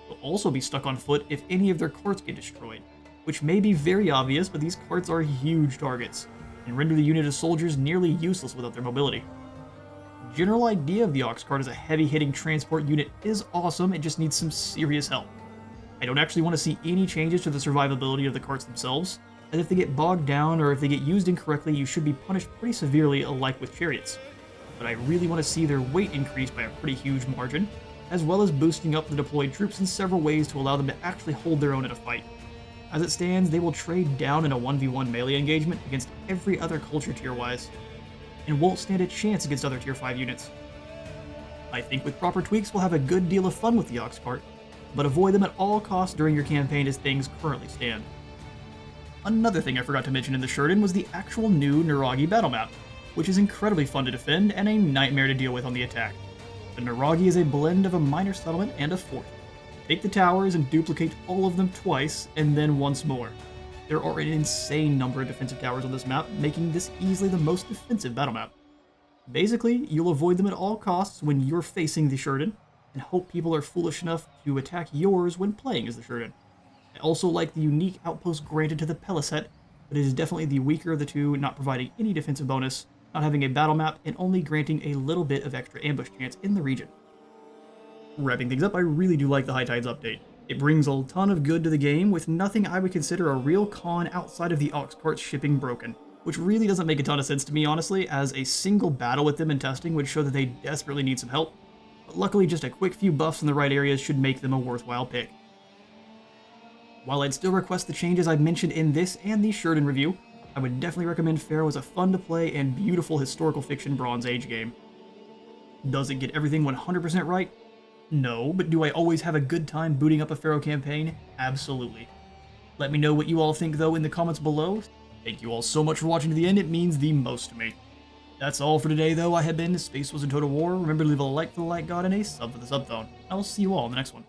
They'll also be stuck on foot if any of their carts get destroyed, which may be very obvious, but these carts are huge targets, and render the unit of soldiers nearly useless without their mobility. The general idea of the Ox Cart as a heavy-hitting transport unit is awesome, it just needs some serious help. I don't actually want to see any changes to the survivability of the carts themselves, as if they get bogged down or if they get used incorrectly, you should be punished pretty severely, alike with chariots. But I really want to see their weight increased by a pretty huge margin, as well as boosting up the deployed troops in several ways to allow them to actually hold their own in a fight. As it stands, they will trade down in a 1v1 melee engagement against every other culture tier-wise, and won't stand a chance against other tier 5 units. I think with proper tweaks we'll have a good deal of fun with the Ox Cart, but avoid them at all costs during your campaign as things currently stand. Another thing I forgot to mention in the Sheridan was the actual new Naragi battle map, which is incredibly fun to defend and a nightmare to deal with on the attack. The Naragi is a blend of a minor settlement and a fort. Take the towers and duplicate all of them twice, and then once more. There are an insane number of defensive towers on this map, making this easily the most defensive battle map. Basically, you'll avoid them at all costs when you're facing the Sheridan, and hope people are foolish enough to attack yours when playing as the Sheridan. I also like the unique outpost granted to the Peleset, but it is definitely the weaker of the two, not providing any defensive bonus, not having a battle map, and only granting a little bit of extra ambush chance in the region. Wrapping things up, I really do like the High Tides update. It brings a ton of good to the game, with nothing I would consider a real con outside of the Ox Carts shipping broken, which really doesn't make a ton of sense to me honestly, as a single battle with them in testing would show that they desperately need some help, but luckily just a quick few buffs in the right areas should make them a worthwhile pick. While I'd still request the changes I've mentioned in this and the Sheridan review, I would definitely recommend Pharaoh as a fun to play and beautiful historical fiction Bronze Age game. Does it get everything 100% right? No, but do I always have a good time booting up a Pharaoh campaign? Absolutely. Let me know what you all think though in the comments below. Thank you all so much for watching to the end, it means the most to me. That's all for today though. I have been Space Wizard Total War. Remember to leave a like for the like god and a sub for the sub phone. I will see you all in the next one.